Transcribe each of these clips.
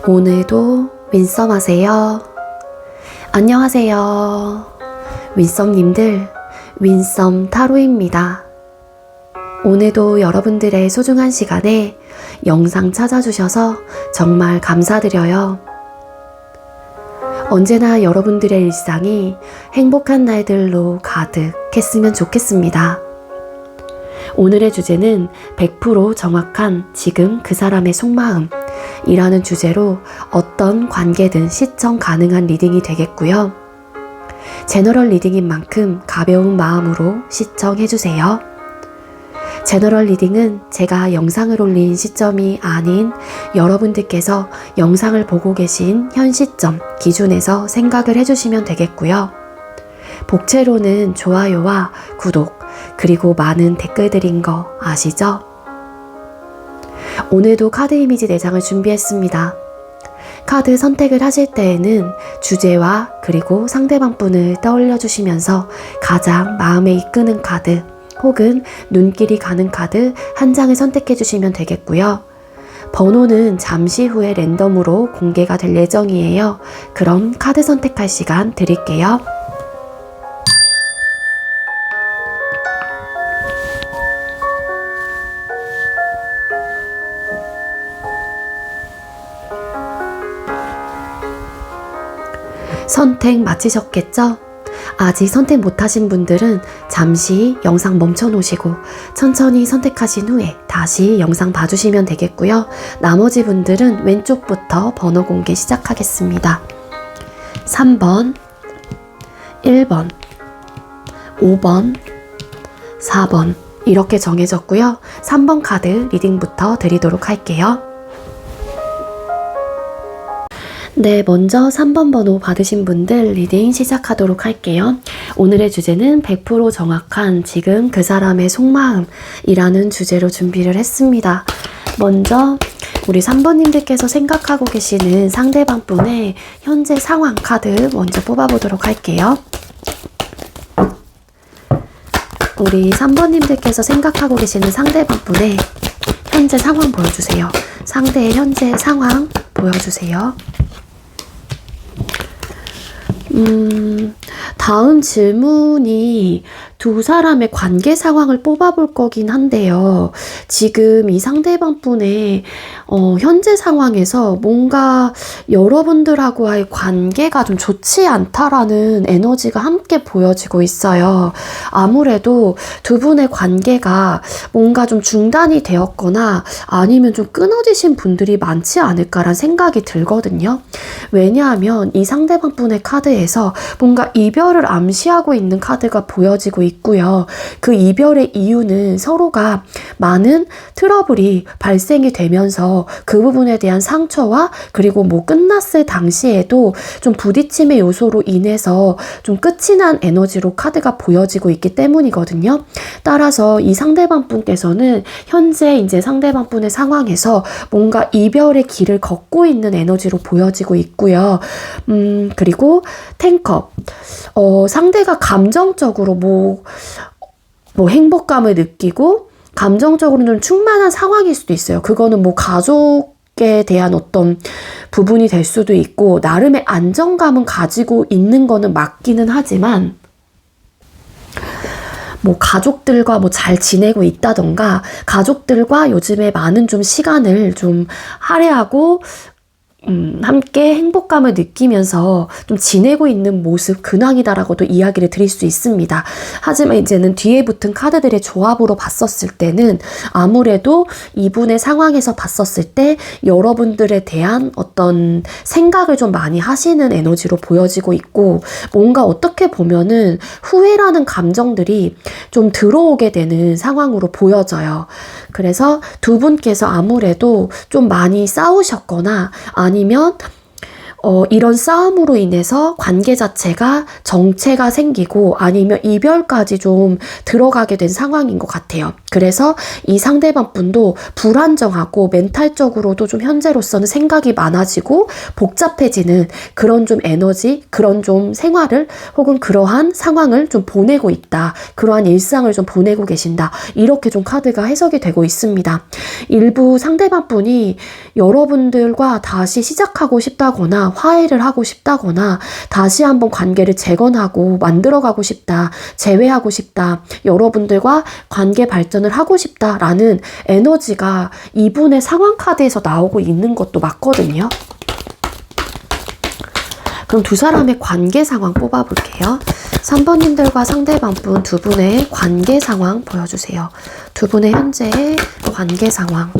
오늘도 윈썸 하세요. 안녕하세요. 윈썸님들, 윈썸 타로입니다. 오늘도 여러분들의 소중한 시간에 영상 찾아주셔서 정말 감사드려요. 언제나 여러분들의 일상이 행복한 날들로 가득했으면 좋겠습니다. 오늘의 주제는 100% 정확한 지금 그 사람의 속마음 이라는 주제로 어떤 관계든 시청 가능한 리딩이 되겠고요. 제너럴 리딩인 만큼 가벼운 마음으로 시청해주세요. 제너럴 리딩은 제가 영상을 올린 시점이 아닌 여러분들께서 영상을 보고 계신 현 시점 기준에서 생각을 해주시면 되겠고요. 복채로는 좋아요와 구독 그리고 많은 댓글들인 거 아시죠? 오늘도 카드 이미지 4장을 준비했습니다. 카드 선택을 하실 때에는 주제와 그리고 상대방 분을 떠올려 주시면서 가장 마음에 이끄는 카드 혹은 눈길이 가는 카드 한 장을 선택해 주시면 되겠고요. 번호는 잠시 후에 랜덤으로 공개가 될 예정이에요. 그럼 카드 선택할 시간 드릴게요. 선택 마치셨겠죠? 아직 선택 못하신 분들은 잠시 영상 멈춰 놓으시고 천천히 선택하신 후에 다시 영상 봐주시면 되겠고요. 나머지 분들은 왼쪽부터 번호 공개 시작하겠습니다. 3번, 1번, 5번, 4번 이렇게 정해졌고요. 3번 카드 리딩부터 드리도록 할게요. 네, 먼저 3번 번호 받으신 분들 리딩 시작하도록 할게요. 오늘의 주제는 100% 정확한 지금 그 사람의 속마음이라는 주제로 준비를 했습니다. 먼저 우리 3번님들께서 생각하고 계시는 상대방 분의 현재 상황 카드 먼저 뽑아보도록 할게요. 우리 3번님들께서 생각하고 계시는 상대방 분의 현재 상황 보여주세요. 상대의 현재 상황 보여주세요. 다음 질문이 두 사람의 관계 상황을 뽑아볼 거긴 한데요. 지금 이 상대방 분의 현재 상황에서 뭔가 여러분들하고의 관계가 좀 좋지 않다라는 에너지가 함께 보여지고 있어요. 아무래도 두 분의 관계가 뭔가 좀 중단이 되었거나 아니면 좀 끊어지신 분들이 많지 않을까라는 생각이 들거든요. 왜냐하면 이 상대방 분의 카드에서 뭔가 이별을 암시하고 있는 카드가 보여지고 있고요. 그 이별의 이유는 서로가 많은 트러블이 발생이 되면서 그 부분에 대한 상처와 그리고 뭐 끝났을 당시에도 좀 부딪힘의 요소로 인해서 좀 끝이 난 에너지로 카드가 보여지고 있기 때문이거든요. 따라서 이 상대방 분께서는 현재 이제 상대방 분의 상황에서 뭔가 이별의 길을 걷고 있는 에너지로 보여지고 있고요. 그리고 텐컵 상대가 감정적으로 뭐 행복감을 느끼고 감정적으로는 좀 충만한 상황일 수도 있어요. 그거는 뭐 가족에 대한 어떤 부분이 될 수도 있고 나름의 안정감은 가지고 있는 거는 맞기는 하지만 뭐 가족들과 뭐 잘 지내고 있다던가 가족들과 요즘에 많은 좀 시간을 좀 할애하고 함께 행복감을 느끼면서 좀 지내고 있는 모습 근황이다라고도 이야기를 드릴 수 있습니다. 하지만 이제는 뒤에 붙은 카드들의 조합으로 봤었을 때는 아무래도 이분의 상황에서 봤었을 때 여러분들에 대한 어떤 생각을 좀 많이 하시는 에너지로 보여지고 있고 뭔가 어떻게 보면은 후회라는 감정들이 좀 들어오게 되는 상황으로 보여져요. 그래서 두 분께서 아무래도 좀 많이 싸우셨거나 아니면 이런 싸움으로 인해서 관계 자체가 정체가 생기고 아니면 이별까지 좀 들어가게 된 상황인 것 같아요. 그래서 이 상대방 분도 불안정하고 멘탈적으로도 좀 현재로서는 생각이 많아지고 복잡해지는 그런 좀 에너지, 그런 좀 생활을 혹은 그러한 상황을 좀 보내고 있다. 그러한 일상을 좀 보내고 계신다. 이렇게 좀 카드가 해석이 되고 있습니다. 일부 상대방 분이 여러분들과 다시 시작하고 싶다거나 화해를 하고 싶다거나 다시 한번 관계를 재건하고 만들어가고 싶다. 재회하고 싶다. 여러분들과 관계 발전을 하고 싶다라는 에너지가 이분의 상황 카드에서 나오고 있는 것도 맞거든요. 그럼 두 사람의 관계 상황 뽑아볼게요. 3번님들과 상대방 분 두 분의 관계 상황 보여주세요. 두 분의 현재의 관계 상황.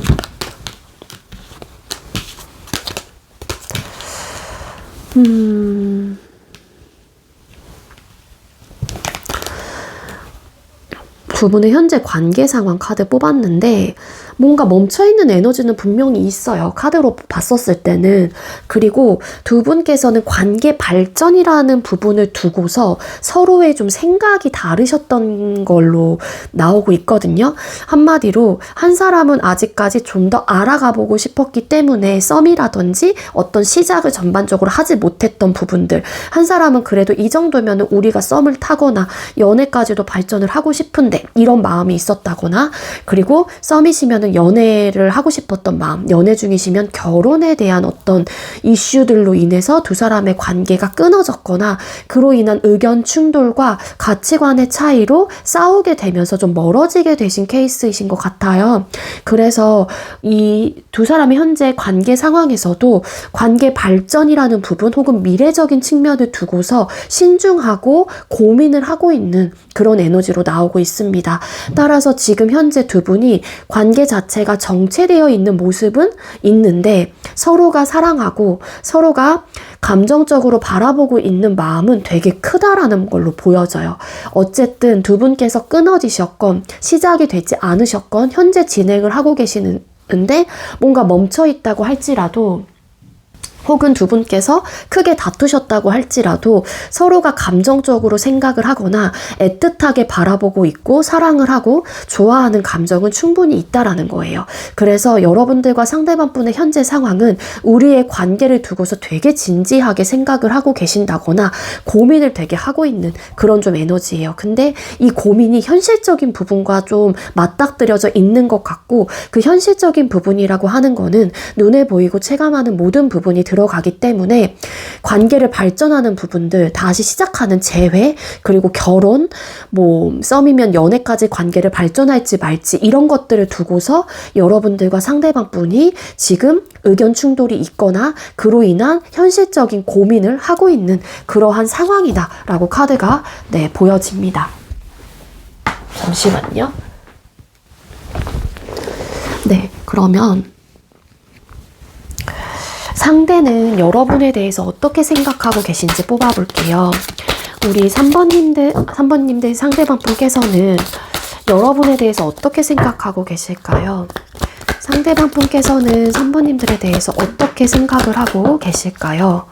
두 분의 현재 관계 상황 카드 뽑았는데 뭔가 멈춰있는 에너지는 분명히 있어요. 카드로 봤었을 때는. 그리고 두 분께서는 관계 발전이라는 부분을 두고서 서로의 좀 생각이 다르셨던 걸로 나오고 있거든요. 한마디로 한 사람은 아직까지 좀 더 알아가 보고 싶었기 때문에 썸이라든지 어떤 시작을 전반적으로 하지 못했던 부분들, 한 사람은 그래도 이 정도면 우리가 썸을 타거나 연애까지도 발전을 하고 싶은데 이런 마음이 있었다거나, 그리고 썸이시면 연애를 하고 싶었던 마음, 연애 중이시면 결혼에 대한 어떤 이슈들로 인해서 두 사람의 관계가 끊어졌거나 그로 인한 의견 충돌과 가치관의 차이로 싸우게 되면서 좀 멀어지게 되신 케이스이신 것 같아요. 그래서 이 두 사람의 현재 관계 상황에서도 관계 발전이라는 부분 혹은 미래적인 측면을 두고서 신중하고 고민을 하고 있는 그런 에너지로 나오고 있습니다. 따라서 지금 현재 두 분이 관계 자체가 정체되어 있는 모습은 있는데 서로가 사랑하고 서로가 감정적으로 바라보고 있는 마음은 되게 크다라는 걸로 보여져요. 어쨌든 두 분께서 끊어지셨건 시작이 되지 않으셨건 현재 진행을 하고 계시는데 뭔가 멈춰 있다고 할지라도, 혹은 두 분께서 크게 다투셨다고 할지라도 서로가 감정적으로 생각을 하거나 애틋하게 바라보고 있고 사랑을 하고 좋아하는 감정은 충분히 있다라는 거예요. 그래서 여러분들과 상대방 분의 현재 상황은 우리의 관계를 두고서 되게 진지하게 생각을 하고 계신다거나 고민을 되게 하고 있는 그런 좀 에너지예요. 근데 이 고민이 현실적인 부분과 좀 맞닥뜨려져 있는 것 같고, 그 현실적인 부분이라고 하는 거는 눈에 보이고 체감하는 모든 부분이 들어가기 때문에 관계를 발전하는 부분들, 다시 시작하는 재회, 그리고 결혼, 뭐 썸이면 연애까지 관계를 발전할지 말지 이런 것들을 두고서 여러분들과 상대방 분이 지금 의견 충돌이 있거나 그로 인한 현실적인 고민을 하고 있는 그러한 상황이다 라고 카드가 보여집니다. 잠시만요. 네, 그러면 상대는 여러분에 대해서 어떻게 생각하고 계신지 뽑아볼게요. 우리 3번님들 상대방 분께서는 여러분에 대해서 어떻게 생각하고 계실까요? 상대방 분께서는 3번님들에 대해서 어떻게 생각을 하고 계실까요?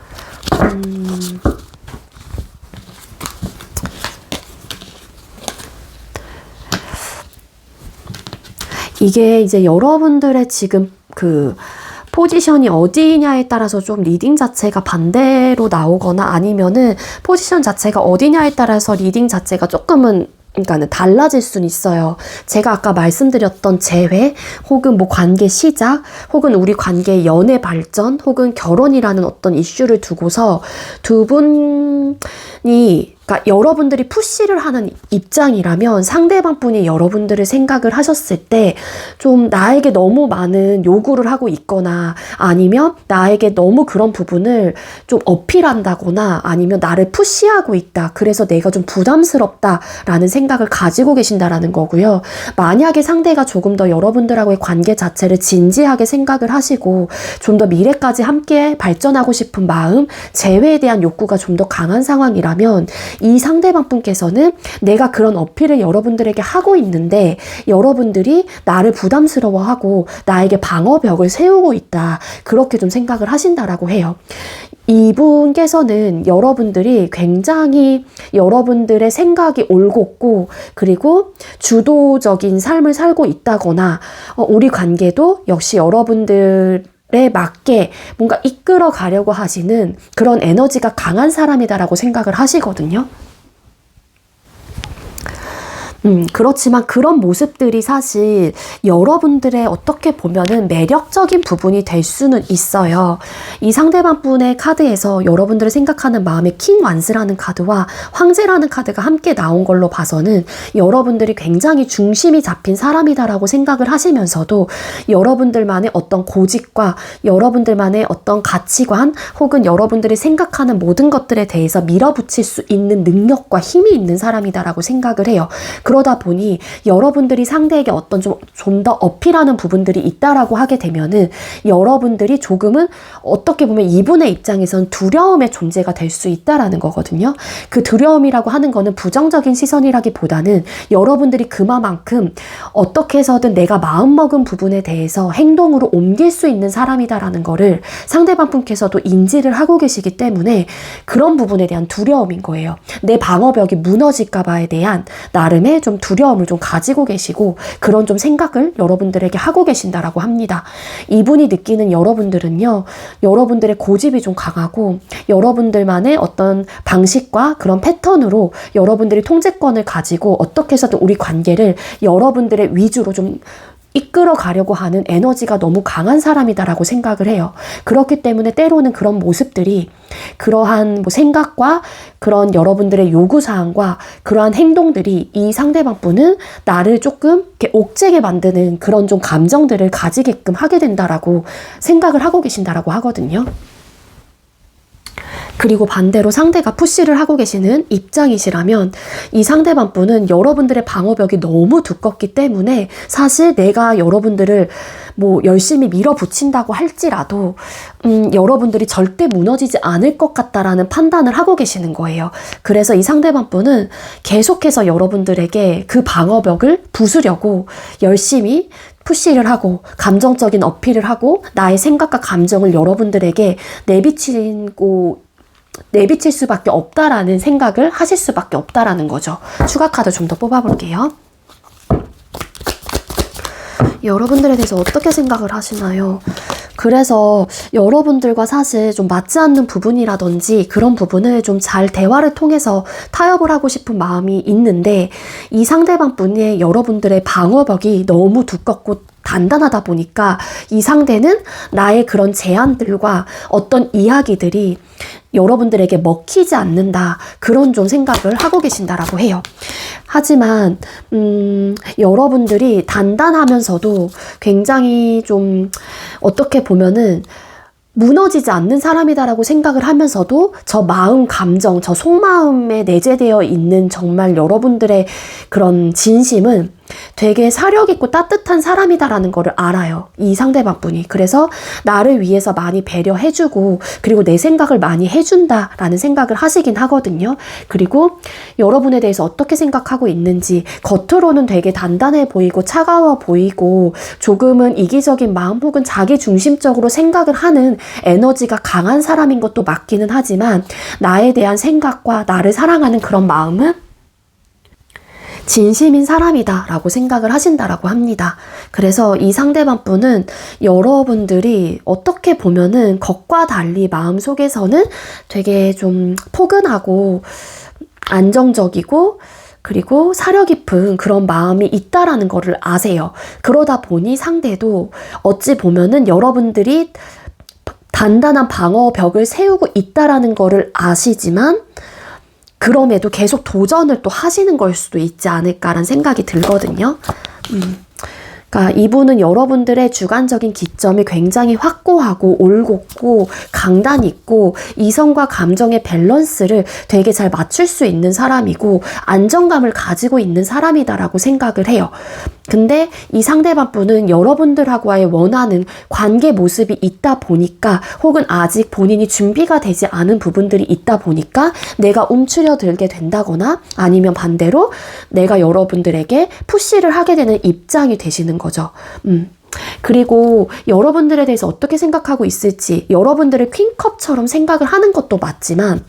이게 이제 여러분들의 지금 그 포지션이 어디냐에 따라서 좀 리딩 자체가 반대로 나오거나 아니면은 포지션 자체가 어디냐에 따라서 리딩 자체가 조금은 그러니까는 달라질 수는 있어요. 제가 아까 말씀드렸던 재회 혹은 뭐 관계 시작 혹은 우리 관계의 연애 발전 혹은 결혼이라는 어떤 이슈를 두고서 두 분이, 그러니까 여러분들이 푸시를 하는 입장이라면 상대방 분이 여러분들을 생각을 하셨을 때 좀 나에게 너무 많은 요구를 하고 있거나 아니면 나에게 너무 그런 부분을 좀 어필한다거나 아니면 나를 푸시하고 있다. 그래서 내가 좀 부담스럽다라는 생각을 가지고 계신다라는 거고요. 만약에 상대가 조금 더 여러분들하고의 관계 자체를 진지하게 생각을 하시고 좀 더 미래까지 함께 발전하고 싶은 마음, 재회에 대한 욕구가 좀 더 강한 상황이라면 이 상대방 분께서는 내가 그런 어필을 여러분들에게 하고 있는데 여러분들이 나를 부담스러워하고 나에게 방어벽을 세우고 있다. 그렇게 좀 생각을 하신다라고 해요. 이분께서는 여러분들이 굉장히 여러분들의 생각이 올곧고 그리고 주도적인 삶을 살고 있다거나 우리 관계도 역시 여러분들에 맞게 뭔가 이끌어 가려고 하시는 그런 에너지가 강한 사람이다라고 생각을 하시거든요. 그렇지만 그런 모습들이 사실 여러분들의 어떻게 보면은 매력적인 부분이 될 수는 있어요. 이 상대방 분의 카드에서 여러분들을 생각하는 마음의 킹 완스라는 카드와 황제라는 카드가 함께 나온 걸로 봐서는 여러분들이 굉장히 중심이 잡힌 사람이다라고 생각을 하시면서도 여러분들만의 어떤 고집과 여러분들만의 어떤 가치관 혹은 여러분들이 생각하는 모든 것들에 대해서 밀어붙일 수 있는 능력과 힘이 있는 사람이다라고 생각을 해요. 그러다 보니 여러분들이 상대에게 어떤 좀 더 어필하는 부분들이 있다라고 하게 되면은 여러분들이 조금은 어떻게 보면 이분의 입장에선 두려움의 존재가 될 수 있다라는 거거든요. 그 두려움이라고 하는 거는 부정적인 시선이라기보다는 여러분들이 그만큼 어떻게 해서든 내가 마음먹은 부분에 대해서 행동으로 옮길 수 있는 사람이다라는 거를 상대방 분께서도 인지를 하고 계시기 때문에 그런 부분에 대한 두려움인 거예요. 내 방어벽이 무너질까 봐에 대한 나름의 좀 두려움을 좀 가지고 계시고 그런 좀 생각을 여러분들에게 하고 계신다라고 합니다. 이분이 느끼는 여러분들은요, 여러분들의 고집이 좀 강하고 여러분들만의 어떤 방식과 그런 패턴으로 여러분들이 통제권을 가지고 어떻게 해서든 우리 관계를 여러분들의 위주로 좀 이끌어 가려고 하는 에너지가 너무 강한 사람이다라고 생각을 해요. 그렇기 때문에 때로는 그런 모습들이 그러한 뭐 생각과 그런 여러분들의 요구사항과 그러한 행동들이 이 상대방 분은 나를 조금 이렇게 옥죄게 만드는 그런 좀 감정들을 가지게끔 하게 된다라고 생각을 하고 계신다라고 하거든요. 그리고 반대로 상대가 푸시를 하고 계시는 입장이시라면 이 상대방 분은 여러분들의 방어벽이 너무 두껍기 때문에 사실 내가 여러분들을 뭐 열심히 밀어붙인다고 할지라도 여러분들이 절대 무너지지 않을 것 같다라는 판단을 하고 계시는 거예요. 그래서 이 상대방 분은 계속해서 여러분들에게 그 방어벽을 부수려고 열심히 푸시를 하고 감정적인 어필을 하고 나의 생각과 감정을 여러분들에게 내비칠 수밖에 없다라는 생각을 하실 수밖에 없다라는 거죠. 추가 카드 좀 더 뽑아볼게요. 여러분들에 대해서 어떻게 생각을 하시나요? 그래서 여러분들과 사실 좀 맞지 않는 부분이라든지 그런 부분을 좀 잘 대화를 통해서 타협을 하고 싶은 마음이 있는데 이 상대방 분의 여러분들의 방어벽이 너무 두껍고 단단하다 보니까 이 상대는 나의 그런 제안들과 어떤 이야기들이 여러분들에게 먹히지 않는다. 그런 좀 생각을 하고 계신다라고 해요. 하지만 여러분들이 단단하면서도 굉장히 좀 어떻게 보면은 무너지지 않는 사람이다라고 생각을 하면서도 저 마음, 감정, 저 속마음에 내재되어 있는 정말 여러분들의 그런 진심은 되게 사력 있고 따뜻한 사람이다라는 거를 알아요. 이 상대방 분이. 그래서 나를 위해서 많이 배려해주고 그리고 내 생각을 많이 해준다라는 생각을 하시긴 하거든요. 그리고 여러분에 대해서 어떻게 생각하고 있는지 겉으로는 되게 단단해 보이고 차가워 보이고 조금은 이기적인 마음 혹은 자기 중심적으로 생각을 하는 에너지가 강한 사람인 것도 맞기는 하지만 나에 대한 생각과 나를 사랑하는 그런 마음은 진심인 사람이다 라고 생각을 하신다라고 합니다. 그래서 이 상대방 분은 여러분들이 어떻게 보면은 것과 달리 마음속에서는 되게 좀 포근하고 안정적이고 그리고 사려 깊은 그런 마음이 있다라는 거를 아세요. 그러다 보니 상대도 어찌 보면은 여러분들이 단단한 방어벽을 세우고 있다라는 거를 아시지만 그럼에도 계속 도전을 또 하시는 걸 수도 있지 않을까라는 생각이 들거든요. 그러니까 이분은 여러분들의 주관적인 기점이 굉장히 확고하고 올곧고 강단 있고 이성과 감정의 밸런스를 되게 잘 맞출 수 있는 사람이고 안정감을 가지고 있는 사람이다라고 생각을 해요. 근데 이 상대방 분은 여러분들하고의 원하는 관계 모습이 있다 보니까 혹은 아직 본인이 준비가 되지 않은 부분들이 있다 보니까 내가 움츠려들게 된다거나 아니면 반대로 내가 여러분들에게 푸시를 하게 되는 입장이 되시는 거죠. 그리고 여러분들에 대해서 어떻게 생각하고 있을지 여러분들을 퀸컵처럼 생각을 하는 것도 맞지만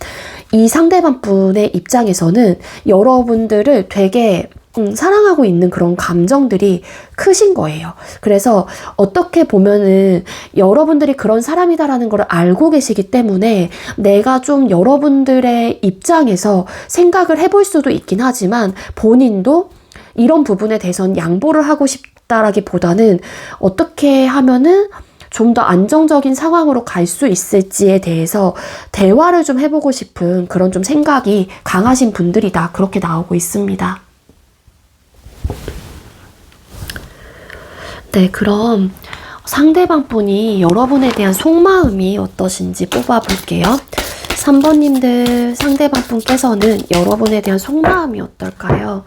이 상대방 분의 입장에서는 여러분들을 되게 사랑하고 있는 그런 감정들이 크신 거예요. 그래서 어떻게 보면은 여러분들이 그런 사람이다라는 걸 알고 계시기 때문에 내가 좀 여러분들의 입장에서 생각을 해볼 수도 있긴 하지만 본인도 이런 부분에 대해서는 양보를 하고 싶다라기보다는 어떻게 하면은 좀 더 안정적인 상황으로 갈 수 있을지에 대해서 대화를 좀 해보고 싶은 그런 좀 생각이 강하신 분들이다. 그렇게 나오고 있습니다. 네, 그럼 상대방 분이 여러분에 대한 속마음이 어떠신지 뽑아볼게요. 3번님들 상대방 분께서는 여러분에 대한 속마음이 어떨까요?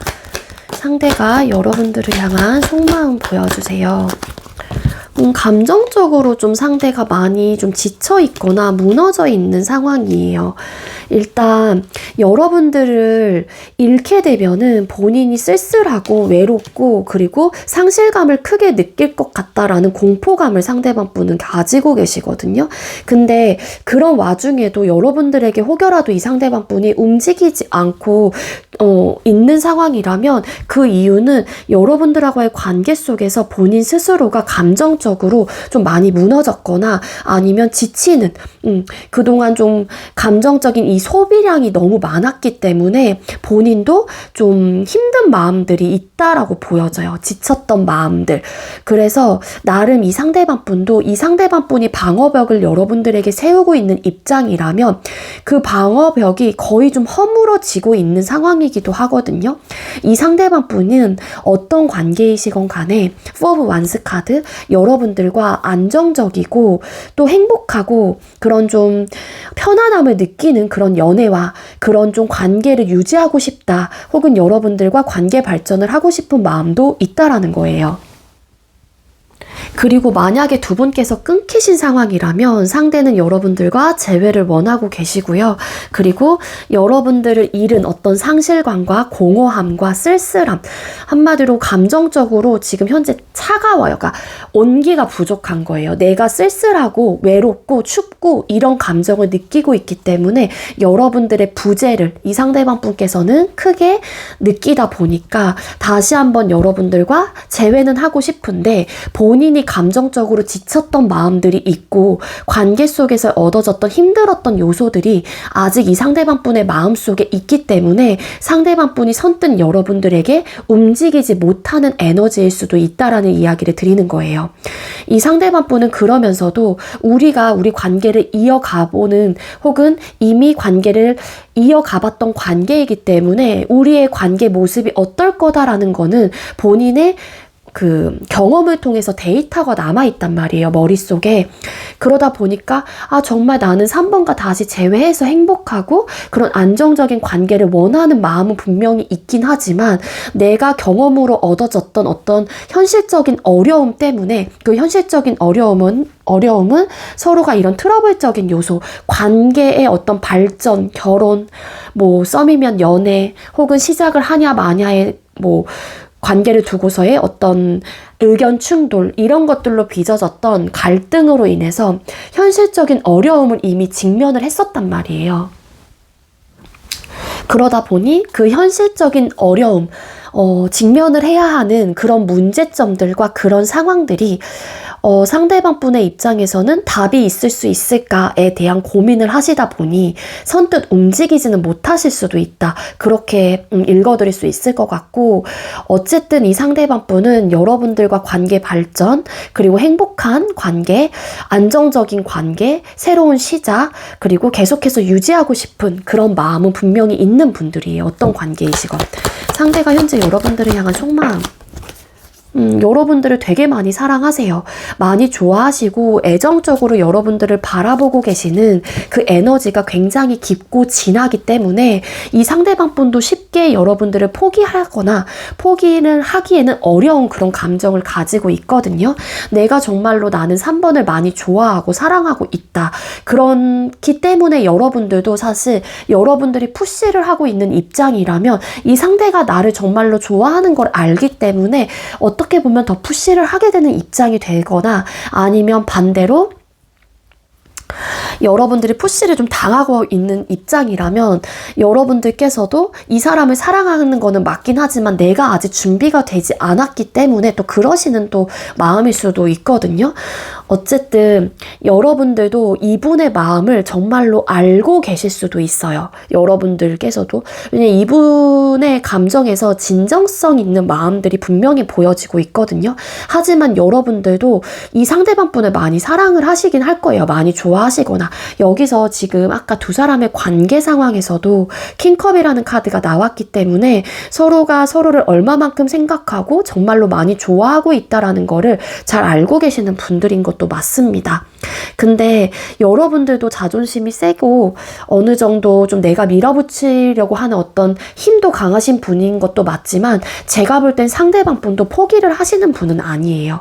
상대가 여러분들을 향한 속마음 보여주세요. 감정적으로 좀 상대가 많이 좀 지쳐 있거나 무너져 있는 상황이에요. 일단 여러분들을 잃게 되면은 본인이 쓸쓸하고 외롭고 그리고 상실감을 크게 느낄 것 같다라는 공포감을 상대방 분은 가지고 계시거든요. 근데 그런 와중에도 여러분들에게 혹여라도 이 상대방 분이 움직이지 않고 있는 상황이라면 그 이유는 여러분들하고의 관계 속에서 본인 스스로가 감정적으로 좀 많이 무너졌거나 아니면 지치는 그동안 좀 감정적인 이 소비량이 너무 많았기 때문에 본인도 좀 힘든 마음들이 있다라고 보여져요. 지쳤던 마음들. 그래서 나름 이 상대방 분도 이 상대방 분이 방어벽을 여러분들에게 세우고 있는 입장이라면 그 방어벽이 거의 좀 허물어지고 있는 상황이기도 하거든요. 이 상대방 분은 어떤 관계이시건 간에 4 of Wands 카드 여러분들과 안정적이고 또 행복하고 그런 좀 편안함을 느끼는 그런 연애와 그런 좀 관계를 유지하고 싶다 혹은 여러분들과 관계 발전을 하고 싶은 마음도 있다라는 거예요. 그리고 만약에 두 분께서 끊기신 상황이라면 상대는 여러분들과 재회를 원하고 계시고요. 그리고 여러분들을 잃은 어떤 상실감과 공허함과 쓸쓸함, 한마디로 감정적으로 지금 현재 차가워요. 그러니까 온기가 부족한 거예요. 내가 쓸쓸하고 외롭고 춥고 이런 감정을 느끼고 있기 때문에 여러분들의 부재를 이 상대방 분께서는 크게 느끼다 보니까 다시 한번 여러분들과 재회는 하고 싶은데 본인이 감정적으로 지쳤던 마음들이 있고 관계 속에서 얻어졌던 힘들었던 요소들이 아직 이 상대방 분의 마음속에 있기 때문에 상대방 분이 선뜻 여러분들에게 움직이지 못하는 에너지일 수도 있다라는 이야기를 드리는 거예요. 이 상대방 분은 그러면서도 우리가 우리 관계를 이어가보는 혹은 이미 관계를 이어가봤던 관계이기 때문에 우리의 관계 모습이 어떨 거다라는 거는 본인의 그 경험을 통해서 데이터가 남아있단 말이에요. 머릿속에. 그러다 보니까 정말 나는 3번과 다시 재회해서 행복하고 그런 안정적인 관계를 원하는 마음은 분명히 있긴 하지만 내가 경험으로 얻어졌던 어떤 현실적인 어려움 때문에 그 현실적인 어려움은 서로가 이런 트러블적인 요소, 관계의 어떤 발전, 결혼, 썸이면 연애 혹은 시작을 하냐 마냐의 관계를 두고서의 어떤 의견 충돌 이런 것들로 빚어졌던 갈등으로 인해서 현실적인 어려움을 이미 직면을 했었단 말이에요. 그러다 보니 그 현실적인 어려움, 직면을 해야 하는 그런 문제점들과 그런 상황들이 상대방 분의 입장에서는 답이 있을 수 있을까에 대한 고민을 하시다 보니 선뜻 움직이지는 못하실 수도 있다. 그렇게 읽어드릴 수 있을 것 같고 어쨌든 이 상대방 분은 여러분들과 관계 발전 그리고 행복한 관계, 안정적인 관계, 새로운 시작 그리고 계속해서 유지하고 싶은 그런 마음은 분명히 있는 분들이에요. 어떤 관계이시건. 상대가 현재 여러분들을 향한 속마음 여러분들을 되게 많이 사랑하세요. 많이 좋아하시고 애정적으로 여러분들을 바라보고 계시는 그 에너지가 굉장히 깊고 진하기 때문에 이 상대방 분도 쉽게 여러분들을 포기하거나 포기를 하기에는 어려운 그런 감정을 가지고 있거든요. 내가 정말로 나는 3번을 많이 좋아하고 사랑하고 있다. 그렇기 때문에 여러분들도 사실 여러분들이 푸시를 하고 있는 입장이라면 이 상대가 나를 정말로 좋아하는 걸 알기 때문에 어떻게 보면 더 푸시를 하게 되는 입장이 되거나 아니면 반대로 여러분들이 푸시를 좀 당하고 있는 입장이라면 여러분들께서도 이 사람을 사랑하는 거는 맞긴 하지만 내가 아직 준비가 되지 않았기 때문에 또 그러시는 또 마음일 수도 있거든요. 어쨌든 여러분들도 이분의 마음을 정말로 알고 계실 수도 있어요. 여러분들께서도. 왜냐면 이분의 감정에서 진정성 있는 마음들이 분명히 보여지고 있거든요. 하지만 여러분들도 이 상대방 분을 많이 사랑을 하시긴 할 거예요. 많이 좋아하시거나. 여기서 지금 아까 두 사람의 관계 상황에서도 킹컵이라는 카드가 나왔기 때문에 서로가 서로를 얼마만큼 생각하고 정말로 많이 좋아하고 있다라는 거를 잘 알고 계시는 분들인 것도 맞습니다. 근데 여러분들도 자존심이 세고 어느 정도 좀 내가 밀어붙이려고 하는 어떤 힘도 강하신 분인 것도 맞지만 제가 볼 땐 상대방 분도 포기를 하시는 분은 아니에요.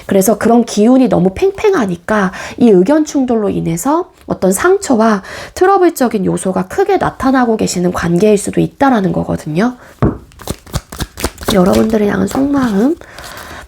그래서 그런 기운이 너무 팽팽하니까 이 의견 충돌로 인해서 어떤 상처와 트러블적인 요소가 크게 나타나고 계시는 관계일 수도 있다라는 거거든요. 여러분들을 향한 속마음.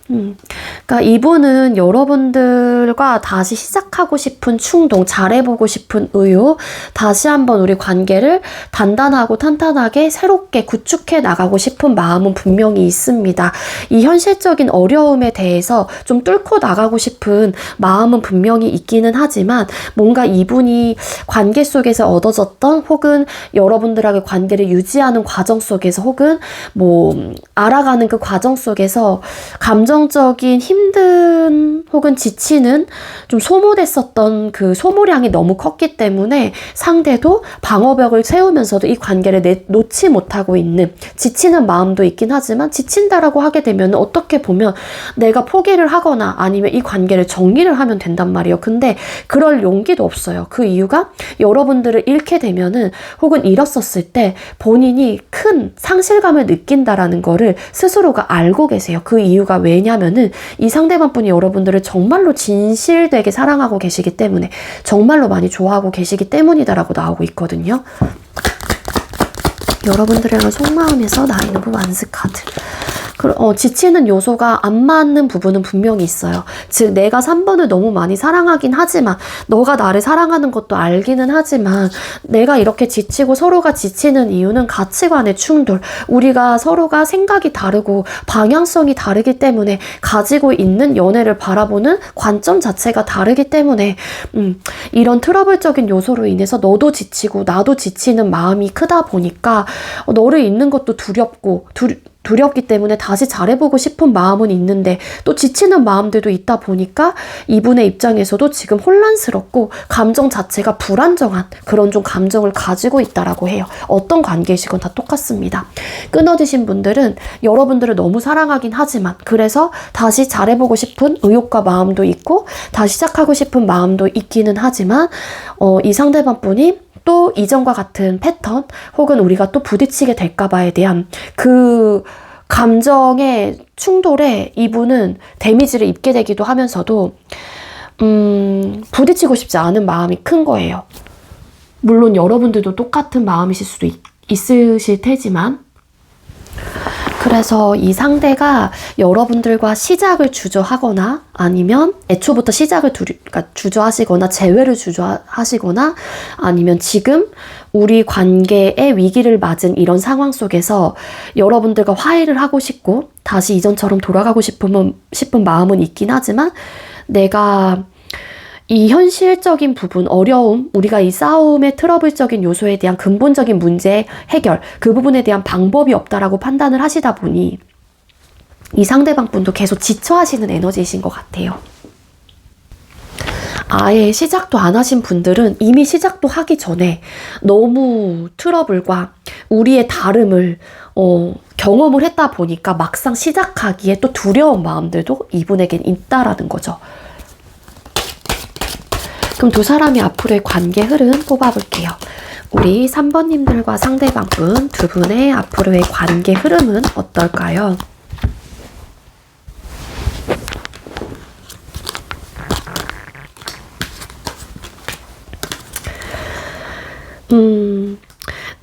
그러니까 이분은 여러분들과 다시 시작하고 싶은 충동, 잘해보고 싶은 의욕, 다시 한번 우리 관계를 단단하고 탄탄하게 새롭게 구축해 나가고 싶은 마음은 분명히 있습니다. 이 현실적인 어려움에 대해서 좀 뚫고 나가고 싶은 마음은 분명히 있기는 하지만 뭔가 이분이 관계 속에서 얻어졌던 혹은 여러분들하고 관계를 유지하는 과정 속에서 혹은 뭐 알아가는 그 과정 속에서 감정적인 힘든 혹은 지치는 좀 소모됐었던 그 소모량이 너무 컸기 때문에 상대도 방어벽을 세우면서도 이 관계를 놓지 못하고 있는 지치는 마음도 있긴 하지만 지친다라고 하게 되면 어떻게 보면 내가 포기를 하거나 아니면 이 관계를 정리를 하면 된단 말이에요. 근데 그럴 용기도 없어요. 그 이유가 여러분들을 잃게 되면은 혹은 잃었었을 때 본인이 큰 상실감을 느낀다라는 거를 스스로가 알고 계세요. 그 이유가 왜냐면은 이 상대방 분이 여러분들을 정말로 진실되게 사랑하고 계시기 때문에 정말로 많이 좋아하고 계시기 때문이다라고 나오고 있거든요. 여러분들의 속마음에서 나인 오브 완스 카드. 지치는 요소가 안 맞는 부분은 분명히 있어요. 즉 내가 3번을 너무 많이 사랑하긴 하지만 너가 나를 사랑하는 것도 알기는 하지만 내가 이렇게 지치고 서로가 지치는 이유는 가치관의 충돌, 우리가 서로가 생각이 다르고 방향성이 다르기 때문에 가지고 있는 연애를 바라보는 관점 자체가 다르기 때문에 이런 트러블적인 요소로 인해서 너도 지치고 나도 지치는 마음이 크다 보니까 너를 잃는 것도 두렵기 때문에 다시 잘해보고 싶은 마음은 있는데 또 지치는 마음들도 있다 보니까 이분의 입장에서도 지금 혼란스럽고 감정 자체가 불안정한 그런 좀 감정을 가지고 있다라고 해요. 어떤 관계이시건 다 똑같습니다. 끊어지신 분들은 여러분들을 너무 사랑하긴 하지만 그래서 다시 잘해보고 싶은 의욕과 마음도 있고 다시 시작하고 싶은 마음도 있기는 하지만 이 상대방 분이 또 이전과 같은 패턴 혹은 우리가 또 부딪히게 될까봐에 대한 그 감정의 충돌에 이분은 데미지를 입게 되기도 하면서도 부딪히고 싶지 않은 마음이 큰 거예요. 물론 여러분들도 똑같은 마음이실 수도 있으실 테지만 그래서 이 상대가 여러분들과 시작을 주저하거나 아니면 애초부터 시작을 주저하시거나 재회를 주저하시거나 아니면 지금 우리 관계의 위기를 맞은 이런 상황 속에서 여러분들과 화해를 하고 싶고 다시 이전처럼 돌아가고 싶은 마음은 있긴 하지만 내가 이 현실적인 부분, 어려움, 우리가 이 싸움의 트러블적인 요소에 대한 근본적인 문제 해결, 그 부분에 대한 방법이 없다라고 판단을 하시다 보니 이 상대방 분도 계속 지쳐하시는 에너지이신 것 같아요. 아예 시작도 안 하신 분들은 이미 시작도 하기 전에 너무 트러블과 우리의 다름을 경험을 했다 보니까 막상 시작하기에 또 두려운 마음들도 이분에겐 있다라는 거죠. 그럼 두 사람이 앞으로의 관계 흐름 뽑아볼게요. 우리 3번님들과 상대방분 두 분의 앞으로의 관계 흐름은 어떨까요?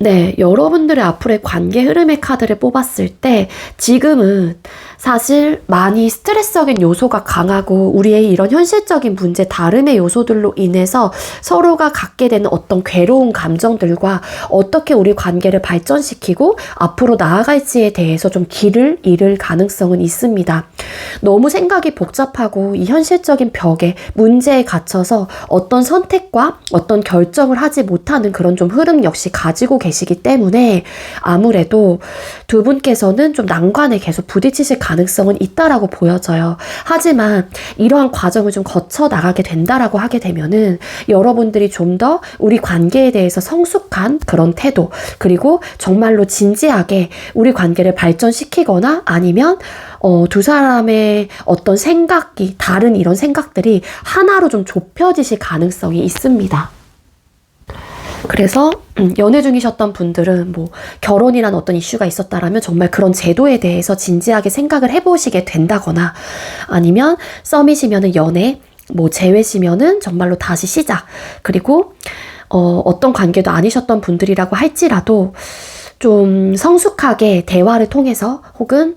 네, 여러분들의 앞으로의 관계 흐름의 카드를 뽑았을 때 지금은 사실 많이 스트레스적인 요소가 강하고 우리의 이런 현실적인 문제, 다름의 요소들로 인해서 서로가 갖게 되는 어떤 괴로운 감정들과 어떻게 우리 관계를 발전시키고 앞으로 나아갈지에 대해서 좀 길을 잃을 가능성은 있습니다. 너무 생각이 복잡하고 이 현실적인 벽에, 문제에 갇혀서 어떤 선택과 어떤 결정을 하지 못하는 그런 좀 흐름 역시 가지고 계시기 때문에 아무래도 두 분께서는 좀 난관에 계속 부딪히실 가능성은 있다라고 보여져요. 하지만 이러한 과정을 좀 거쳐 나가게 된다라고 하게 되면은 여러분들이 좀 더 우리 관계에 대해서 성숙한 그런 태도, 그리고 정말로 진지하게 우리 관계를 발전시키거나 아니면 두 사람의 어떤 생각이, 다른 이런 생각들이 하나로 좀 좁혀지실 가능성이 있습니다. 그래서 연애 중이셨던 분들은 뭐 결혼이란 어떤 이슈가 있었다라면 정말 그런 제도에 대해서 진지하게 생각을 해보시게 된다거나, 아니면 썸이시면은 연애, 뭐 재회시면은 정말로 다시 시작, 그리고 어떤 관계도 아니셨던 분들이라고 할지라도 좀 성숙하게 대화를 통해서 혹은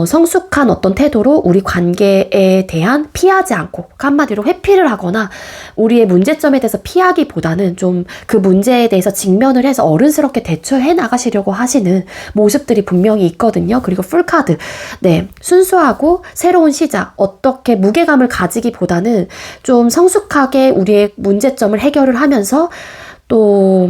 성숙한 어떤 태도로 우리 관계에 대한 피하지 않고, 한마디로 회피를 하거나 우리의 문제점에 대해서 피하기보다는 좀 그 문제에 대해서 직면을 해서 어른스럽게 대처해 나가시려고 하시는 모습들이 분명히 있거든요. 그리고 풀카드. 네, 순수하고 새로운 시작, 어떻게 무게감을 가지기보다는 좀 성숙하게 우리의 문제점을 해결을 하면서 또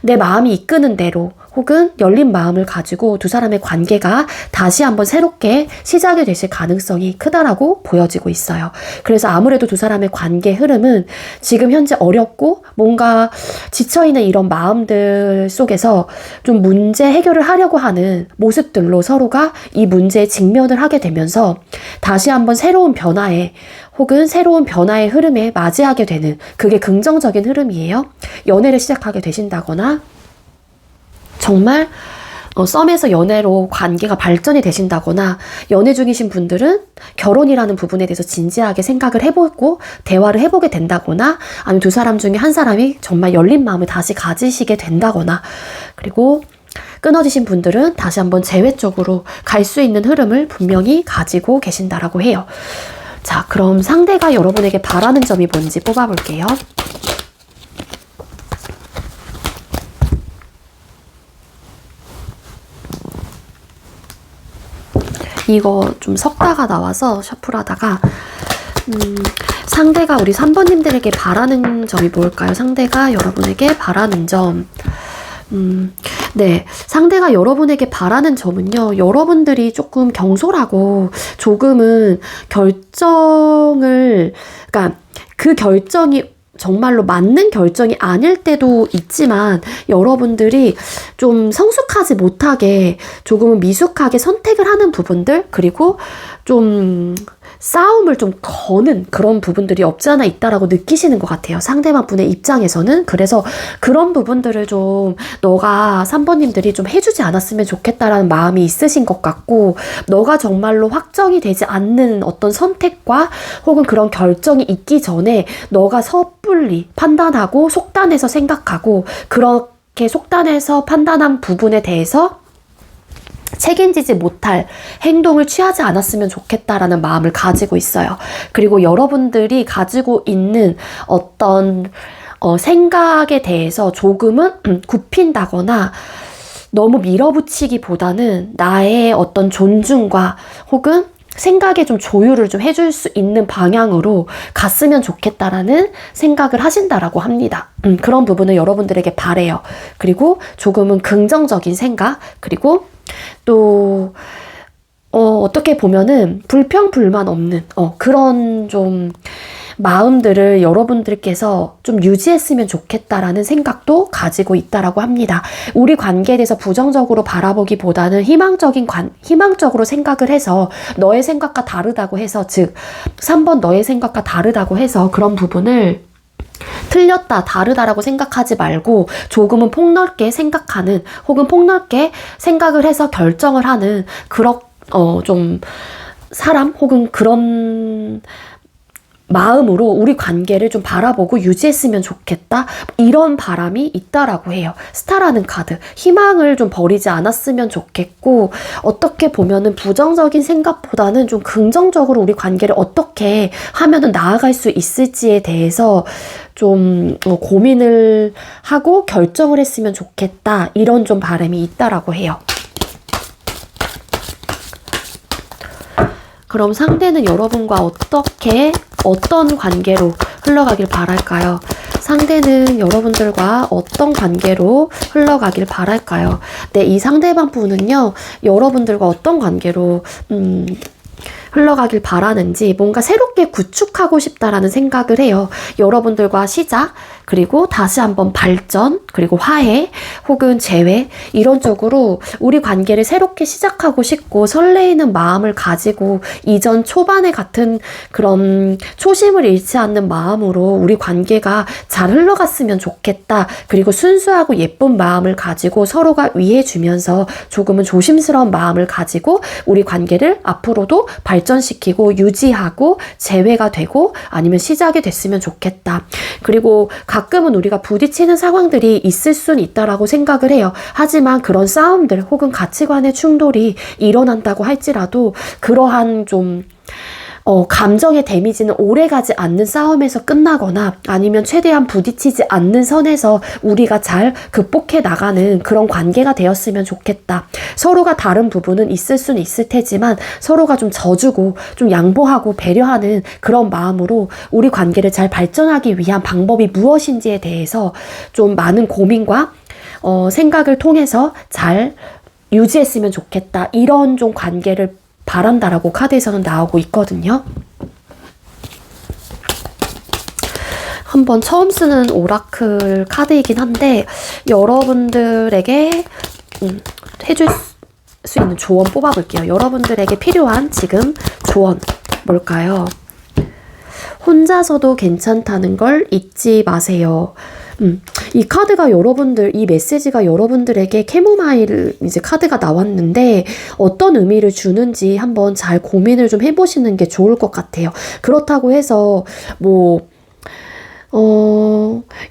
내 마음이 이끄는 대로 혹은 열린 마음을 가지고 두 사람의 관계가 다시 한번 새롭게 시작이 되실 가능성이 크다라고 보여지고 있어요. 그래서 아무래도 두 사람의 관계 흐름은 지금 현재 어렵고 뭔가 지쳐있는 이런 마음들 속에서 좀 문제 해결을 하려고 하는 모습들로 서로가 이 문제에 직면을 하게 되면서 다시 한번 새로운 변화에 혹은 새로운 변화의 흐름에 맞이하게 되는, 그게 긍정적인 흐름이에요. 연애를 시작하게 되신다거나 정말 썸에서 연애로 관계가 발전이 되신다거나, 연애 중이신 분들은 결혼이라는 부분에 대해서 진지하게 생각을 해보고 대화를 해보게 된다거나, 아니면 두 사람 중에 한 사람이 정말 열린 마음을 다시 가지시게 된다거나, 그리고 끊어지신 분들은 다시 한번 재회 쪽으로 갈 수 있는 흐름을 분명히 가지고 계신다라고 해요. 자, 그럼 상대가 여러분에게 바라는 점이 뭔지 뽑아볼게요. 이거 좀 섞다가 나와서 셔플하다가 상대가 우리 3번님들에게 바라는 점이 뭘까요? 상대가 여러분에게 바라는 점. 네, 상대가 여러분에게 바라는 점은요, 여러분들이 조금 경솔하고 조금은 결정을, 그러니까 그 결정이 정말로 맞는 결정이 아닐 때도 있지만 여러분들이 좀 성숙하지 못하게 조금은 미숙하게 선택을 하는 부분들, 그리고 좀 싸움을 좀 거는 그런 부분들이 없지 않아 있다라고 느끼시는 것 같아요. 상대방 분의 입장에서는. 그래서 그런 부분들을 좀 너가 3번님들이 좀 해주지 않았으면 좋겠다라는 마음이 있으신 것 같고, 너가 정말로 확정이 되지 않는 어떤 선택과 혹은 그런 결정이 있기 전에 너가 섣불리 판단하고 속단해서 생각하고, 그렇게 속단해서 판단한 부분에 대해서 책임지지 못할 행동을 취하지 않았으면 좋겠다라는 마음을 가지고 있어요. 그리고 여러분들이 가지고 있는 어떤 생각에 대해서 조금은 굽힌다거나 너무 밀어붙이기보다는 나의 어떤 존중과 혹은 생각에 좀 조율을 좀 해줄 수 있는 방향으로 갔으면 좋겠다라는 생각을 하신다라고 합니다. 그런 부분을 여러분들에게 바래요. 그리고 조금은 긍정적인 생각, 그리고 또 어떻게 보면은 불평불만 없는 그런 좀 마음들을 여러분들께서 좀 유지했으면 좋겠다라는 생각도 가지고 있다라고 합니다. 우리 관계에 대해서 부정적으로 바라보기보다는 희망적으로 생각을 해서 너의 생각과 다르다고 해서, 즉 3번 너의 생각과 다르다고 해서 그런 부분을 틀렸다, 다르다라고 생각하지 말고 조금은 폭넓게 생각하는, 혹은 폭넓게 생각을 해서 결정을 하는 좀 사람, 혹은 그런 마음으로 우리 관계를 좀 바라보고 유지했으면 좋겠다, 이런 바람이 있다라고 해요. 스타라는 카드, 희망을 좀 버리지 않았으면 좋겠고, 어떻게 보면은 부정적인 생각보다는 좀 긍정적으로 우리 관계를 어떻게 하면은 나아갈 수 있을지에 대해서 좀 고민을 하고 결정을 했으면 좋겠다, 이런 좀 바람이 있다라고 해요. 그럼 상대는 여러분과 어떤 관계로 흘러가길 바랄까요? 상대는 여러분들과 어떤 관계로 흘러가길 바랄까요? 네, 이 상대방 분은요, 여러분들과 어떤 관계로 흘러가길 바라는지 뭔가 새롭게 구축하고 싶다라는 생각을 해요. 여러분들과 시작, 그리고 다시 한번 발전, 그리고 화해, 혹은 재회, 이런 쪽으로 우리 관계를 새롭게 시작하고 싶고 설레이는 마음을 가지고 이전 초반에 같은 그런 초심을 잃지 않는 마음으로 우리 관계가 잘 흘러갔으면 좋겠다. 그리고 순수하고 예쁜 마음을 가지고 서로가 위해주면서 조금은 조심스러운 마음을 가지고 우리 관계를 앞으로도 발전시키고 유지하고 재회가 되고 아니면 시작이 됐으면 좋겠다. 그리고 가끔은 우리가 부딪히는 상황들이 있을 수는 있다라고 생각을 해요. 하지만 그런 싸움들 혹은 가치관의 충돌이 일어난다고 할지라도 그러한 좀 감정의 데미지는 오래가지 않는 싸움에서 끝나거나 아니면 최대한 부딪히지 않는 선에서 우리가 잘 극복해 나가는 그런 관계가 되었으면 좋겠다. 서로가 다른 부분은 있을 수는 있을 테지만 서로가 좀 져주고 좀 양보하고 배려하는 그런 마음으로 우리 관계를 잘 발전하기 위한 방법이 무엇인지에 대해서 좀 많은 고민과 생각을 통해서 잘 유지했으면 좋겠다. 이런 좀 관계를 바란다라고 카드에서는 나오고 있거든요. 한번 처음 쓰는 오라클 카드이긴 한데 여러분들에게 해줄 수 있는 조언 뽑아볼게요. 여러분들에게 필요한 지금 조언 뭘까요? 혼자서도 괜찮다는 걸 잊지 마세요. 이 카드가 이 메시지가 여러분들에게 캐모마일 이제 카드가 나왔는데 어떤 의미를 주는지 한번 잘 고민을 좀 해보시는 게 좋을 것 같아요. 그렇다고 해서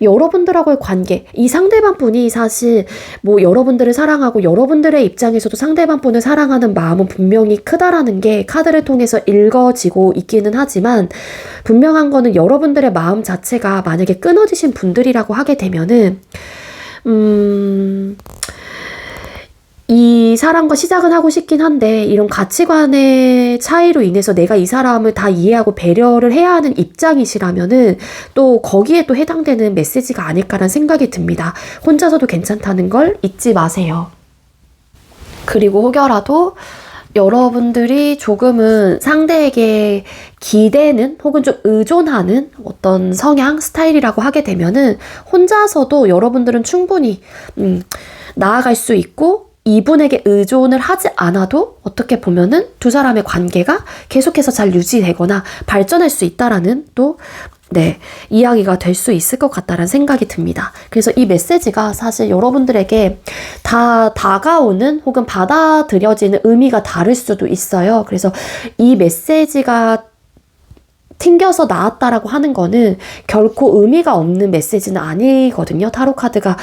여러분들하고의 관계, 이 상대방 분이 사실 여러분들을 사랑하고 여러분들의 입장에서도 상대방 분을 사랑하는 마음은 분명히 크다라는 게 카드를 통해서 읽어지고 있기는 하지만 분명한 거는 여러분들의 마음 자체가 만약에 끊어지신 분들이라고 하게 되면은 이 사람과 시작은 하고 싶긴 한데 이런 가치관의 차이로 인해서 내가 이 사람을 다 이해하고 배려를 해야 하는 입장이시라면은 또 거기에 또 해당되는 메시지가 아닐까라는 생각이 듭니다. 혼자서도 괜찮다는 걸 잊지 마세요. 그리고 혹여라도 여러분들이 조금은 상대에게 기대는 혹은 좀 의존하는 어떤 성향, 스타일이라고 하게 되면은 혼자서도 여러분들은 충분히 나아갈 수 있고 이분에게 의존을 하지 않아도 어떻게 보면은 두 사람의 관계가 계속해서 잘 유지되거나 발전할 수 있다라는 또 이야기가 될 수 있을 것 같다라는 생각이 듭니다. 그래서 이 메시지가 사실 여러분들에게 다 다가오는 혹은 받아들여지는 의미가 다를 수도 있어요. 그래서 이 메시지가 튕겨서 나왔다라고 하는 거는 결코 의미가 없는 메시지는 아니거든요. 타로 카드가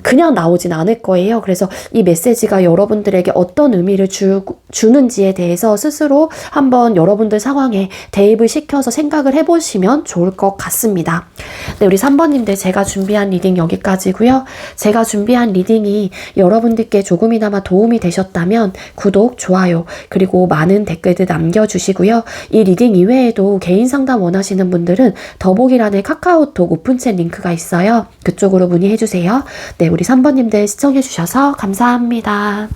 그냥 나오진 않을 거예요. 그래서 이 메시지가 여러분들에게 어떤 의미를 주는지에 대해서 스스로 한번 여러분들 상황에 대입을 시켜서 생각을 해보시면 좋을 것 같습니다. 네, 우리 3번님들 제가 준비한 리딩 여기까지고요. 제가 준비한 리딩이 여러분들께 조금이나마 도움이 되셨다면 구독, 좋아요, 그리고 많은 댓글들 남겨주시고요. 이 리딩 이외에도 개인 상담 원하시는 분들은 더보기란에 카카오톡 오픈챗 링크가 있어요. 그쪽으로 문의해주세요. 네, 우리 3번님들 시청해주셔서 감사합니다.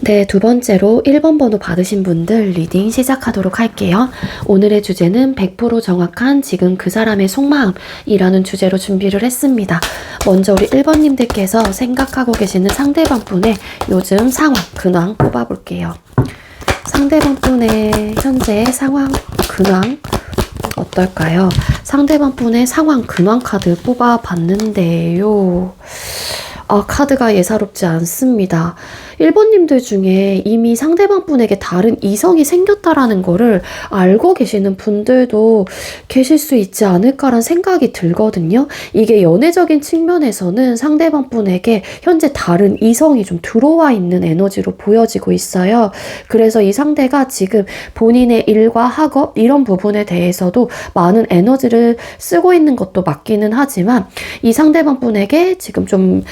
네, 두 번째로 1번 번호 받으신 분들 리딩 시작하도록 할게요. 오늘의 주제는 100% 정확한 지금 그 사람의 속마음이라는 주제로 준비를 했습니다. 먼저 우리 1번님들께서 생각하고 계시는 상대방 분의 요즘 상황, 근황 뽑아볼게요. 상대방 분의 현재 상황, 근황 어떨까요? 상대방 분의 상황, 근황 카드 뽑아봤는데요. 카드가 예사롭지 않습니다. 1번님들 중에 이미 상대방 분에게 다른 이성이 생겼다라는 거를 알고 계시는 분들도 계실 수 있지 않을까라는 생각이 들거든요. 이게 연애적인 측면에서는 상대방 분에게 현재 다른 이성이 좀 들어와 있는 에너지로 보여지고 있어요. 그래서 이 상대가 지금 본인의 일과 학업 이런 부분에 대해서도 많은 에너지를 쓰고 있는 것도 맞기는 하지만 이 상대방 분에게 지금 좀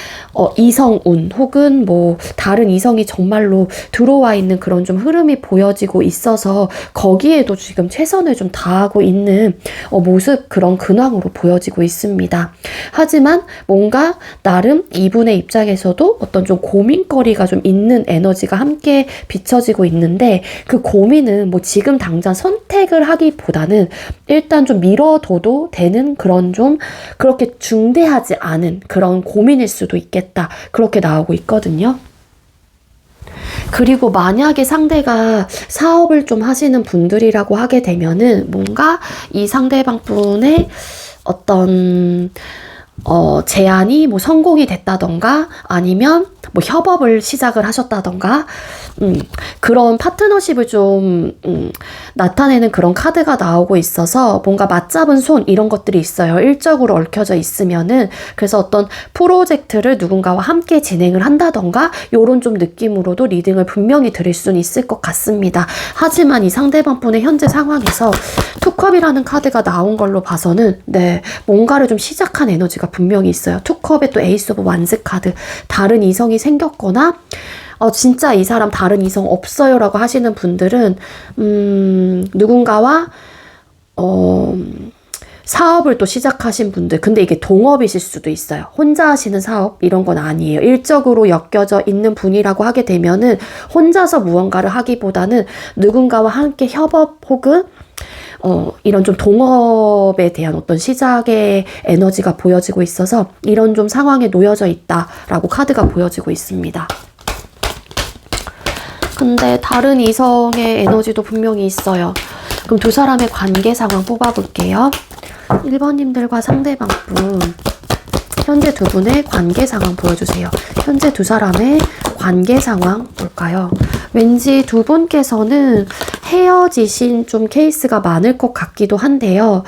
이성운 혹은 뭐 다른 이성이 정말로 들어와 있는 그런 좀 흐름이 보여지고 있어서 거기에도 지금 최선을 좀 다하고 있는 모습, 그런 근황으로 보여지고 있습니다. 하지만 뭔가 나름 이분의 입장에서도 어떤 좀 고민거리가 좀 있는 에너지가 함께 비춰지고 있는데, 그 고민은 뭐 지금 당장 선택을 하기보다는 일단 좀 미뤄둬도 되는 그런 좀 그렇게 중대하지 않은 그런 고민일 수도 있겠다, 그렇게 나오고 있거든요. 그리고 만약에 상대가 사업을 좀 하시는 분들이라고 하게 되면은 뭔가 이 상대방 분의 어떤 제안이 뭐 성공이 됐다던가 아니면 뭐 협업을 시작을 하셨다던가 그런 파트너십을 좀 나타내는 그런 카드가 나오고 있어서 뭔가 맞잡은 손 이런 것들이 있어요. 일적으로 얽혀져 있으면은. 그래서 어떤 프로젝트를 누군가와 함께 진행을 한다던가 요런 좀 느낌으로도 리딩을 분명히 드릴 수는 있을 것 같습니다. 하지만 이 상대방 분의 현재 상황에서 투컵이라는 카드가 나온 걸로 봐서는 뭔가를 좀 시작한 에너지가 분명히 있어요. 투컵에 또 에이스 오브 완즈 카드, 다른 이성이 생겼거나 진짜 이 사람 다른 이성 없어요 라고 하시는 분들은 누군가와 사업을 또 시작하신 분들, 근데 이게 동업이실 수도 있어요. 혼자 하시는 사업 이런 건 아니에요. 일적으로 엮여져 있는 분이라고 하게 되면은 혼자서 무언가를 하기보다는 누군가와 함께 협업 혹은 이런 좀 동업에 대한 어떤 시작의 에너지가 보여지고 있어서 이런 좀 상황에 놓여져 있다라고 카드가 보여지고 있습니다. 근데 다른 이성의 에너지도 분명히 있어요. 그럼 두 사람의 관계 상황 뽑아볼게요. 1번님들과 상대방 분, 현재 두 분의 관계 상황 보여주세요. 현재 두 사람의 관계 상황 볼까요? 왠지 두 분께서는 헤어지신 좀 케이스가 많을 것 같기도 한데요.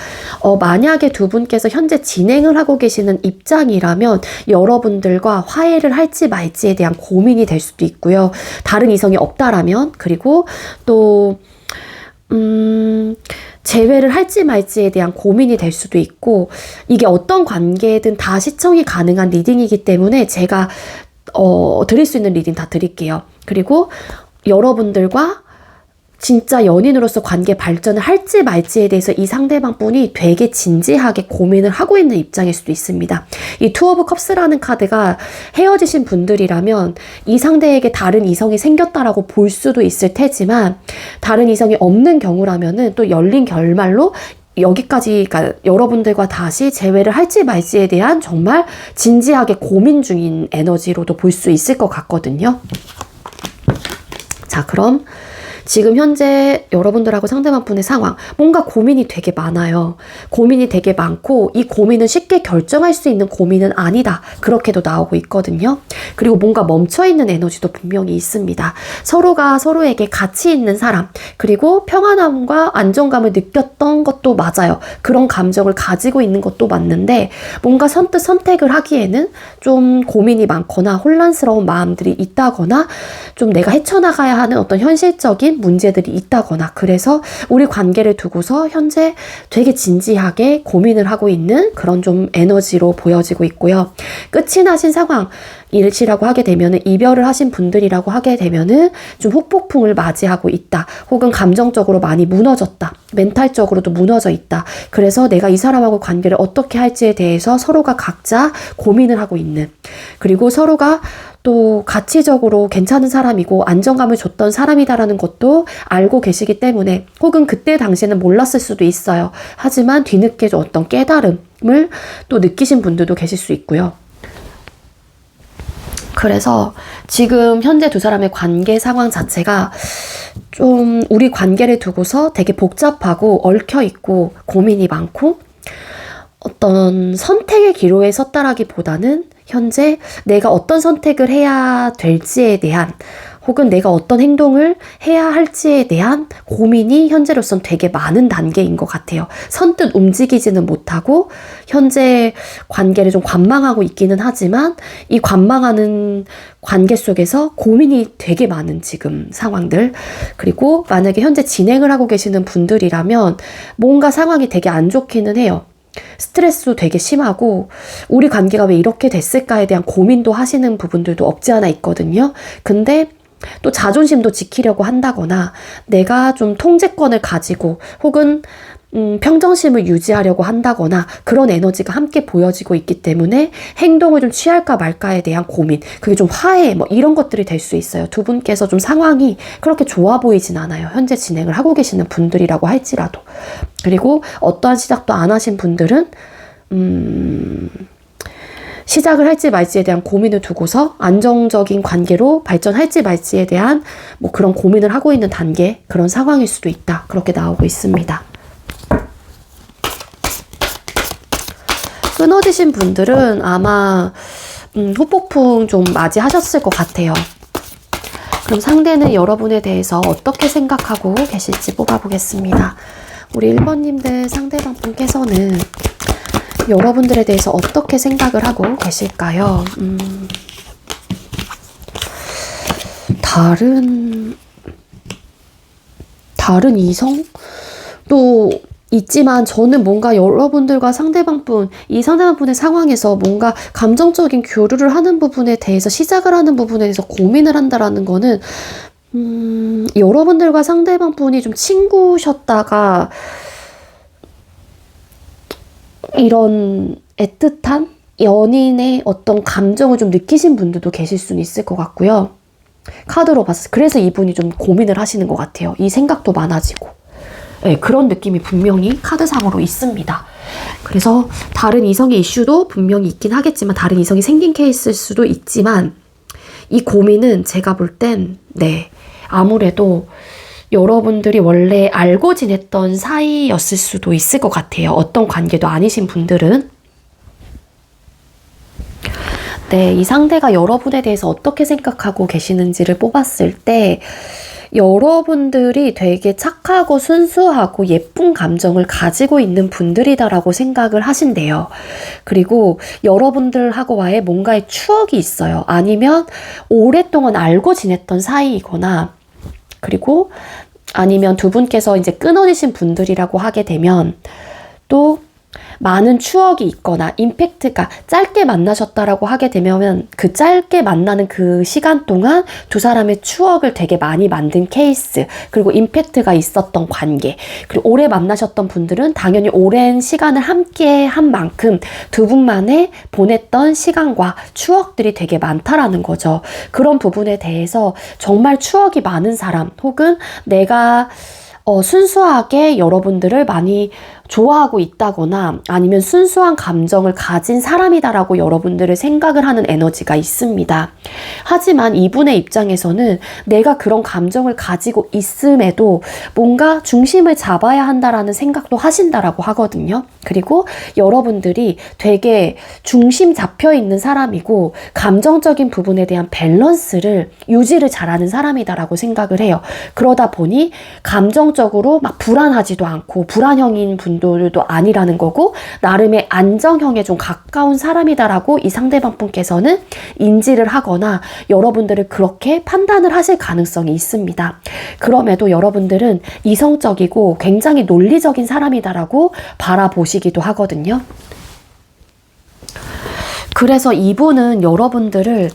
만약에 두 분께서 현재 진행을 하고 계시는 입장이라면 여러분들과 화해를 할지 말지에 대한 고민이 될 수도 있고요. 다른 이성이 없다라면, 그리고 또 재회를 할지 말지에 대한 고민이 될 수도 있고, 이게 어떤 관계든 다 시청이 가능한 리딩이기 때문에 제가 드릴 수 있는 리딩 다 드릴게요. 그리고 여러분들과 진짜 연인으로서 관계 발전을 할지 말지에 대해서 이 상대방 분이 되게 진지하게 고민을 하고 있는 입장일 수도 있습니다. 이 투 오브 컵스라는 카드가 헤어지신 분들이라면 이 상대에게 다른 이성이 생겼다라고 볼 수도 있을 테지만, 다른 이성이 없는 경우라면은 또 열린 결말로 여기까지, 그러니까 여러분들과 다시 재회를 할지 말지에 대한 정말 진지하게 고민 중인 에너지로도 볼 수 있을 것 같거든요. 자, 그럼 지금 현재 여러분들하고 상대방 분의 상황, 뭔가 고민이 되게 많아요. 고민이 되게 많고 이 고민은 쉽게 결정할 수 있는 고민은 아니다, 그렇게도 나오고 있거든요. 그리고 뭔가 멈춰있는 에너지도 분명히 있습니다. 서로가 서로에게 가치 있는 사람, 그리고 평안함과 안정감을 느꼈던 것도 맞아요. 그런 감정을 가지고 있는 것도 맞는데 뭔가 선뜻 선택을 하기에는 좀 고민이 많거나 혼란스러운 마음들이 있다거나 좀 내가 헤쳐나가야 하는 어떤 현실적인 문제들이 있다거나, 그래서 우리 관계를 두고서 현재 되게 진지하게 고민을 하고 있는 그런 좀 에너지로 보여지고 있고요. 끝이 나신 상황, 일시라고 하게 되면은, 이별을 하신 분들이라고 하게 되면은 좀 후폭풍을 맞이하고 있다, 혹은 감정적으로 많이 무너졌다, 멘탈적으로도 무너져 있다. 그래서 내가 이 사람하고 관계를 어떻게 할지에 대해서 서로가 각자 고민을 하고 있는, 그리고 서로가 또 가치적으로 괜찮은 사람이고 안정감을 줬던 사람이다라는 것도 알고 계시기 때문에 혹은 그때 당시에는 몰랐을 수도 있어요. 하지만 뒤늦게 어떤 깨달음을 또 느끼신 분들도 계실 수 있고요. 그래서 지금 현재 두 사람의 관계 상황 자체가 좀 우리 관계를 두고서 되게 복잡하고 얽혀있고 고민이 많고 어떤 선택의 기로에 섰다라기보다는 현재 내가 어떤 선택을 해야 될지에 대한 혹은 내가 어떤 행동을 해야 할지에 대한 고민이 현재로선 되게 많은 단계인 것 같아요. 선뜻 움직이지는 못하고 현재 관계를 좀 관망하고 있기는 하지만 이 관망하는 관계 속에서 고민이 되게 많은 지금 상황들. 그리고 만약에 현재 진행을 하고 계시는 분들이라면 뭔가 상황이 되게 안 좋기는 해요. 스트레스도 되게 심하고 우리 관계가 왜 이렇게 됐을까에 대한 고민도 하시는 부분들도 없지 않아 있거든요. 근데 또 자존심도 지키려고 한다거나 내가 좀 통제권을 가지고 혹은 평정심을 유지하려고 한다거나 그런 에너지가 함께 보여지고 있기 때문에 행동을 좀 취할까 말까에 대한 고민, 그게 좀 화해 뭐 이런 것들이 될 수 있어요. 두 분께서 좀 상황이 그렇게 좋아 보이진 않아요. 현재 진행을 하고 계시는 분들이라고 할지라도. 그리고 어떠한 시작도 안 하신 분들은 시작을 할지 말지에 대한 고민을 두고서 안정적인 관계로 발전할지 말지에 대한 뭐 그런 고민을 하고 있는 단계, 그런 상황일 수도 있다. 그렇게 나오고 있습니다. 끊어지신 분들은 아마 후폭풍 좀 맞이하셨을 것 같아요. 그럼 상대는 여러분에 대해서 어떻게 생각하고 계실지 뽑아보겠습니다. 우리 1번님들 상대방 분께서는 여러분들에 대해서 어떻게 생각을 하고 계실까요? 다른 이성도 있지만 저는 뭔가 여러분들과 상대방분, 이 상대방분의 상황에서 뭔가 감정적인 교류를 하는 부분에 대해서 시작을 하는 부분에 대해서 고민을 한다라는 거는 여러분들과 상대방분이 좀 친구셨다가 이런 애틋한 연인의 어떤 감정을 좀 느끼신 분들도 계실 수는 있을 것 같고요. 카드로 봤을 때 그래서 이분이 좀 고민을 하시는 것 같아요. 이 생각도 많아지고. 네, 그런 느낌이 분명히 카드상으로 있습니다. 그래서 다른 이성의 이슈도 분명히 있긴 하겠지만 다른 이성이 생긴 케이스일 수도 있지만 이 고민은 제가 볼 땐 아무래도 여러분들이 원래 알고 지냈던 사이였을 수도 있을 것 같아요. 어떤 관계도 아니신 분들은. 이 상대가 여러분에 대해서 어떻게 생각하고 계시는지를 뽑았을 때 여러분들이 되게 착하고 순수하고 예쁜 감정을 가지고 있는 분들이다라고 생각을 하신대요. 그리고 여러분들하고와의 뭔가의 추억이 있어요. 아니면 오랫동안 알고 지냈던 사이이거나 그리고 아니면 두 분께서 이제 끊어지신 분들이라고 하게 되면 또 많은 추억이 있거나 임팩트가 짧게 만나셨다라고 하게 되면 그 짧게 만나는 그 시간 동안 두 사람의 추억을 되게 많이 만든 케이스, 그리고 임팩트가 있었던 관계, 그리고 오래 만나셨던 분들은 당연히 오랜 시간을 함께 한 만큼 두 분만의 보냈던 시간과 추억들이 되게 많다라는 거죠. 그런 부분에 대해서 정말 추억이 많은 사람 혹은 내가 순수하게 여러분들을 많이 좋아하고 있다거나 아니면 순수한 감정을 가진 사람이다라고 여러분들을 생각을 하는 에너지가 있습니다. 하지만 이분의 입장에서는 내가 그런 감정을 가지고 있음에도 뭔가 중심을 잡아야 한다라는 생각도 하신다라고 하거든요. 그리고 여러분들이 되게 중심 잡혀 있는 사람이고 감정적인 부분에 대한 밸런스를 유지를 잘하는 사람이다라고 생각을 해요. 그러다 보니 감정적으로 막 불안하지도 않고 불안형인 분들도 아니라는 거고 나름의 안정형에 좀 가까운 사람이다라고 이 상대방 분께서는 인지를 하거나 여러분들을 그렇게 판단을 하실 가능성이 있습니다. 그럼에도 여러분들은 이성적이고 굉장히 논리적인 사람이다라고 바라보시기도 하거든요. 그래서 이분은 여러분들을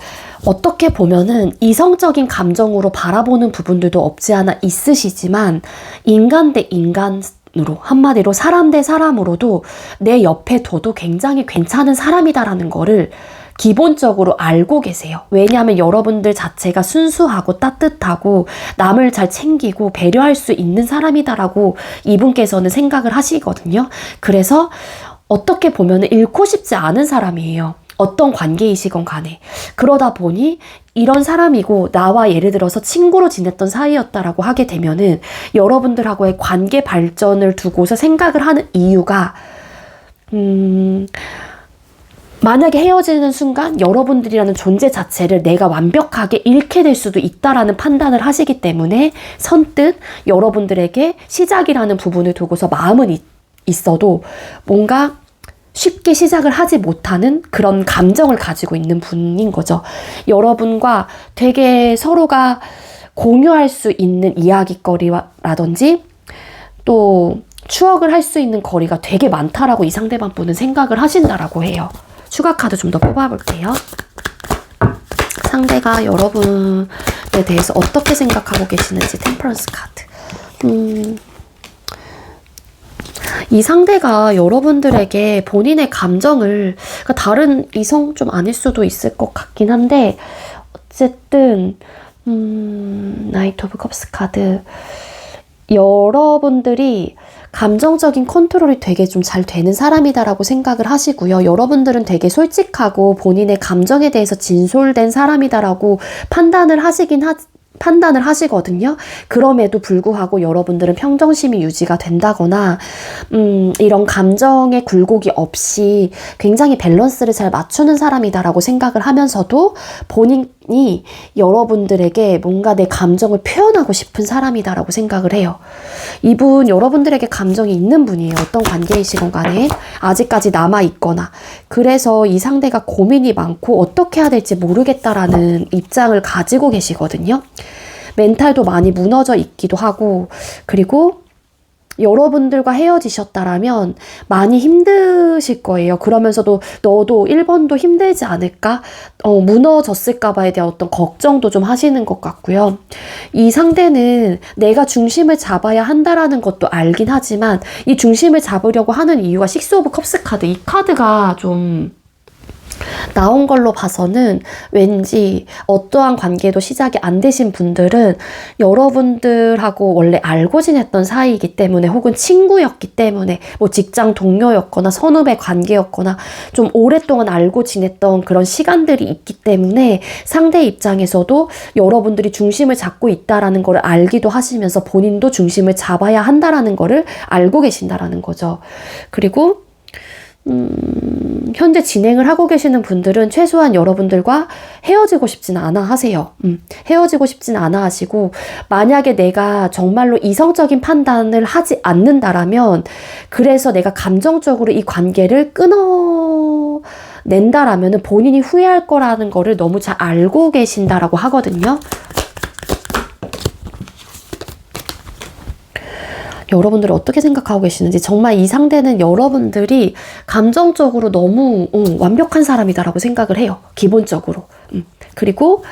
어떻게 보면은 이성적인 감정으로 바라보는 부분들도 없지 않아 있으시지만 인간 대 인간으로, 한마디로 사람 대 사람으로도 내 옆에 둬도 굉장히 괜찮은 사람이다라는 거를 기본적으로 알고 계세요. 왜냐하면 여러분들 자체가 순수하고 따뜻하고 남을 잘 챙기고 배려할 수 있는 사람이다라고 이분께서는 생각을 하시거든요. 그래서 어떻게 보면 잃고 싶지 않은 사람이에요. 어떤 관계이시건 간에. 그러다 보니 이런 사람이고 나와 예를 들어서 친구로 지냈던 사이였다라고 하게 되면은 여러분들하고의 관계 발전을 두고서 생각을 하는 이유가 만약에 헤어지는 순간 여러분들이라는 존재 자체를 내가 완벽하게 잃게 될 수도 있다라는 판단을 하시기 때문에 선뜻 여러분들에게 시작이라는 부분을 두고서 마음은 있어도 뭔가 쉽게 시작을 하지 못하는 그런 감정을 가지고 있는 분인 거죠. 여러분과 되게 서로가 공유할 수 있는 이야기거리라든지 또 추억을 할 수 있는 거리가 되게 많다라고 이 상대방 분은 생각을 하신다라고 해요. 추가 카드 좀 더 뽑아볼게요. 상대가 여러분에 대해서 어떻게 생각하고 계시는지 템퍼런스 카드. 이 상대가 여러분들에게 본인의 감정을, 그러니까 다른 이성 좀 아닐 수도 있을 것 같긴 한데 어쨌든 나이트 오브 컵스 카드, 여러분들이 감정적인 컨트롤이 되게 좀 잘 되는 사람이다라고 생각을 하시고요. 여러분들은 되게 솔직하고 본인의 감정에 대해서 진솔된 사람이다라고 판단을 하시거든요. 그럼에도 불구하고 여러분들은 평정심이 유지가 된다거나 이런 감정의 굴곡이 없이 굉장히 밸런스를 잘 맞추는 사람이다라고 생각을 하면서도 본인이 여러분들에게 뭔가 내 감정을 표현하고 싶은 사람이다라고 생각을 해요. 이분 여러분들에게 감정이 있는 분이에요. 어떤 관계이시건 간에 아직까지 남아있거나. 그래서 이 상대가 고민이 많고 어떻게 해야 될지 모르겠다라는 입장을 가지고 계시거든요. 멘탈도 많이 무너져 있기도 하고, 그리고 여러분들과 헤어지셨다라면 많이 힘드실 거예요. 그러면서도 너도 1번도 힘들지 않을까? 무너졌을까 봐에 대한 어떤 걱정도 좀 하시는 것 같고요. 이 상대는 내가 중심을 잡아야 한다라는 것도 알긴 하지만 이 중심을 잡으려고 하는 이유가 식스 오브 컵스 카드, 이 카드가 좀 나온 걸로 봐서는 왠지 어떠한 관계도 시작이 안 되신 분들은 여러분들하고 원래 알고 지냈던 사이이기 때문에, 혹은 친구였기 때문에, 뭐 직장 동료였거나 선후배 관계였거나 좀 오랫동안 알고 지냈던 그런 시간들이 있기 때문에 상대 입장에서도 여러분들이 중심을 잡고 있다라는 걸 알기도 하시면서 본인도 중심을 잡아야 한다라는 거를 알고 계신다라는 거죠. 그리고 현재 진행을 하고 계시는 분들은 최소한 여러분들과 헤어지고 싶지는 않아 하세요. 헤어지고 싶지는 않아 하시고, 만약에 내가 정말로 이성적인 판단을 하지 않는다라면, 그래서 내가 감정적으로 이 관계를 끊어낸다라면 본인이 후회할 거라는 거를 너무 잘 알고 계신다라고 하거든요. 여러분들이 어떻게 생각하고 계시는지, 정말 이 상대는 여러분들이 감정적으로 너무 완벽한 사람이다라고 생각을 해요. 기본적으로. 그리고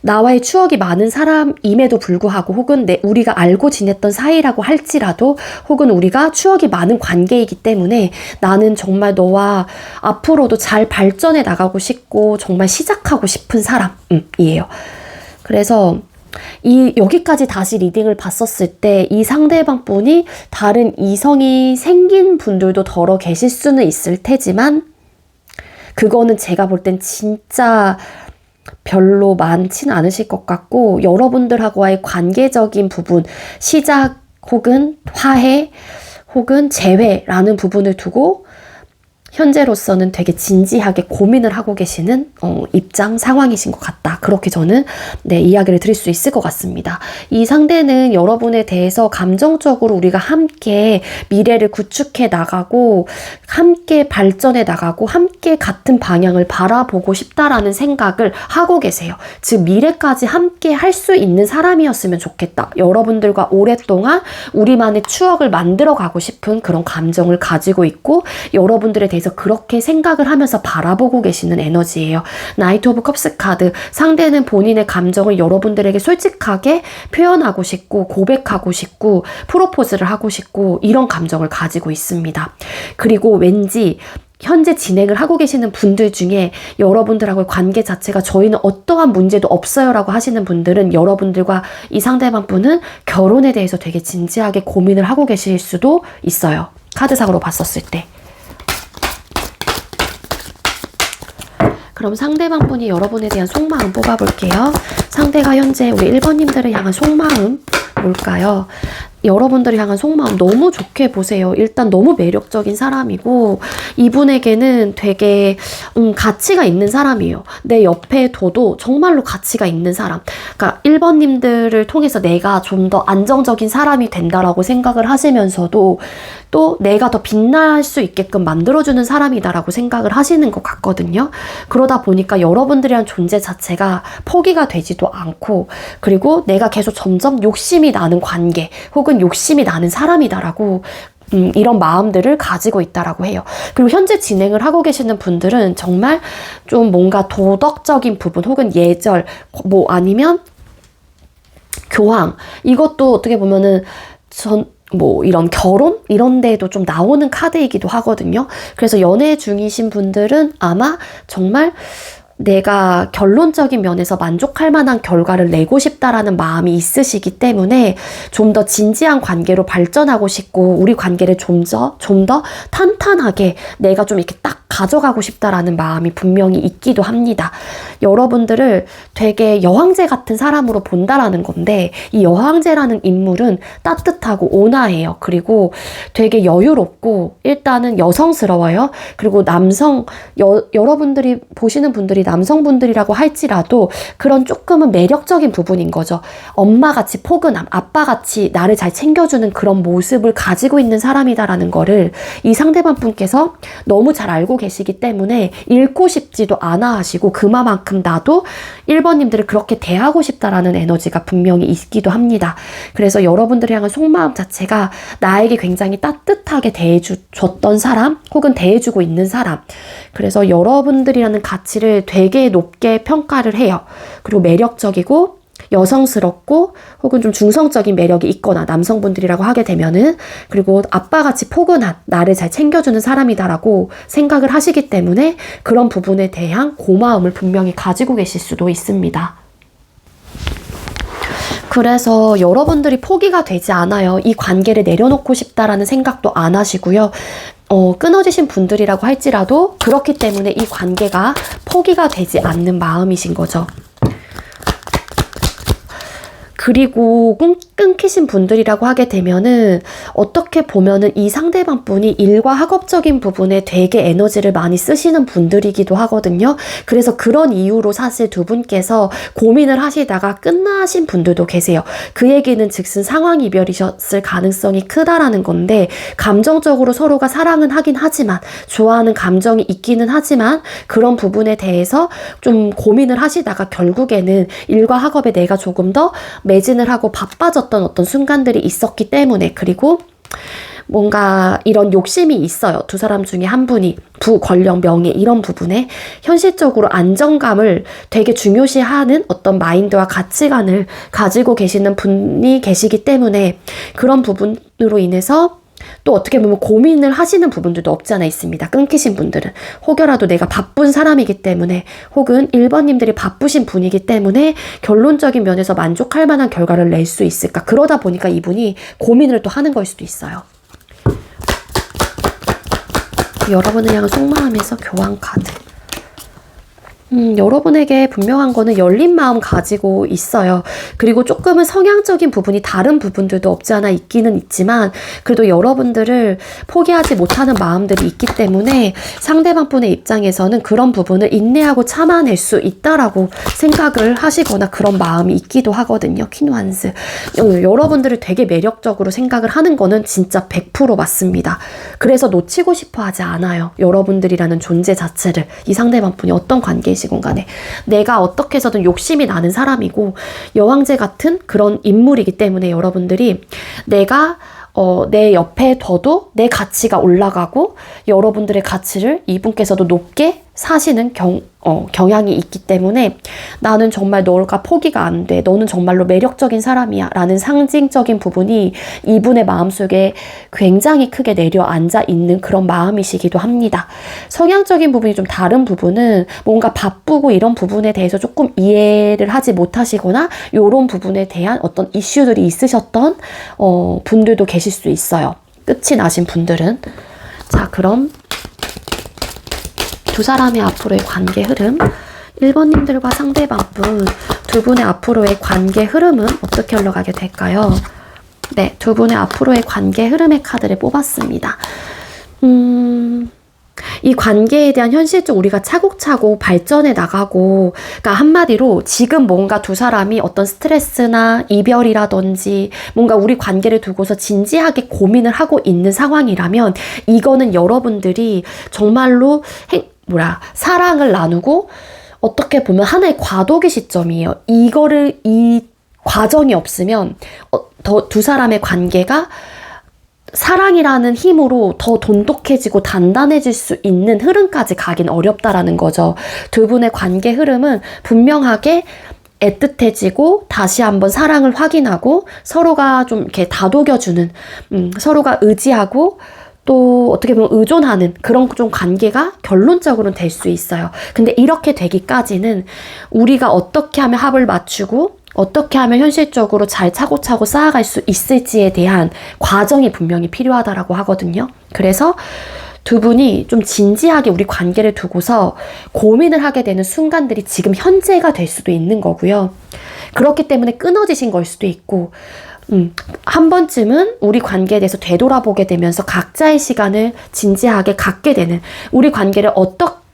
나와의 추억이 많은 사람임에도 불구하고, 혹은 우리가 알고 지냈던 사이라고 할지라도, 혹은 우리가 추억이 많은 관계이기 때문에 나는 정말 너와 앞으로도 잘 발전해 나가고 싶고 정말 시작하고 싶은 사람이에요. 그래서 여기까지 다시 리딩을 봤었을 때 이 상대방 분이 다른 이성이 생긴 분들도 더러 계실 수는 있을 테지만, 그거는 제가 볼 땐 진짜 별로 많진 않으실 것 같고, 여러분들하고의 관계적인 부분, 시작 혹은 화해 혹은 재회라는 부분을 두고 현재로서는 되게 진지하게 고민을 하고 계시는 입장, 상황이신 것 같다. 그렇게 저는 이야기를 드릴 수 있을 것 같습니다. 이 상대는 여러분에 대해서 감정적으로 우리가 함께 미래를 구축해 나가고 함께 발전해 나가고 함께 같은 방향을 바라보고 싶다라는 생각을 하고 계세요. 즉 미래까지 함께 할 수 있는 사람이었으면 좋겠다. 여러분들과 오랫동안 우리만의 추억을 만들어 가고 싶은 그런 감정을 가지고 있고, 여러분들에 대해서 그렇게 생각을 하면서 바라보고 계시는 에너지예요. 나이트 오브 컵스 카드, 상대는 본인의 감정을 여러분들에게 솔직하게 표현하고 싶고 고백하고 싶고 프로포즈를 하고 싶고 이런 감정을 가지고 있습니다. 그리고 왠지 현재 진행을 하고 계시는 분들 중에 여러분들하고의 관계 자체가 저희는 어떠한 문제도 없어요 라고 하시는 분들은 여러분들과 이 상대방 분은 결혼에 대해서 되게 진지하게 고민을 하고 계실 수도 있어요. 카드상으로 봤었을 때. 그럼 상대방 분이 여러분에 대한 속마음 뽑아볼게요. 상대가 현재 우리 1번님들을 향한 속마음 뭘까요? 여러분들을 향한 속마음 너무 좋게 보세요. 일단 너무 매력적인 사람이고 이분에게는 되게 가치가 있는 사람이에요. 내 옆에 둬도 정말로 가치가 있는 사람. 그러니까 1번님들을 통해서 내가 좀 더 안정적인 사람이 된다라고 생각을 하시면서도 또 내가 더 빛날 수 있게끔 만들어주는 사람이다라고 생각을 하시는 것 같거든요. 그러다 보니까 여러분들이란 존재 자체가 포기가 되지도 않고 그리고 내가 계속 점점 욕심이 나는 관계 혹은 욕심이 나는 사람이다라고 이런 마음들을 가지고 있다라고 해요. 그리고 현재 진행을 하고 계시는 분들은 정말 좀 뭔가 도덕적인 부분 혹은 예절 뭐 아니면 교황 이것도 어떻게 보면은 뭐 이런 결혼 이런 데에도 좀 나오는 카드이기도 하거든요. 그래서 연애 중이신 분들은 아마 정말 내가 결론적인 면에서 만족할 만한 결과를 내고 싶다라는 마음이 있으시기 때문에 좀 더 진지한 관계로 발전하고 싶고 우리 관계를 좀 더 탄탄하게 내가 좀 이렇게 딱 가져가고 싶다라는 마음이 분명히 있기도 합니다. 여러분들을 되게 여왕제 같은 사람으로 본다라는 건데 이 여왕제라는 인물은 따뜻하고 온화해요. 그리고 되게 여유롭고 일단은 여성스러워요. 그리고 여러분들이 보시는 분들이 남성분들이라고 할지라도 그런 조금은 매력적인 부분인 거죠. 엄마같이 포근함, 아빠같이 나를 잘 챙겨주는 그런 모습을 가지고 있는 사람이다라는 거를 이 상대방 분께서 너무 잘 알고 계시기 때문에 잃고 싶지도 않아 하시고 그만큼 나도 1번님들을 그렇게 대하고 싶다라는 에너지가 분명히 있기도 합니다. 그래서 여러분들을 향한 속마음 자체가 나에게 굉장히 따뜻하게 대해줬던 사람 혹은 대해주고 있는 사람 그래서 여러분들이라는 가치를 되게 높게 평가를 해요. 그리고 매력적이고 여성스럽고 혹은 좀 중성적인 매력이 있거나 남성분들이라고 하게 되면은 그리고 아빠같이 포근한 나를 잘 챙겨주는 사람이다라고 생각을 하시기 때문에 그런 부분에 대한 고마움을 분명히 가지고 계실 수도 있습니다. 그래서 여러분들이 포기가 되지 않아요. 이 관계를 내려놓고 싶다라는 생각도 안 하시고요. 끊어지신 분들이라고 할지라도 그렇기 때문에 이 관계가 포기가 되지 않는 마음이신 거죠. 그리고 끊기신 분들이라고 하게 되면은 어떻게 보면은 이 상대방 분이 일과 학업적인 부분에 되게 에너지를 많이 쓰시는 분들이기도 하거든요. 그래서 그런 이유로 사실 두 분께서 고민을 하시다가 끝나신 분들도 계세요. 그 얘기는 즉슨 상황 이별이셨을 가능성이 크다라는 건데 감정적으로 서로가 사랑은 하긴 하지만 좋아하는 감정이 있기는 하지만 그런 부분에 대해서 좀 고민을 하시다가 결국에는 일과 학업에 내가 조금 더 매진을 하고 바빠졌던 어떤 순간들이 있었기 때문에 그리고 뭔가 이런 욕심이 있어요. 두 사람 중에 한 분이 부, 권력, 명예 이런 부분에 현실적으로 안정감을 되게 중요시하는 어떤 마인드와 가치관을 가지고 계시는 분이 계시기 때문에 그런 부분으로 인해서 또 어떻게 보면 고민을 하시는 부분들도 없지 않아 있습니다. 끊기신 분들은 혹여라도 내가 바쁜 사람이기 때문에 혹은 1번님들이 바쁘신 분이기 때문에 결론적인 면에서 만족할 만한 결과를 낼 수 있을까 그러다 보니까 이분이 고민을 또 하는 걸 수도 있어요. 여러분을 향한 속마음에서 교환 카드 여러분에게 분명한 거는 열린 마음 가지고 있어요. 그리고 조금은 성향적인 부분이 다른 부분들도 없지 않아 있기는 있지만 그래도 여러분들을 포기하지 못하는 마음들이 있기 때문에 상대방 분의 입장에서는 그런 부분을 인내하고 참아낼 수 있다라고 생각을 하시거나 그런 마음이 있기도 하거든요. 퀸완스. 여러분들을 되게 매력적으로 생각을 하는 거는 진짜 100% 맞습니다. 그래서 놓치고 싶어 하지 않아요. 여러분들이라는 존재 자체를 이 상대방 분이 어떤 관계에 시건 간에 내가 어떻게 해서든 욕심이 나는 사람이고 여왕제 같은 그런 인물이기 때문에 여러분들이 내가 내 옆에 둬도 내 가치가 올라가고 여러분들의 가치를 이분께서도 높게 사시는 경향이 있기 때문에 나는 정말 너가 포기가 안 돼. 너는 정말로 매력적인 사람이야. 라는 상징적인 부분이 이분의 마음속에 굉장히 크게 내려앉아 있는 그런 마음이시기도 합니다. 성향적인 부분이 좀 다른 부분은 뭔가 바쁘고 이런 부분에 대해서 조금 이해를 하지 못하시거나 이런 부분에 대한 어떤 이슈들이 있으셨던 분들도 계실 수 있어요. 끝이 나신 분들은. 자, 그럼 두 사람의 앞으로의 관계 흐름, 1번님들과 상대방분 두 분의 앞으로의 관계 흐름은 어떻게 흘러가게 될까요? 네, 두 분의 앞으로의 관계 흐름의 카드를 뽑았습니다. 이 관계에 대한 현실적 우리가 차곡차곡 발전해 나가고, 그러니까 한마디로 지금 뭔가 두 사람이 어떤 스트레스나 이별이라든지 뭔가 우리 관계를 두고서 진지하게 고민을 하고 있는 상황이라면 이거는 여러분들이 정말로 사랑을 나누고 어떻게 보면 하나의 과도기 시점이에요. 이 과정이 없으면 두 사람의 관계가 사랑이라는 힘으로 더 돈독해지고 단단해질 수 있는 흐름까지 가긴 어렵다라는 거죠. 두 분의 관계 흐름은 분명하게 애틋해지고 다시 한번 사랑을 확인하고 서로가 좀 이렇게 다독여주는, 서로가 의지하고 또 어떻게 보면 의존하는 그런 좀 관계가 결론적으로는 될 수 있어요. 근데 이렇게 되기까지는 우리가 어떻게 하면 합을 맞추고 어떻게 하면 현실적으로 잘 차곡차곡 쌓아갈 수 있을지에 대한 과정이 분명히 필요하다라고 하거든요. 그래서 두 분이 좀 진지하게 우리 관계를 두고서 고민을 하게 되는 순간들이 지금 현재가 될 수도 있는 거고요. 그렇기 때문에 끊어지신 걸 수도 있고, 한 번쯤은 우리 관계에 대해서 되돌아보게 되면서 각자의 시간을 진지하게 갖게 되는, 우리 관계를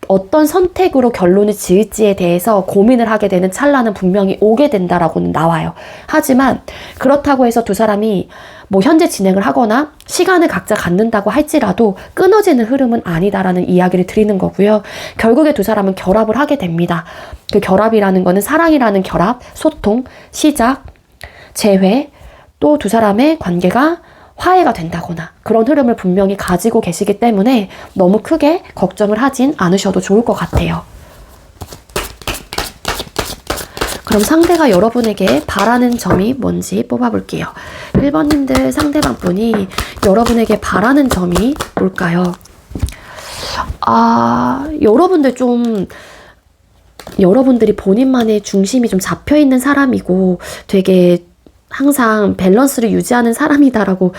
어떤 선택으로 결론을 지을지에 대해서 고민을 하게 되는 찰나는 분명히 오게 된다라고는 나와요. 하지만 그렇다고 해서 두 사람이 뭐 현재 진행을 하거나 시간을 각자 갖는다고 할지라도 끊어지는 흐름은 아니다라는 이야기를 드리는 거고요. 결국에 두 사람은 결합을 하게 됩니다. 그 결합이라는 거는 사랑이라는 결합, 소통, 시작, 재회, 또 두 사람의 관계가 화해가 된다거나 그런 흐름을 분명히 가지고 계시기 때문에 너무 크게 걱정을 하진 않으셔도 좋을 것 같아요. 그럼 상대가 여러분에게 바라는 점이 뭔지 뽑아볼게요. 1번님들 상대방분이 여러분에게 바라는 점이 뭘까요? 여러분들이 본인만의 중심이 좀 잡혀있는 사람이고 되게 항상 밸런스를 유지하는 사람이다라고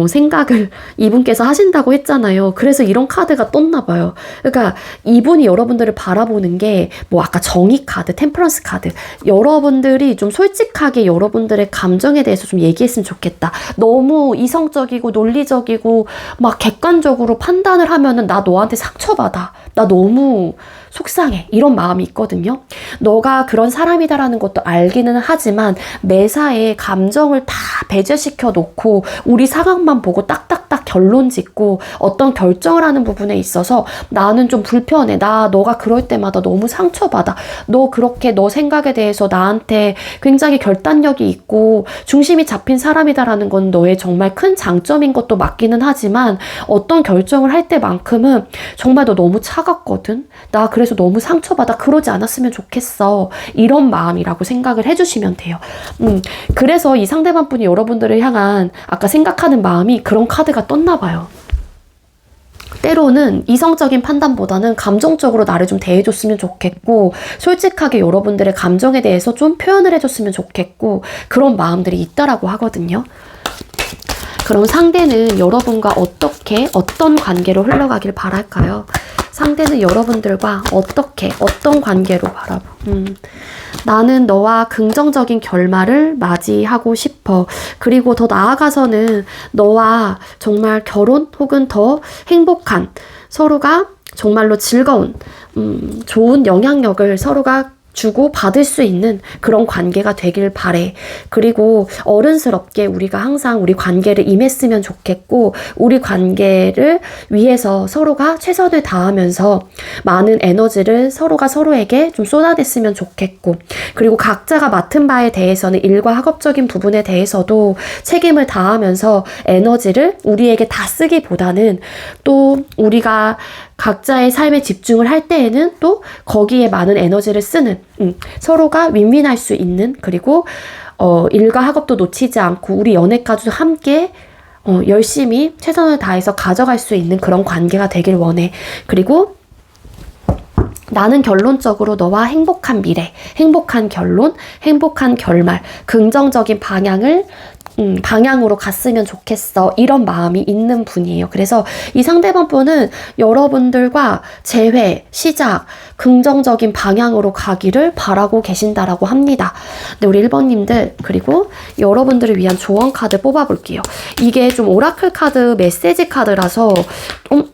생각을 이분께서 하신다고 했잖아요. 그래서 이런 카드가 떴나 봐요. 그러니까 이분이 여러분들을 바라보는 게 뭐 아까 정의 카드, 템퍼런스 카드, 여러분들이 좀 솔직하게 여러분들의 감정에 대해서 좀 얘기했으면 좋겠다. 너무 이성적이고 논리적이고 막 객관적으로 판단을 하면은 나 너한테 상처받아. 나 너무 속상해. 이런 마음이 있거든요. 너가 그런 사람이다라는 것도 알기는 하지만 매사에 감정을 다 배제시켜 놓고 우리 상황만 보고 딱딱딱 결론 짓고 어떤 결정을 하는 부분에 있어서 나는 좀 불편해. 너가 그럴 때마다 너무 상처받아. 너 그렇게 너 생각에 대해서 나한테 굉장히 결단력이 있고 중심이 잡힌 사람이다라는 건 너의 정말 큰 장점인 것도 맞기는 하지만 어떤 결정을 할 때만큼은 정말 너 너무 차갑거든. 나 그래서 너무 상처받아. 그러지 않았으면 좋겠어. 이런 마음이라고 생각을 해주시면 돼요. 그래서 이 상대방 분이 여러분들을 향한 아까 생각하는 마음이 그런 카드가 떴나 봐요. 때로는 이성적인 판단보다는 감정적으로 나를 좀 대해줬으면 좋겠고 솔직하게 여러분들의 감정에 대해서 좀 표현을 해줬으면 좋겠고 그런 마음들이 있다라고 하거든요. 그럼 상대는 여러분과 어떤 관계로 흘러가길 바랄까요? 상대는 여러분들과 어떤 관계로 나는 너와 긍정적인 결말을 맞이하고 싶어. 그리고 더 나아가서는 너와 정말 결혼 혹은 더 행복한 서로가 정말로 즐거운 좋은 영향력을 서로가 주고 받을 수 있는 그런 관계가 되길 바래. 그리고 어른스럽게 우리가 항상 우리 관계를 임했으면 좋겠고 우리 관계를 위해서 서로가 최선을 다하면서 많은 에너지를 서로가 서로에게 좀 쏟아냈으면 좋겠고 그리고 각자가 맡은 바에 대해서는 일과 학업적인 부분에 대해서도 책임을 다하면서 에너지를 우리에게 다 쓰기보다는 또 우리가 각자의 삶에 집중을 할 때에는 또 거기에 많은 에너지를 쓰는, 서로가 윈윈할 수 있는, 그리고 일과 학업도 놓치지 않고 우리 연애까지도 함께 열심히 최선을 다해서 가져갈 수 있는 그런 관계가 되길 원해. 그리고 나는 결론적으로 너와 행복한 미래, 행복한 결론, 행복한 결말, 긍정적인 방향으로 갔으면 좋겠어. 이런 마음이 있는 분이에요. 그래서 이 상대방 분은 여러분들과 재회, 시작, 긍정적인 방향으로 가기를 바라고 계신다라고 합니다. 네, 우리 1번님들, 그리고 여러분들을 위한 조언 카드 뽑아볼게요. 이게 좀 오라클 카드, 메시지 카드라서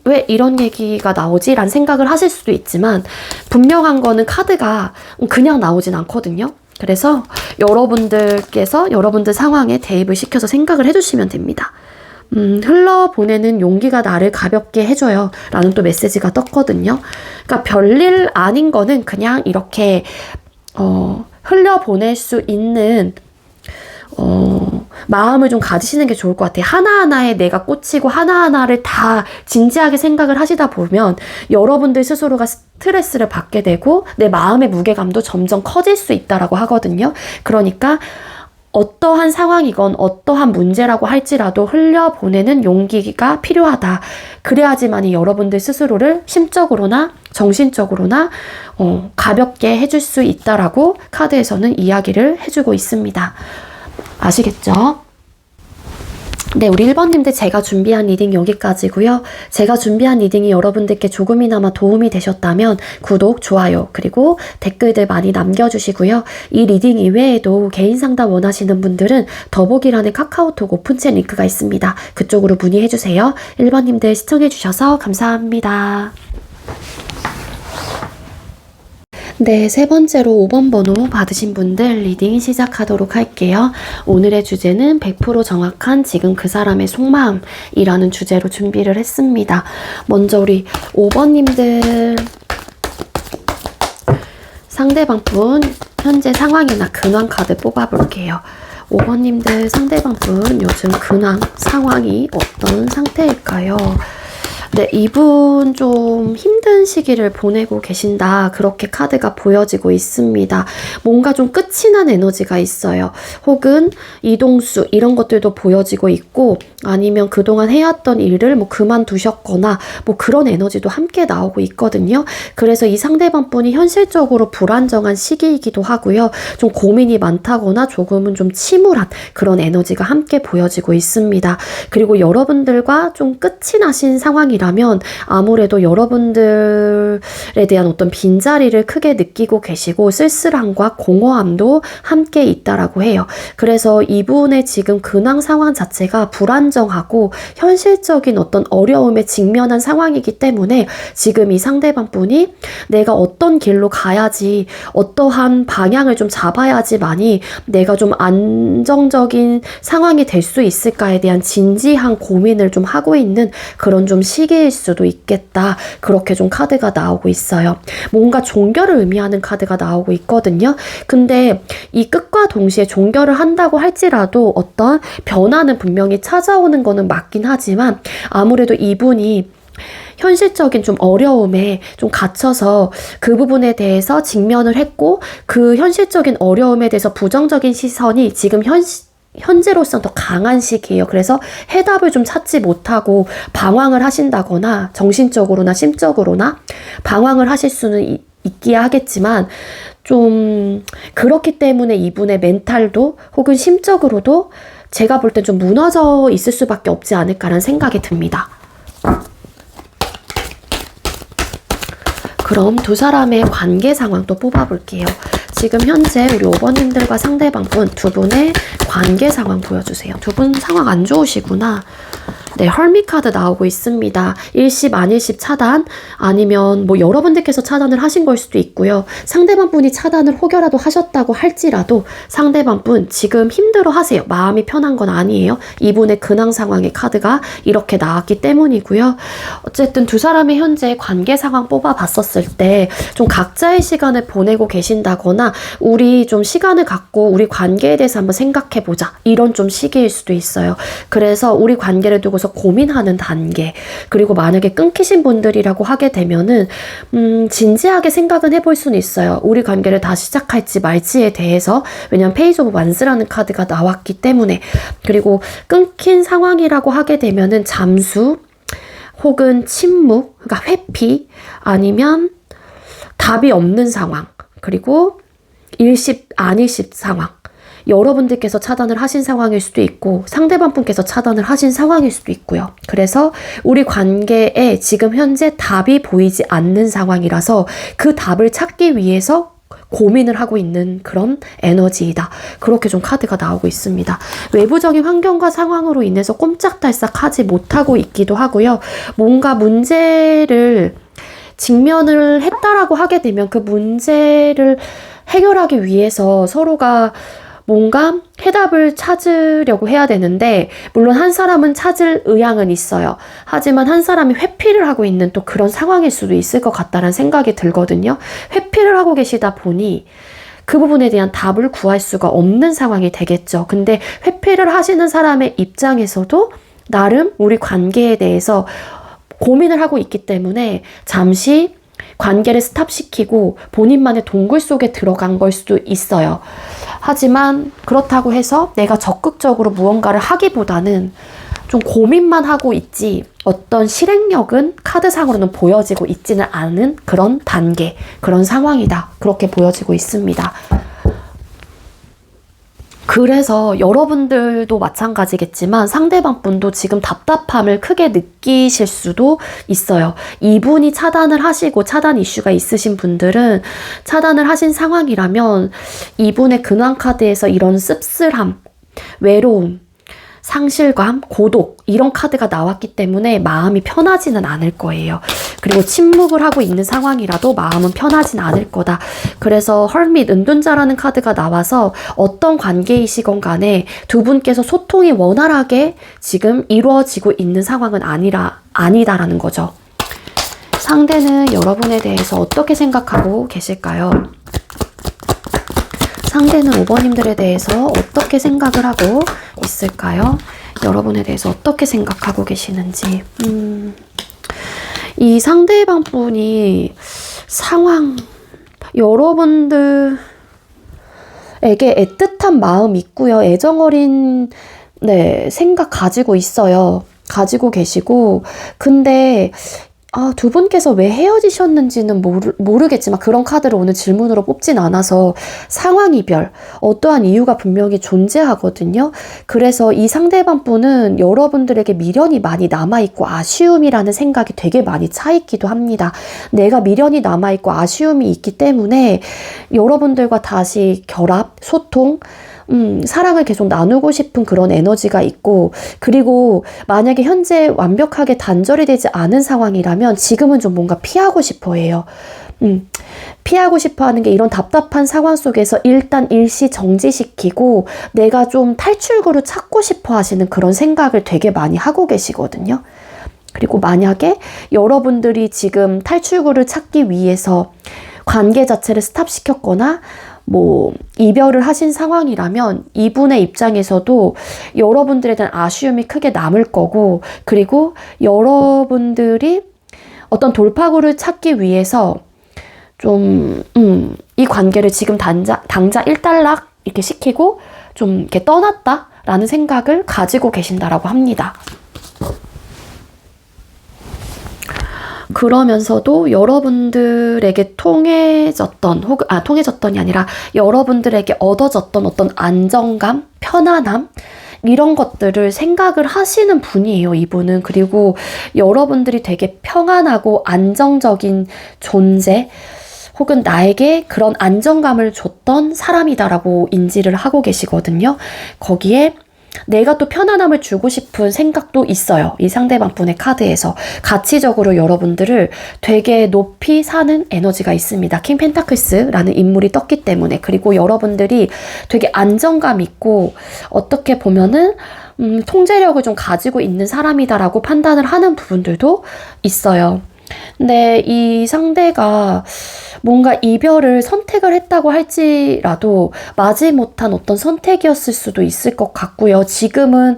왜 이런 얘기가 나오지? 라는 생각을 하실 수도 있지만 분명한 거는 카드가 그냥 나오진 않거든요. 그래서 여러분들께서 여러분들 상황에 대입을 시켜서 생각을 해주시면 됩니다. 흘러보내는 용기가 나를 가볍게 해줘요. 라는 또 메시지가 떴거든요. 그러니까 별일 아닌 거는 그냥 이렇게 흘려보낼 수 있는 마음을 좀 가지시는 게 좋을 것 같아요. 하나하나에 내가 꽂히고 하나하나를 다 진지하게 생각을 하시다 보면 여러분들 스스로가 스트레스를 받게 되고 내 마음의 무게감도 점점 커질 수 있다라고 하거든요. 그러니까 어떠한 상황이건 어떠한 문제라고 할지라도 흘려보내는 용기가 필요하다. 그래야지만이 여러분들 스스로를 심적으로나 정신적으로나 가볍게 해줄 수 있다라고 카드에서는 이야기를 해주고 있습니다. 아시겠죠? 네, 우리 1번님들 제가 준비한 리딩 여기까지고요. 제가 준비한 리딩이 여러분들께 조금이나마 도움이 되셨다면 구독, 좋아요, 그리고 댓글들 많이 남겨주시고요. 이 리딩 이외에도 개인 상담 원하시는 분들은 더보기란에 카카오톡 오픈챗 링크가 있습니다. 그쪽으로 문의해주세요. 1번님들 시청해주셔서 감사합니다. 네, 세 번째로 5번 번호 받으신 분들 리딩 시작하도록 할게요. 오늘의 주제는 100% 정확한 지금 그 사람의 속마음이라는 주제로 준비를 했습니다. 먼저 우리 5번님들 상대방 분 현재 상황이나 근황 카드 뽑아볼게요. 5번님들 상대방 분 요즘 근황 상황이 어떤 상태일까요? 네, 이분 좀 힘든 시기를 보내고 계신다. 그렇게 카드가 보여지고 있습니다. 뭔가 좀 끝이 난 에너지가 있어요. 혹은 이동수 이런 것들도 보여지고 있고 아니면 그동안 해왔던 일을 뭐 그만두셨거나 뭐 그런 에너지도 함께 나오고 있거든요. 그래서 이 상대방 분이 현실적으로 불안정한 시기이기도 하고요. 좀 고민이 많다거나 조금은 좀 침울한 그런 에너지가 함께 보여지고 있습니다. 그리고 여러분들과 좀 끝이 나신 상황이라 면 아무래도 여러분들에 대한 어떤 빈자리를 크게 느끼고 계시고 쓸쓸함과 공허함도 함께 있다라고 해요. 그래서 이분의 지금 근황 상황 자체가 불안정하고 현실적인 어떤 어려움에 직면한 상황이기 때문에 지금 이 상대방 분이 내가 어떤 길로 가야지 어떠한 방향을 좀 잡아야지만이 내가 좀 안정적인 상황이 될 수 있을까에 대한 진지한 고민을 좀 하고 있는 그런 좀 시기일 수도 있겠다. 그렇게 좀 카드가 나오고 있어요. 뭔가 종결을 의미하는 카드가 나오고 있거든요. 근데 이 끝과 동시에 종결을 한다고 할지라도 어떤 변화는 분명히 찾아오는 거는 맞긴 하지만 아무래도 이분이 현실적인 좀 어려움에 좀 갇혀서 그 부분에 대해서 직면을 했고 그 현실적인 어려움에 대해서 부정적인 시선이 지금 현재로서는 더 강한 시기예요. 그래서 해답을 좀 찾지 못하고 방황을 하신다거나 정신적으로나 심적으로나 방황을 하실 수는 있기야 하겠지만 좀 그렇기 때문에 이분의 멘탈도 혹은 심적으로도 제가 볼 땐 좀 무너져 있을 수밖에 없지 않을까라는 생각이 듭니다. 그럼 두 사람의 관계 상황 또 뽑아볼게요. 지금 현재 우리 5번님들과 상대방분 두 분의 관계 상황 보여주세요. 두 분 상황 안 좋으시구나. 네, 헐미 카드 나오고 있습니다. 일시, 만일시 차단 아니면 뭐 여러분들께서 차단을 하신 걸 수도 있고요. 상대방 분이 차단을 혹여라도 하셨다고 할지라도 상대방 분 지금 힘들어 하세요. 마음이 편한 건 아니에요. 이분의 근황 상황의 카드가 이렇게 나왔기 때문이고요. 어쨌든 두 사람의 현재 관계 상황 뽑아봤었을 때 좀 각자의 시간을 보내고 계신다거나 우리 좀 시간을 갖고 우리 관계에 대해서 한번 생각해보자. 이런 좀 시기일 수도 있어요. 그래서 우리 관계를 두고서 두고서 고민하는 단계, 그리고 만약에 끊기신 분들이라고 하게 되면은 진지하게 생각은 해볼 수는 있어요. 우리 관계를 다시 시작할지 말지에 대해서. 왜냐면 페이지 오브 완스라는 카드가 나왔기 때문에. 그리고 끊긴 상황이라고 하게 되면은 잠수 혹은 침묵, 그러니까 회피, 아니면 답이 없는 상황, 그리고 일십 아니십 상황, 여러분들께서 차단을 하신 상황일 수도 있고 상대방 분께서 차단을 하신 상황일 수도 있고요. 그래서 우리 관계에 지금 현재 답이 보이지 않는 상황이라서 그 답을 찾기 위해서 고민을 하고 있는 그런 에너지이다. 그렇게 좀 카드가 나오고 있습니다. 외부적인 환경과 상황으로 인해서 꼼짝달싹 하지 못하고 있기도 하고요. 뭔가 문제를 직면을 했다라고 하게 되면 그 문제를 해결하기 위해서 서로가 뭔가 해답을 찾으려고 해야 되는데, 물론 한 사람은 찾을 의향은 있어요. 하지만 한 사람이 회피를 하고 있는 또 그런 상황일 수도 있을 것 같다는 생각이 들거든요. 회피를 하고 계시다 보니 그 부분에 대한 답을 구할 수가 없는 상황이 되겠죠. 근데 회피를 하시는 사람의 입장에서도 나름 우리 관계에 대해서 고민을 하고 있기 때문에 잠시 관계를 스탑시키고 본인만의 동굴 속에 들어간 걸 수도 있어요. 하지만 그렇다고 해서 내가 적극적으로 무언가를 하기보다는 좀 고민만 하고 있지 어떤 실행력은 카드상으로는 보여지고 있지는 않은 그런 단계, 그런 상황이다. 그렇게 보여지고 있습니다. 그래서 여러분들도 마찬가지겠지만 상대방 분도 지금 답답함을 크게 느끼실 수도 있어요. 이분이 차단을 하시고 차단 이슈가 있으신 분들은 차단을 하신 상황이라면 이분의 근황카드에서 이런 씁쓸함, 외로움, 상실감, 고독 이런 카드가 나왔기 때문에 마음이 편하지는 않을 거예요. 그리고 침묵을 하고 있는 상황이라도 마음은 편하진 않을 거다. 그래서 헐밋, 은둔자라는 카드가 나와서 어떤 관계이시건 간에 두 분께서 소통이 원활하게 지금 이루어지고 있는 상황은 아니다라는 거죠. 상대는 여러분에 대해서 어떻게 생각하고 계실까요? 상대는 5번님들에 대해서 어떻게 생각을 하고 있을까요? 여러분에 대해서 어떻게 생각하고 계시는지. 이 상대방 분이 여러분들에게 애틋한 마음 있고요. 애정어린 생각 가지고 있어요. 가지고 계시고, 근데 두 분께서 왜 헤어지셨는지는 모르겠지만 그런 카드를 오늘 질문으로 뽑진 않아서 상황 이별, 어떠한 이유가 분명히 존재하거든요. 그래서 이 상대방 분은 여러분들에게 미련이 많이 남아있고 아쉬움이라는 생각이 되게 많이 차있기도 합니다. 내가 미련이 남아있고 아쉬움이 있기 때문에 여러분들과 다시 결합, 소통, 사랑을 계속 나누고 싶은 그런 에너지가 있고, 그리고 만약에 현재 완벽하게 단절이 되지 않은 상황이라면 지금은 좀 뭔가 피하고 싶어 해요. 피하고 싶어 하는 게 이런 답답한 상황 속에서 일단 일시 정지시키고 내가 좀 탈출구를 찾고 싶어 하시는 그런 생각을 되게 많이 하고 계시거든요. 그리고 만약에 여러분들이 지금 탈출구를 찾기 위해서 관계 자체를 스탑시켰거나 이별을 하신 상황이라면 이분의 입장에서도 여러분들에 대한 아쉬움이 크게 남을 거고, 그리고 여러분들이 어떤 돌파구를 찾기 위해서 이 관계를 지금 당장 일단락 이렇게 시키고 좀 이렇게 떠났다라는 생각을 가지고 계신다라고 합니다. 그러면서도 여러분들에게 통해졌던이 아니라 여러분들에게 얻어졌던 어떤 안정감, 편안함, 이런 것들을 생각을 하시는 분이에요, 이분은. 그리고 여러분들이 되게 평안하고 안정적인 존재, 혹은 나에게 그런 안정감을 줬던 사람이다라고 인지를 하고 계시거든요. 거기에 내가 또 편안함을 주고 싶은 생각도 있어요. 이 상대방 분의 카드에서. 가치적으로 여러분들을 되게 높이 사는 에너지가 있습니다. 킹 펜타클스라는 인물이 떴기 때문에. 그리고 여러분들이 되게 안정감 있고 어떻게 보면은 통제력을 좀 가지고 있는 사람이다라고 판단을 하는 부분들도 있어요. 근데 이 상대가 뭔가 이별을 선택을 했다고 할지라도 마지못한 어떤 선택이었을 수도 있을 것 같고요. 지금은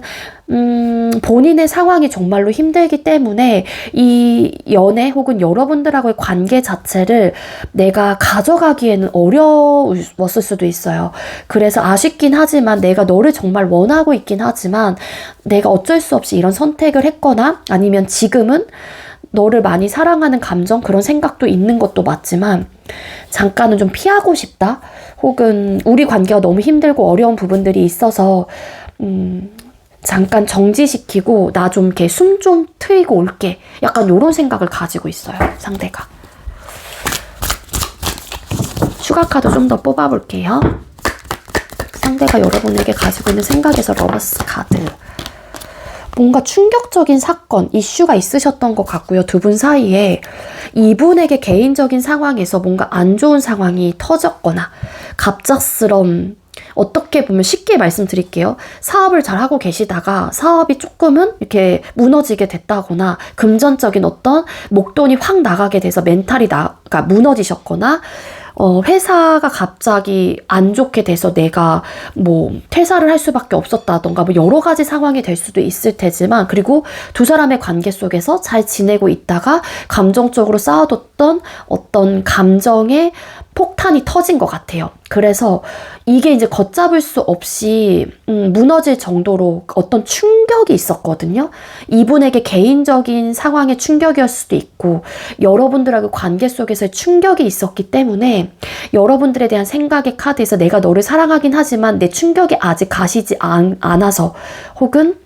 본인의 상황이 정말로 힘들기 때문에 이 연애 혹은 여러분들하고의 관계 자체를 내가 가져가기에는 어려웠을 수도 있어요. 그래서 아쉽긴 하지만 내가 너를 정말 원하고 있긴 하지만 내가 어쩔 수 없이 이런 선택을 했거나 아니면 지금은 너를 많이 사랑하는 감정, 그런 생각도 있는 것도 맞지만 잠깐은 좀 피하고 싶다? 혹은 우리 관계가 너무 힘들고 어려운 부분들이 있어서 잠깐 정지시키고 나 좀 이렇게 숨 좀 트이고 올게. 약간 이런 생각을 가지고 있어요, 상대가. 추가 카드 좀 더 뽑아볼게요. 상대가 여러분에게 가지고 있는 생각에서 러버스 카드. 뭔가 충격적인 사건, 이슈가 있으셨던 것 같고요. 두 분 사이에 이분에게 개인적인 상황에서 뭔가 안 좋은 상황이 터졌거나 갑작스런, 어떻게 보면 쉽게 말씀드릴게요. 사업을 잘 하고 계시다가 사업이 조금은 이렇게 무너지게 됐다거나 금전적인 어떤 목돈이 확 나가게 돼서 멘탈이 그러니까 무너지셨거나 회사가 갑자기 안 좋게 돼서 내가 뭐 퇴사를 할 수밖에 없었다던가 뭐 여러 가지 상황이 될 수도 있을 테지만, 그리고 두 사람의 관계 속에서 잘 지내고 있다가 감정적으로 쌓아뒀던 어떤 감정의 폭탄이 터진 것 같아요. 그래서 이게 이제 걷잡을 수 없이 무너질 정도로 어떤 충격이 있었거든요. 이분에게 개인적인 상황의 충격이었을 수도 있고 여러분들하고 관계 속에서의 충격이 있었기 때문에 여러분들에 대한 생각의 카드에서 내가 너를 사랑하긴 하지만 내 충격이 아직 가시지 않아서, 혹은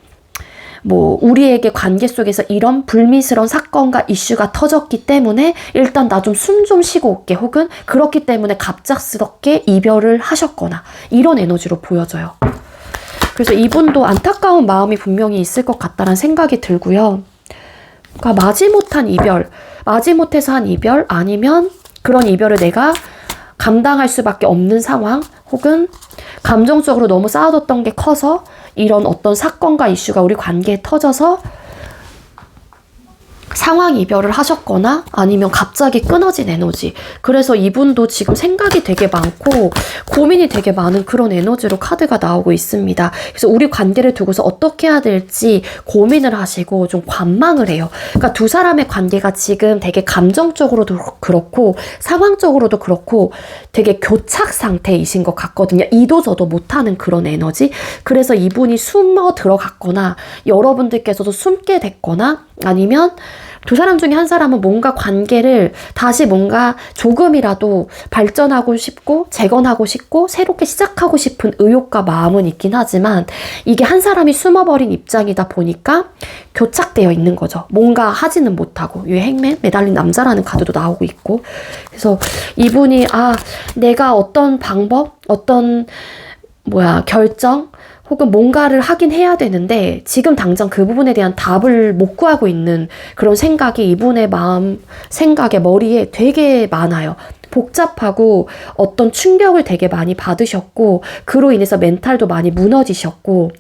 뭐 우리에게 관계 속에서 이런 불미스러운 사건과 이슈가 터졌기 때문에 일단 나 좀 숨 좀 쉬고 올게, 혹은 그렇기 때문에 갑작스럽게 이별을 하셨거나 이런 에너지로 보여져요. 그래서 이분도 안타까운 마음이 분명히 있을 것 같다는 생각이 들고요. 그러니까 마지못한 이별, 마지못해서 한 이별, 아니면 그런 이별을 내가 감당할 수밖에 없는 상황, 혹은 감정적으로 너무 쌓아뒀던 게 커서 이런 어떤 사건과 이슈가 우리 관계에 터져서 상황 이별을 하셨거나 아니면 갑자기 끊어진 에너지. 그래서 이분도 지금 생각이 되게 많고 고민이 되게 많은 그런 에너지로 카드가 나오고 있습니다. 그래서 우리 관계를 두고서 어떻게 해야 될지 고민을 하시고 좀 관망을 해요. 그러니까 두 사람의 관계가 지금 되게 감정적으로도 그렇고 상황적으로도 그렇고 되게 교착 상태이신 것 같거든요. 이도저도 못하는 그런 에너지. 그래서 이분이 숨어 들어갔거나 여러분들께서도 숨게 됐거나, 아니면 두 사람 중에 한 사람은 뭔가 관계를 다시 뭔가 조금이라도 발전하고 싶고 재건하고 싶고 새롭게 시작하고 싶은 의욕과 마음은 있긴 하지만 이게 한 사람이 숨어버린 입장이다 보니까 교착되어 있는 거죠. 뭔가 하지는 못하고. 이 행맨 매달린 남자라는 카드도 나오고 있고. 그래서 이분이 내가 어떤 방법, 어떤 결정, 혹은 뭔가를 하긴 해야 되는데 지금 당장 그 부분에 대한 답을 못 구하고 있는 그런 생각이 이분의 마음, 생각에, 머리에 되게 많아요. 복잡하고 어떤 충격을 되게 많이 받으셨고 그로 인해서 멘탈도 많이 무너지셨고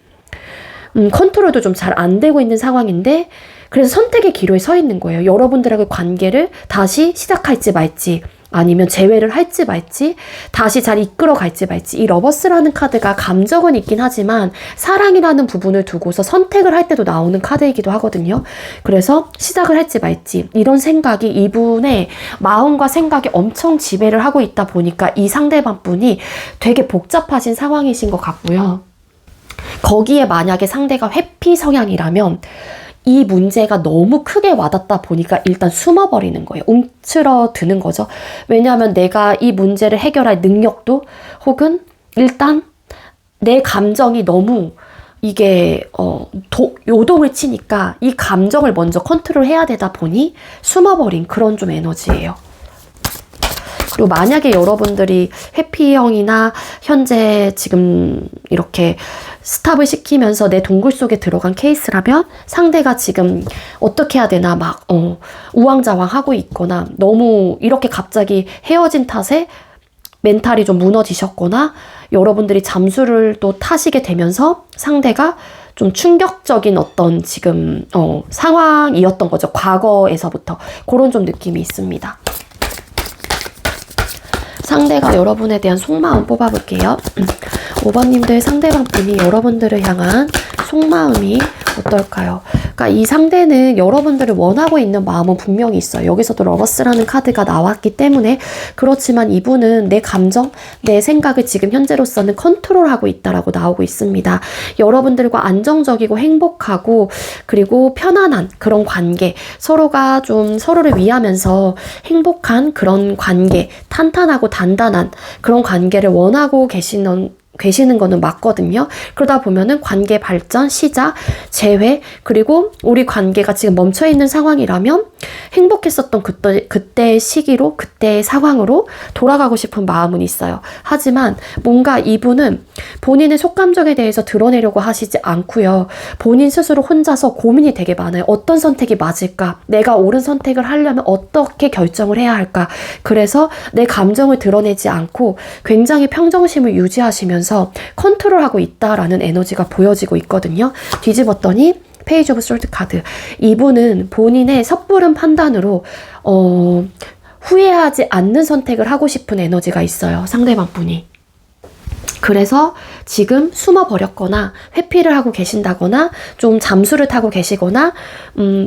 컨트롤도 좀 잘 안 되고 있는 상황인데, 그래서 선택의 기로에 서 있는 거예요. 여러분들하고의 관계를 다시 시작할지 말지, 아니면 재회를 할지 말지, 다시 잘 이끌어 갈지 말지. 이 러버스라는 카드가 감정은 있긴 하지만 사랑이라는 부분을 두고서 선택을 할 때도 나오는 카드이기도 하거든요. 그래서 시작을 할지 말지, 이런 생각이 이분의 마음과 생각이 엄청 지배를 하고 있다 보니까 이 상대방 분이 되게 복잡하신 상황이신 것 같고요. 거기에 만약에 상대가 회피 성향이라면 이 문제가 너무 크게 와닿다 보니까 일단 숨어버리는 거예요. 움츠러드는 거죠. 왜냐하면 내가 이 문제를 해결할 능력도, 혹은 일단 내 감정이 너무 이게 요동을 치니까 이 감정을 먼저 컨트롤해야 되다 보니 숨어버린 그런 좀 에너지예요. 그리고 만약에 여러분들이 회피형이나 현재 지금 이렇게 스탑을 시키면서 내 동굴 속에 들어간 케이스라면 상대가 지금 어떻게 해야 되나 막 우왕좌왕하고 있거나 너무 이렇게 갑자기 헤어진 탓에 멘탈이 좀 무너지셨거나 여러분들이 잠수를 또 타시게 되면서 상대가 좀 충격적인 어떤 지금 상황이었던 거죠. 과거에서부터 그런 좀 느낌이 있습니다. 상대가 여러분에 대한 속마음 뽑아볼게요. 5번님들 상대방 분이 여러분들을 향한 속마음이 어떨까요? 그러니까 이 상대는 여러분들을 원하고 있는 마음은 분명히 있어요. 여기서도 러버스라는 카드가 나왔기 때문에 그렇지만 이분은 내 감정, 내 생각을 지금 현재로서는 컨트롤하고 있다라고 나오고 있습니다. 여러분들과 안정적이고 행복하고 그리고 편안한 그런 관계, 서로가 좀 서로를 위하면서 행복한 그런 관계, 탄탄하고 단단한 그런 관계를 원하고 계시는 거는 맞거든요. 그러다 보면은 관계 발전, 시작, 재회, 그리고 우리 관계가 지금 멈춰있는 상황이라면 행복했었던 그때의 시기로, 그때의 상황으로 돌아가고 싶은 마음은 있어요. 하지만 뭔가 이분은 본인의 속감정에 대해서 드러내려고 하시지 않고요. 본인 스스로 혼자서 고민이 되게 많아요. 어떤 선택이 맞을까? 내가 옳은 선택을 하려면 어떻게 결정을 해야 할까? 그래서 내 감정을 드러내지 않고 굉장히 평정심을 유지하시면서 컨트롤하고 있다라는 에너지가 보여지고 있거든요. 뒤집었더니 페이지 오브 솔드 카드. 이분은 본인의 섣부른 판단으로 후회하지 않는 선택을 하고 싶은 에너지가 있어요. 상대방 분이. 그래서 지금 숨어버렸거나 회피를 하고 계신다거나 좀 잠수를 타고 계시거나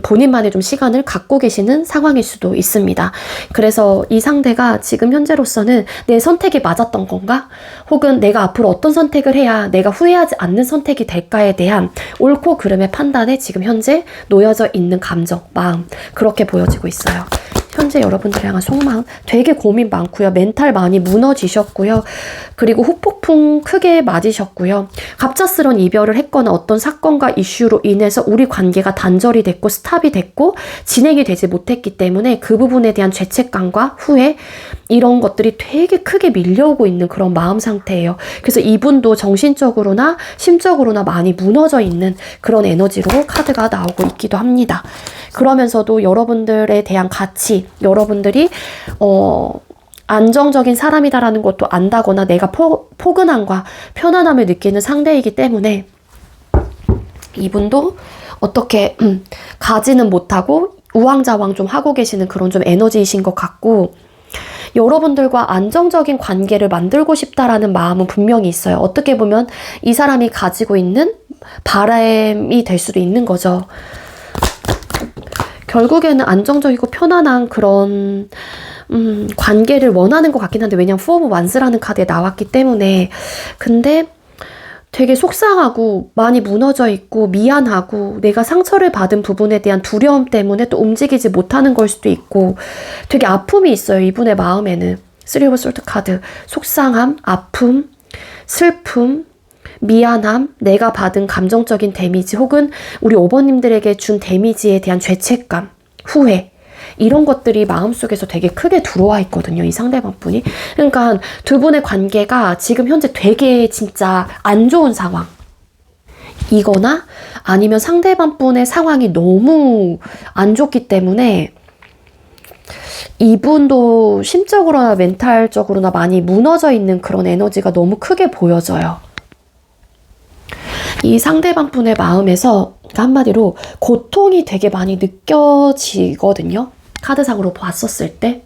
본인만의 좀 시간을 갖고 계시는 상황일 수도 있습니다. 그래서 이 상대가 지금 현재로서는 내 선택이 맞았던 건가? 혹은 내가 앞으로 어떤 선택을 해야 내가 후회하지 않는 선택이 될까에 대한 옳고 그름의 판단에 지금 현재 놓여져 있는 감정, 마음 그렇게 보여지고 있어요. 현재 여러분들을 향한 속마음 되게 고민 많고요. 멘탈 많이 무너지셨고요. 그리고 후폭풍 크게 맞으셨고요. 갑작스런 이별을 했거나 어떤 사건과 이슈로 인해서 우리 관계가 단절이 됐고 스탑이 됐고 진행이 되지 못했기 때문에 그 부분에 대한 죄책감과 후회 이런 것들이 되게 크게 밀려오고 있는 그런 마음 상태예요. 그래서 이분도 정신적으로나 심적으로나 많이 무너져 있는 그런 에너지로 카드가 나오고 있기도 합니다. 그러면서도 여러분들에 대한 가치, 여러분들이 안정적인 사람이다라는 것도 안다거나 내가 포근함과 편안함을 느끼는 상대이기 때문에 이분도 어떻게 가지는 못하고 우왕좌왕 좀 하고 계시는 그런 좀 에너지이신 것 같고 여러분들과 안정적인 관계를 만들고 싶다라는 마음은 분명히 있어요. 어떻게 보면 이 사람이 가지고 있는 바람이 될 수도 있는 거죠. 결국에는 안정적이고 편안한 그런 관계를 원하는 것 같긴 한데 왜냐면 4 오브 완스라는 카드에 나왔기 때문에 근데 되게 속상하고 많이 무너져 있고 미안하고 내가 상처를 받은 부분에 대한 두려움 때문에 또 움직이지 못하는 걸 수도 있고 되게 아픔이 있어요. 이분의 마음에는 3 오브 솔트 카드 속상함, 아픔, 슬픔, 미안함, 내가 받은 감정적인 데미지 혹은 우리 5번님들에게 준 데미지에 대한 죄책감, 후회 이런 것들이 마음속에서 되게 크게 들어와 있거든요. 이 상대방 분이. 그러니까 두 분의 관계가 지금 현재 되게 진짜 안 좋은 상황 이거나 아니면 상대방 분의 상황이 너무 안 좋기 때문에 이분도 심적으로나 멘탈적으로나 많이 무너져 있는 그런 에너지가 너무 크게 보여져요. 이 상대방 분의 마음에서 한마디로 고통이 되게 많이 느껴지거든요. 카드상으로 봤었을 때.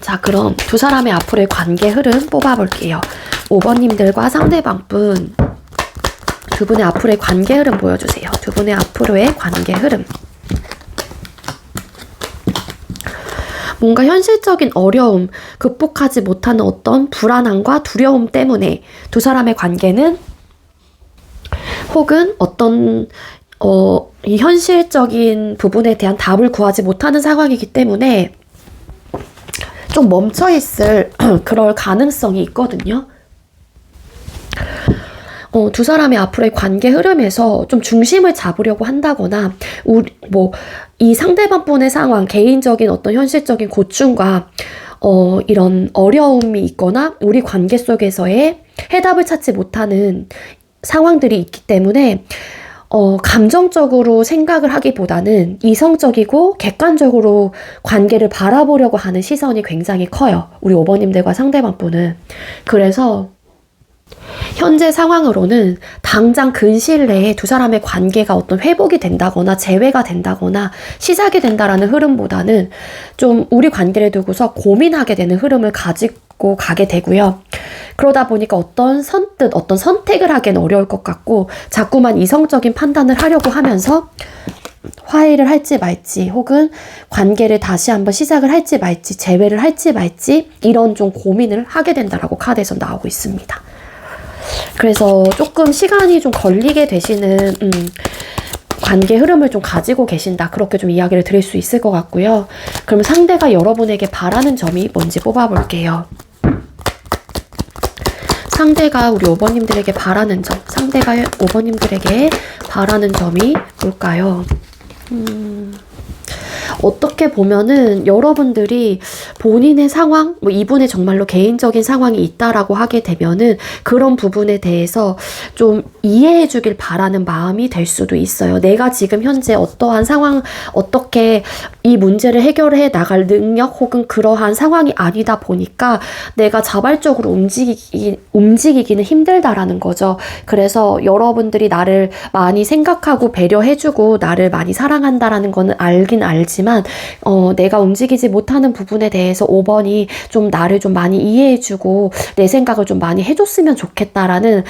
자, 그럼 두 사람의 앞으로의 관계 흐름 뽑아볼게요. 5번님들과 상대방 분. 두 분의 앞으로의 관계 흐름 보여주세요. 두 분의 앞으로의 관계 흐름. 뭔가 현실적인 어려움, 극복하지 못하는 어떤 불안함과 두려움 때문에 두 사람의 관계는 혹은 어떤 이 현실적인 부분에 대한 답을 구하지 못하는 상황이기 때문에 좀 멈춰있을 그럴 가능성이 있거든요. 두 사람의 앞으로의 관계 흐름에서 좀 중심을 잡으려고 한다거나 이 상대방 분의 상황, 개인적인 어떤 현실적인 고충과 이런 어려움이 있거나 우리 관계 속에서의 해답을 찾지 못하는 상황들이 있기 때문에 감정적으로 생각을 하기보다는 이성적이고 객관적으로 관계를 바라보려고 하는 시선이 굉장히 커요. 우리 5번님들과 상대방 분은. 그래서 현재 상황으로는 당장 근시일 내에 두 사람의 관계가 어떤 회복이 된다거나 재회가 된다거나 시작이 된다라는 흐름보다는 좀 우리 관계를 두고서 고민하게 되는 흐름을 가지고 가게 되고요. 그러다 보니까 어떤 선택을 하기는 어려울 것 같고 자꾸만 이성적인 판단을 하려고 하면서 화해를 할지 말지 혹은 관계를 다시 한번 시작을 할지 말지 재회를 할지 말지 이런 좀 고민을 하게 된다라고 카드에서 나오고 있습니다. 그래서 조금 시간이 좀 걸리게 되시는 관계 흐름을 좀 가지고 계신다. 그렇게 좀 이야기를 드릴 수 있을 것 같고요. 그럼 상대가 여러분에게 바라는 점이 뭔지 뽑아볼게요. 상대가 우리 5번님들에게 바라는 점, 상대가 5번님들에게 바라는 점이 뭘까요? 어떻게 보면은 여러분들이 본인의 상황, 뭐 이분의 정말로 개인적인 상황이 있다라고 하게 되면은 그런 부분에 대해서 좀 이해해 주길 바라는 마음이 될 수도 있어요. 내가 지금 현재 어떠한 상황, 어떻게 이 문제를 해결해 나갈 능력 혹은 그러한 상황이 아니다 보니까 내가 자발적으로 움직이기는 힘들다라는 거죠. 그래서 여러분들이 나를 많이 생각하고 배려해주고 나를 많이 사랑한다라는 거는 알긴 알지만 내가 움직이지 못하는 부분에 대해서 5번이 좀 나를 좀 많이 이해해주고 내 생각을 좀 많이 해줬으면 좋겠다라는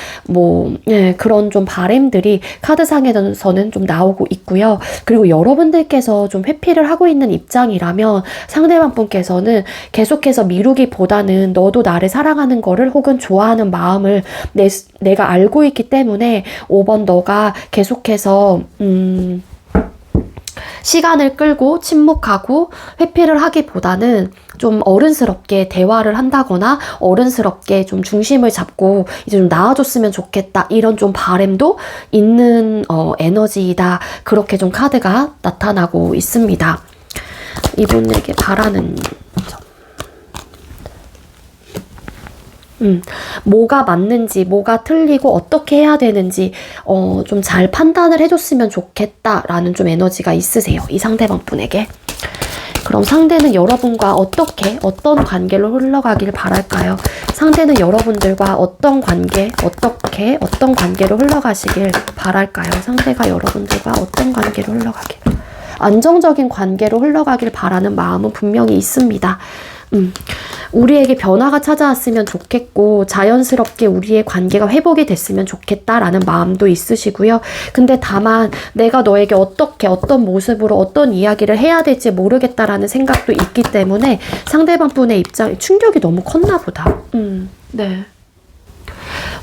그런 좀 바람들이 카드상에서는 좀 나오고 있고요. 그리고 여러분들께서 좀 회피를 하고 있는 입장이라면 상대방 분께서는 계속해서 미루기보다는 너도 나를 사랑하는 거를 혹은 좋아하는 마음을 내가 알고 있기 때문에 5번 너가 계속해서 시간을 끌고 침묵하고 회피를 하기보다는 좀 어른스럽게 대화를 한다거나 어른스럽게 좀 중심을 잡고 이제 좀 나아졌으면 좋겠다 이런 좀 바람도 있는 에너지이다. 그렇게 좀 카드가 나타나고 있습니다. 이분에게 바라는 점. 뭐가 맞는지, 뭐가 틀리고 어떻게 해야 되는지 좀 잘 판단을 해줬으면 좋겠다라는 좀 에너지가 있으세요. 이 상대방 분에게. 그럼 상대는 여러분과 어떤 관계로 흘러가길 바랄까요? 상대는 여러분들과 어떤 관계로 흘러가시길 바랄까요? 상대가 여러분들과 어떤 관계로 흘러가길. 안정적인 관계로 흘러가길 바라는 마음은 분명히 있습니다. 우리에게 변화가 찾아왔으면 좋겠고 자연스럽게 우리의 관계가 회복이 됐으면 좋겠다라는 마음도 있으시고요. 근데 다만 내가 너에게 어떤 모습으로 어떤 이야기를 해야 될지 모르겠다라는 생각도 있기 때문에 상대방 분의 입장에 충격이 너무 컸나 보다. 네.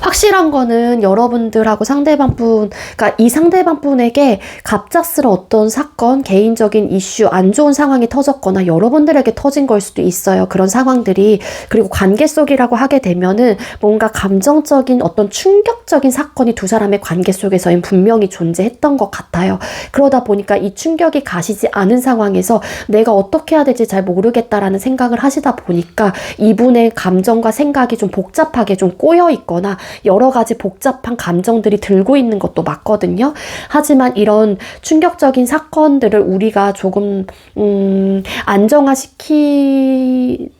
확실한 거는 여러분들하고 그러니까 이 상대방 분에게 갑작스러운 어떤 사건, 개인적인 이슈, 안 좋은 상황이 터졌거나 여러분들에게 터진 걸 수도 있어요. 그런 상황들이. 그리고 관계 속이라고 하게 되면은 뭔가 감정적인 어떤 충격적인 사건이 두 사람의 관계 속에서는 분명히 존재했던 것 같아요. 그러다 보니까 이 충격이 가시지 않은 상황에서 내가 어떻게 해야 될지 잘 모르겠다라는 생각을 하시다 보니까 이분의 감정과 생각이 좀 복잡하게 좀 꼬여 있거나 여러 가지 복잡한 감정들이 들고 있는 것도 맞거든요. 하지만 이런 충격적인 사건들을 우리가 조금 안정화시키는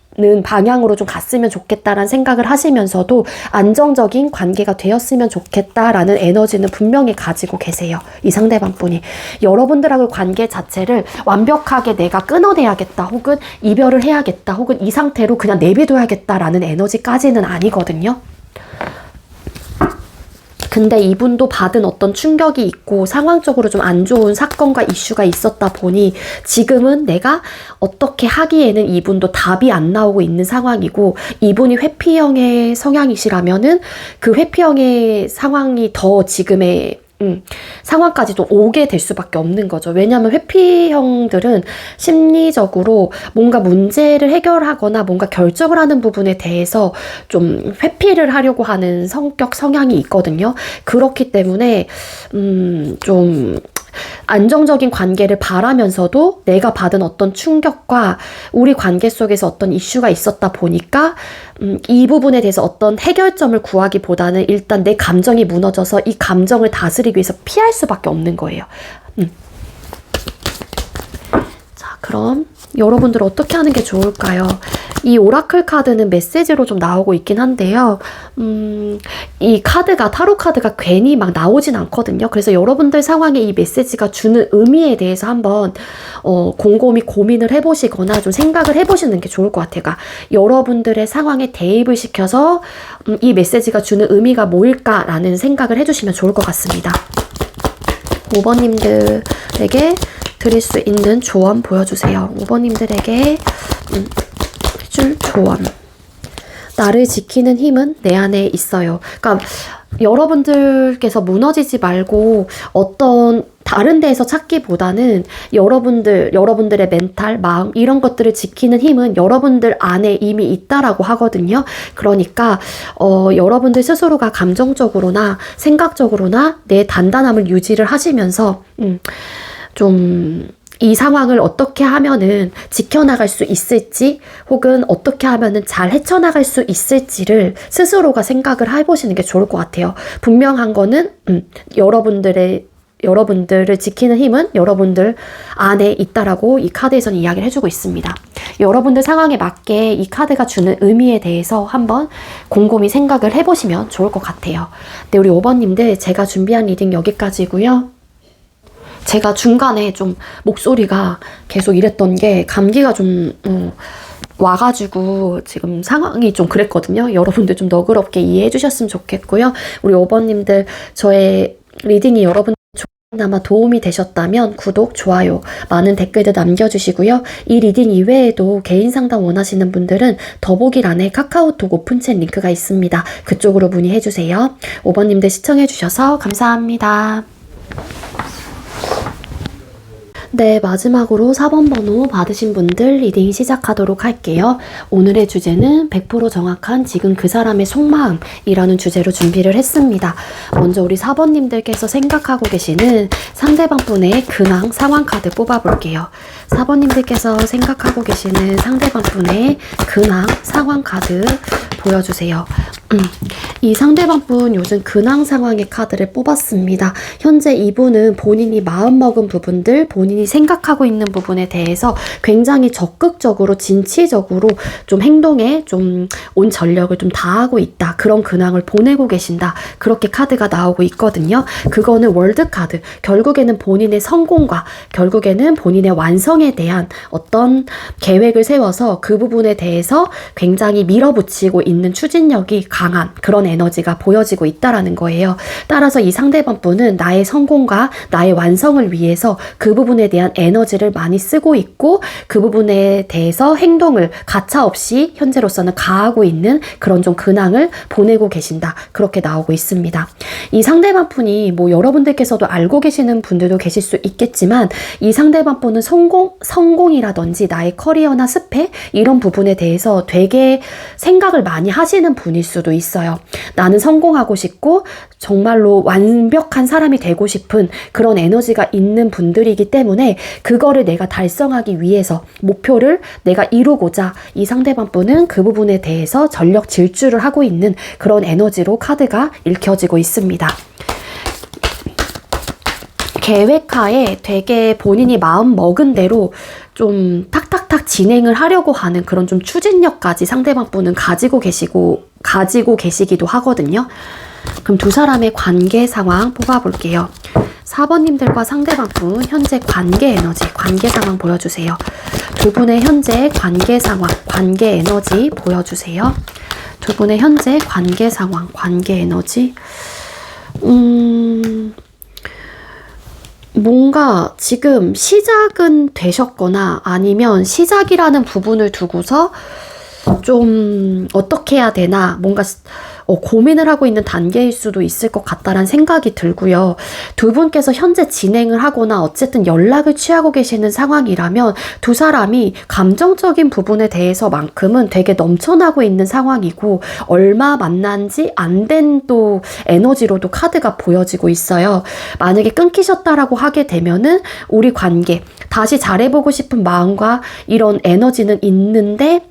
방향으로 좀 갔으면 좋겠다라는 생각을 하시면서도 안정적인 관계가 되었으면 좋겠다라는 에너지는 분명히 가지고 계세요. 이 상대방 분이. 여러분들하고 관계 자체를 완벽하게 내가 끊어내야겠다 혹은 이별을 해야겠다 혹은 이 상태로 그냥 내비둬야겠다라는 에너지까지는 아니거든요. 근데 이분도 받은 어떤 충격이 있고 상황적으로 좀 안 좋은 사건과 이슈가 있었다 보니 지금은 내가 어떻게 하기에는 이분도 답이 안 나오고 있는 상황이고 이분이 회피형의 성향이시라면은 그 회피형의 상황이 더 지금의 상황까지도 오게 될 수밖에 없는 거죠. 왜냐하면 회피형들은 심리적으로 뭔가 문제를 해결하거나 뭔가 결정을 하는 부분에 대해서 좀 회피를 하려고 하는 성향이 있거든요. 그렇기 때문에 좀 안정적인 관계를 바라면서도 내가 받은 어떤 충격과 우리 관계 속에서 어떤 이슈가 있었다 보니까 이 부분에 대해서 어떤 해결점을 구하기보다는 일단 내 감정이 무너져서 이 감정을 다스리기 위해서 피할 수밖에 없는 거예요. 자, 그럼 여러분들 어떻게 하는 게 좋을까요? 이 오라클 카드는 메시지로 좀 나오고 있긴 한데요. 이 카드가, 타로 카드가 괜히 막 나오진 않거든요. 그래서 여러분들 상황에 이 메시지가 주는 의미에 대해서 한번 곰곰이 고민을 해보시거나 좀 생각을 해보시는 게 좋을 것 같아요. 그러니까 여러분들의 상황에 대입을 시켜서 이 메시지가 주는 의미가 뭐일까라는 생각을 해주시면 좋을 것 같습니다. 5번님들에게 드릴 수 있는 조언 보여주세요. 5번님들에게 줄 조언. 나를 지키는 힘은 내 안에 있어요. 그러니까 여러분들께서 무너지지 말고 어떤 다른 데에서 찾기보다는 여러분들의 멘탈, 마음 이런 것들을 지키는 힘은 여러분들 안에 이미 있다라고 하거든요. 그러니까 여러분들 스스로가 감정적으로나 생각적으로나 내 단단함을 유지를 하시면서 좀 이 상황을 어떻게 하면은 지켜나갈 수 있을지 혹은 어떻게 하면은 잘 헤쳐나갈 수 있을지를 스스로가 생각을 해보시는 게 좋을 것 같아요. 분명한 거는 여러분들을 지키는 힘은 여러분들 안에 있다라고 이 카드에서는 이야기를 해주고 있습니다. 여러분들 상황에 맞게 이 카드가 주는 의미에 대해서 한번 곰곰이 생각을 해보시면 좋을 것 같아요. 네, 우리 5번님들 제가 준비한 리딩 여기까지고요. 제가 중간에 좀 목소리가 계속 이랬던 게 감기가 좀 와가지고 지금 상황이 좀 그랬거든요. 여러분들 좀 너그럽게 이해해 주셨으면 좋겠고요. 우리 5번님들 저의 리딩이 여러분 조금나마 도움이 되셨다면 구독, 좋아요, 많은 댓글들 남겨주시고요. 이 리딩 이외에도 개인 상담 원하시는 분들은 더보기란에 카카오톡 오픈챗 링크가 있습니다. 그쪽으로 문의해주세요. 5번님들 시청해주셔서 감사합니다. 네, 마지막으로 4번 번호 받으신 분들 리딩 시작하도록 할게요. 오늘의 주제는 100% 정확한 지금 그 사람의 속마음이라는 주제로 준비를 했습니다. 먼저 우리 4번님들께서 생각하고 계시는 상대방 분의 근황 상황 카드 뽑아볼게요. 4번님들께서 생각하고 계시는 상대방 분의 근황 상황 카드 보여주세요. 이 상대방 분 요즘 근황 상황의 카드를 뽑았습니다. 현재 이분은 본인이 마음먹은 부분들, 본인이 생각하고 있는 부분에 대해서 굉장히 적극적으로, 진취적으로 좀 행동에 좀 온 전력을 좀 다하고 있다. 그런 근황을 보내고 계신다. 그렇게 카드가 나오고 있거든요. 그거는 월드 카드. 결국에는 본인의 성공과 결국에는 본인의 완성에 대한 어떤 계획을 세워서 그 부분에 대해서 굉장히 밀어붙이고 있는 추진력이 강한 그런 에너지가 보여지고 있다라는 거예요. 따라서 이 상대방 분은 나의 성공과 나의 완성을 위해서 그 부분에 대한 에너지를 많이 쓰고 있고 그 부분에 대해서 행동을 가차없이 현재로서는 가하고 있는 그런 좀 근황을 보내고 계신다. 그렇게 나오고 있습니다. 이 상대방 분이 뭐 여러분들께서도 알고 계시는 분들도 계실 수 있겠지만 이 상대방 분은 성공이라든지 나의 커리어나 스펙 이런 부분에 대해서 되게 생각을 많이 하시는 분일 수도 있어요. 나는 성공하고 싶고 정말로 완벽한 사람이 되고 싶은 그런 에너지가 있는 분들이기 때문에 그거를 내가 달성하기 위해서 목표를 내가 이루고자 이 상대방 분은 그 부분에 대해서 전력 질주를 하고 있는 그런 에너지로 카드가 읽혀지고 있습니다. 계획하에 되게 본인이 마음 먹은 대로 좀 탁탁탁 진행을 하려고 하는 그런 좀 추진력까지 상대방 분은 가지고 계시기도 하거든요. 그럼 두 사람의 관계 상황 뽑아볼게요. 4번님들과 상대방 분 현재 관계 에너지, 관계 상황 보여주세요. 두 분의 현재 관계 상황, 관계 에너지 보여주세요. 두 분의 현재 관계 상황, 관계 에너지. 뭔가 지금 시작은 되셨거나 아니면 시작이라는 부분을 두고서 좀 어떻게 해야 되나 뭔가 고민을 하고 있는 단계일 수도 있을 것 같다라는 생각이 들고요. 두 분께서 현재 진행을 하거나 어쨌든 연락을 취하고 계시는 상황이라면 두 사람이 감정적인 부분에 대해서만큼은 되게 넘쳐나고 있는 상황이고 얼마 만난 지 안 된 또 에너지로도 카드가 보여지고 있어요. 만약에 끊기셨다라고 하게 되면은 우리 관계 다시 잘해보고 싶은 마음과 이런 에너지는 있는데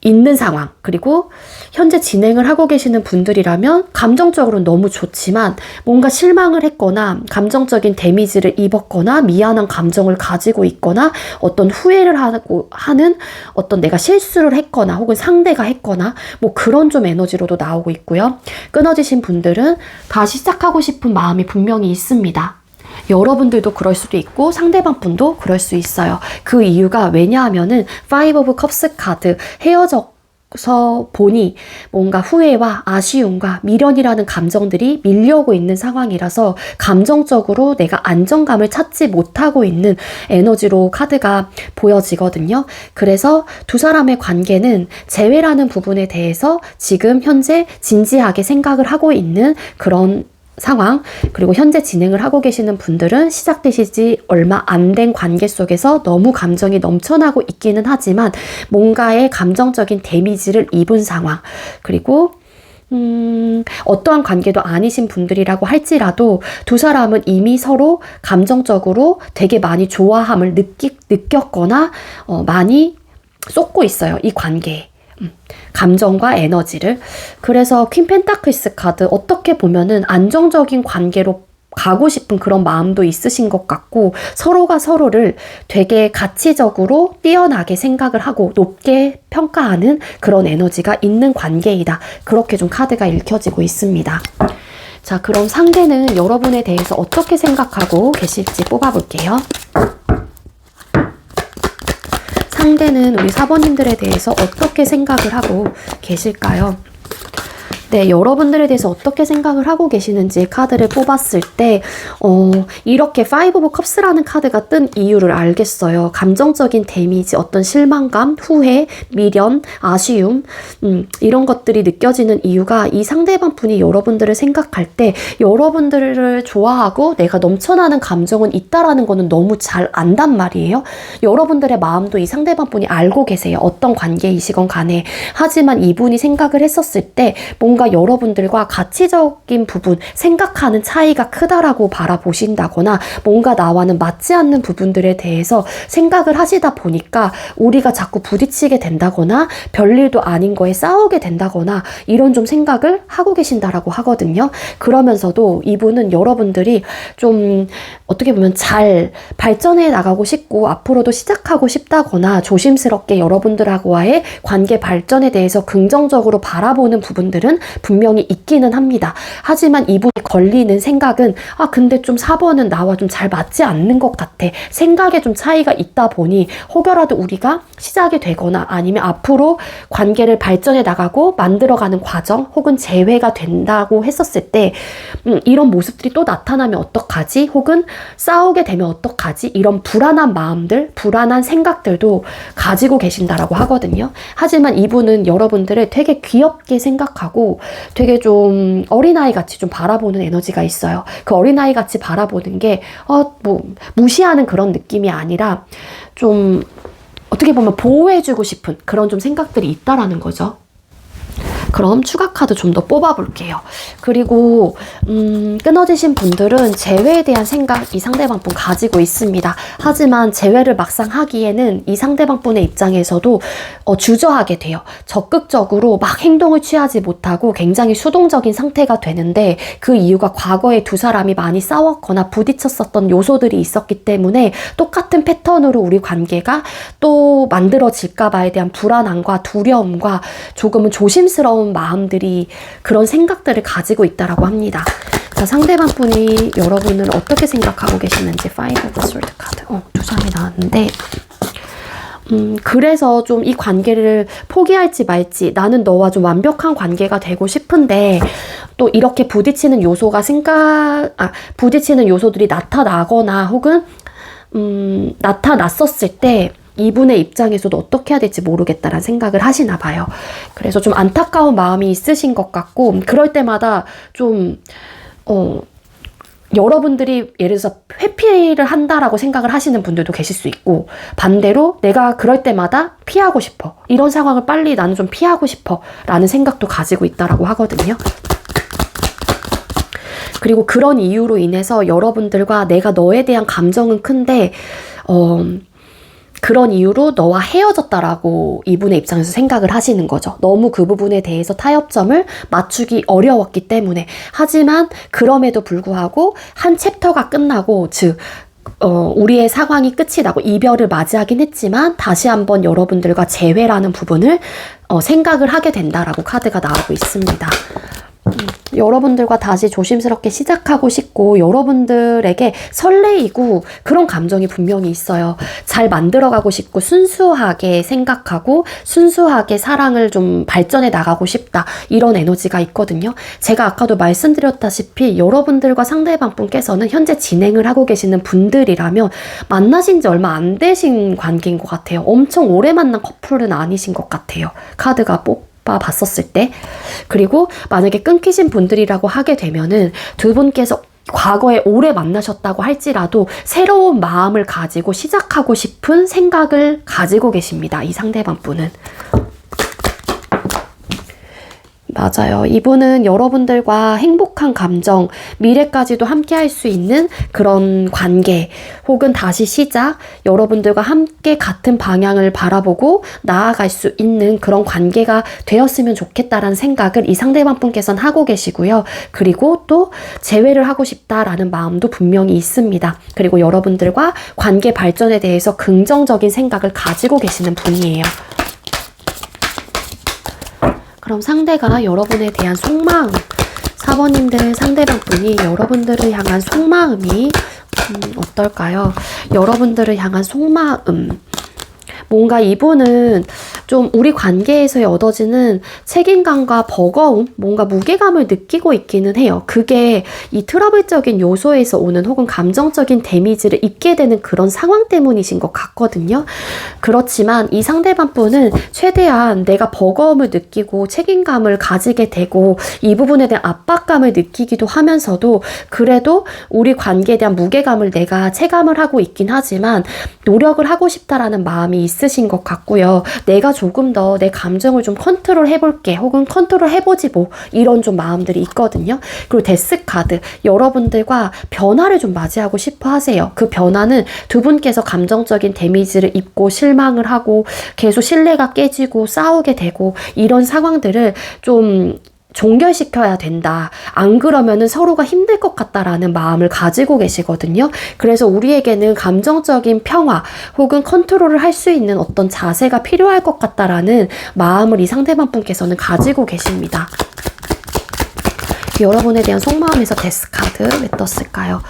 있는 상황, 그리고 현재 진행을 하고 계시는 분들이라면 감정적으로는 너무 좋지만 뭔가 실망을 했거나 감정적인 데미지를 입었거나 미안한 감정을 가지고 있거나 어떤 후회를 하는 어떤 내가 실수를 했거나 혹은 상대가 했거나 뭐 그런 좀 에너지로도 나오고 있고요. 끊어지신 분들은 다시 시작하고 싶은 마음이 분명히 있습니다. 여러분들도 그럴 수도 있고 상대방 분도 그럴 수 있어요. 그 이유가 왜냐하면은 Five of Cups 카드, 헤어져서 보니 뭔가 후회와 아쉬움과 미련이라는 감정들이 밀려오고 있는 상황이라서 감정적으로 내가 안정감을 찾지 못하고 있는 에너지로 카드가 보여지거든요. 그래서 두 사람의 관계는 재회라는 부분에 대해서 지금 현재 진지하게 생각을 하고 있는 그런 상황, 그리고 현재 진행을 하고 계시는 분들은 시작되시지 얼마 안 된 관계 속에서 너무 감정이 넘쳐나고 있기는 하지만 뭔가의 감정적인 데미지를 입은 상황, 그리고 어떠한 관계도 아니신 분들이라고 할지라도 두 사람은 이미 서로 감정적으로 되게 많이 좋아함을 느꼈거나 많이 쏟고 있어요. 이 관계에. 감정과 에너지를. 그래서 퀸 펜타클스 카드, 어떻게 보면은 안정적인 관계로 가고 싶은 그런 마음도 있으신 것 같고 서로가 서로를 되게 가치적으로 뛰어나게 생각을 하고 높게 평가하는 그런 에너지가 있는 관계이다. 그렇게 좀 카드가 읽혀지고 있습니다. 자, 그럼 상대는 여러분에 대해서 어떻게 생각하고 계실지 뽑아볼게요. 상대는 우리 사번님들에 대해서 어떻게 생각을 하고 계실까요? 네, 여러분들에 대해서 어떻게 생각을 하고 계시는지 카드를 뽑았을 때 이렇게 Five of Cups라는 카드가 뜬 이유를 알겠어요. 감정적인 데미지, 어떤 실망감, 후회, 미련, 아쉬움 이런 것들이 느껴지는 이유가 이 상대방 분이 여러분들을 생각할 때 여러분들을 좋아하고 내가 넘쳐나는 감정은 있다라는 거는 너무 잘 안단 말이에요. 여러분들의 마음도 이 상대방 분이 알고 계세요. 어떤 관계이시건 간에. 하지만 이분이 생각을 했었을 때 뭔가 여러분들과 가치적인 부분, 생각하는 차이가 크다라고 바라보신다거나 뭔가 나와는 맞지 않는 부분들에 대해서 생각을 하시다 보니까 우리가 자꾸 부딪히게 된다거나 별일도 아닌 거에 싸우게 된다거나 이런 좀 생각을 하고 계신다라고 하거든요. 그러면서도 이분은 여러분들이 좀 어떻게 보면 잘 발전해 나가고 싶고 앞으로도 시작하고 싶다거나 조심스럽게 여러분들하고의 관계 발전에 대해서 긍정적으로 바라보는 부분들은 분명히 있기는 합니다. 하지만 이분이 걸리는 생각은 근데 좀 4번은 나와 좀 잘 맞지 않는 것 같아. 생각에 좀 차이가 있다 보니 혹여라도 우리가 시작이 되거나 아니면 앞으로 관계를 발전해 나가고 만들어가는 과정 혹은 재회가 된다고 했었을 때 이런 모습들이 또 나타나면 어떡하지? 혹은 싸우게 되면 어떡하지? 이런 불안한 마음들, 불안한 생각들도 가지고 계신다라고 하거든요. 하지만 이분은 여러분들을 되게 귀엽게 생각하고 되게 좀 어린아이 같이 좀 바라보는 에너지가 있어요. 그 어린아이 같이 바라보는 게 뭐 무시하는 그런 느낌이 아니라 좀 어떻게 보면 보호해주고 싶은 그런 좀 생각들이 있다라는 거죠. 그럼 추가 카드 좀 더 뽑아볼게요. 그리고 끊어지신 분들은 재회에 대한 생각 이 상대방 분 가지고 있습니다. 하지만 재회를 막상 하기에는 이 상대방 분의 입장에서도 주저하게 돼요. 적극적으로 막 행동을 취하지 못하고 굉장히 수동적인 상태가 되는데 그 이유가 과거에 두 사람이 많이 싸웠거나 부딪혔었던 요소들이 있었기 때문에 똑같은 패턴으로 우리 관계가 또 만들어질까 봐에 대한 불안함과 두려움과 조금은 조심스러운 마음들이 그런 생각들을 가지고 있다라고 합니다. 자, 상대방 분이 여러분을 어떻게 생각하고 계시는지 Five of Swords 카드 두 장이 나왔는데 그래서 좀 이 관계를 포기할지 말지 나는 너와 좀 완벽한 관계가 되고 싶은데 또 이렇게 부딪히는 요소가 부딪히는 요소들이 나타나거나 혹은 나타났었을 때 이분의 입장에서도 어떻게 해야 될지 모르겠다라는 생각을 하시나 봐요. 그래서 좀 안타까운 마음이 있으신 것 같고 그럴 때마다 좀 여러분들이 예를 들어서 회피를 한다라고 생각을 하시는 분들도 계실 수 있고 반대로 내가 그럴 때마다 피하고 싶어. 이런 상황을 빨리 나는 좀 피하고 싶어 라는 생각도 가지고 있다라고 하거든요. 그리고 그런 이유로 인해서 여러분들과 내가 너에 대한 감정은 큰데 그런 이유로 너와 헤어졌다라고 이분의 입장에서 생각을 하시는 거죠. 너무 그 부분에 대해서 타협점을 맞추기 어려웠기 때문에. 하지만 그럼에도 불구하고 한 챕터가 끝나고, 즉 우리의 상황이 끝이 나고 이별을 맞이하긴 했지만 다시 한번 여러분들과 재회라는 부분을 생각을 하게 된다라고 카드가 나오고 있습니다. 여러분들과 다시 조심스럽게 시작하고 싶고 여러분들에게 설레이고 그런 감정이 분명히 있어요. 잘 만들어가고 싶고 순수하게 생각하고 순수하게 사랑을 좀 발전해 나가고 싶다, 이런 에너지가 있거든요. 제가 아까도 말씀드렸다시피 여러분들과 상대방 분께서는 현재 진행을 하고 계시는 분들이라면 만나신 지 얼마 안 되신 관계인 것 같아요. 엄청 오래 만난 커플은 아니신 것 같아요. 카드가 봤었을 때. 그리고 만약에 끊기신 분들이라고 하게 되면은 두 분께서 과거에 오래 만나셨다고 할지라도 새로운 마음을 가지고 시작하고 싶은 생각을 가지고 계십니다. 이 상대방 분은. 맞아요. 이분은 여러분들과 행복한 감정, 미래까지도 함께 할 수 있는 그런 관계, 혹은 다시 시작, 여러분들과 함께 같은 방향을 바라보고 나아갈 수 있는 그런 관계가 되었으면 좋겠다라는 생각을 이 상대방 분께서는 하고 계시고요. 그리고 또 재회를 하고 싶다라는 마음도 분명히 있습니다. 그리고 여러분들과 관계 발전에 대해서 긍정적인 생각을 가지고 계시는 분이에요. 그럼 상대가 여러분에 대한 속마음, 4번님들 상대방 분이 여러분들을 향한 속마음이 어떨까요? 여러분들을 향한 속마음. 뭔가 이분은 좀 우리 관계에서 얻어지는 책임감과 버거움, 뭔가 무게감을 느끼고 있기는 해요. 그게 이 트러블적인 요소에서 오는 혹은 감정적인 데미지를 입게 되는 그런 상황 때문이신 것 같거든요. 그렇지만 이 상대방 분은 최대한 내가 버거움을 느끼고 책임감을 가지게 되고 이 부분에 대한 압박감을 느끼기도 하면서도 그래도 우리 관계에 대한 무게감을 내가 체감을 하고 있긴 하지만 노력을 하고 싶다라는 마음이 있으신 것 같고요. 내가 조금 더 내 감정을 좀 컨트롤 해볼게, 혹은 컨트롤 해보지 뭐, 이런 좀 마음들이 있거든요. 그리고 데스 카드, 여러분들과 변화를 좀 맞이하고 싶어 하세요. 그 변화는 두 분께서 감정적인 데미지를 입고 실망을 하고 계속 신뢰가 깨지고 싸우게 되고 이런 상황들을 좀 종결시켜야 된다. 안 그러면은 서로가 힘들 것 같다라는 마음을 가지고 계시거든요. 그래서 우리에게는 감정적인 평화 혹은 컨트롤을 할 수 있는 어떤 자세가 필요할 것 같다라는 마음을 이 상대방 분께서는 가지고 계십니다. 여러분에 대한 속마음에서 데스 카드 왜 떴을까요?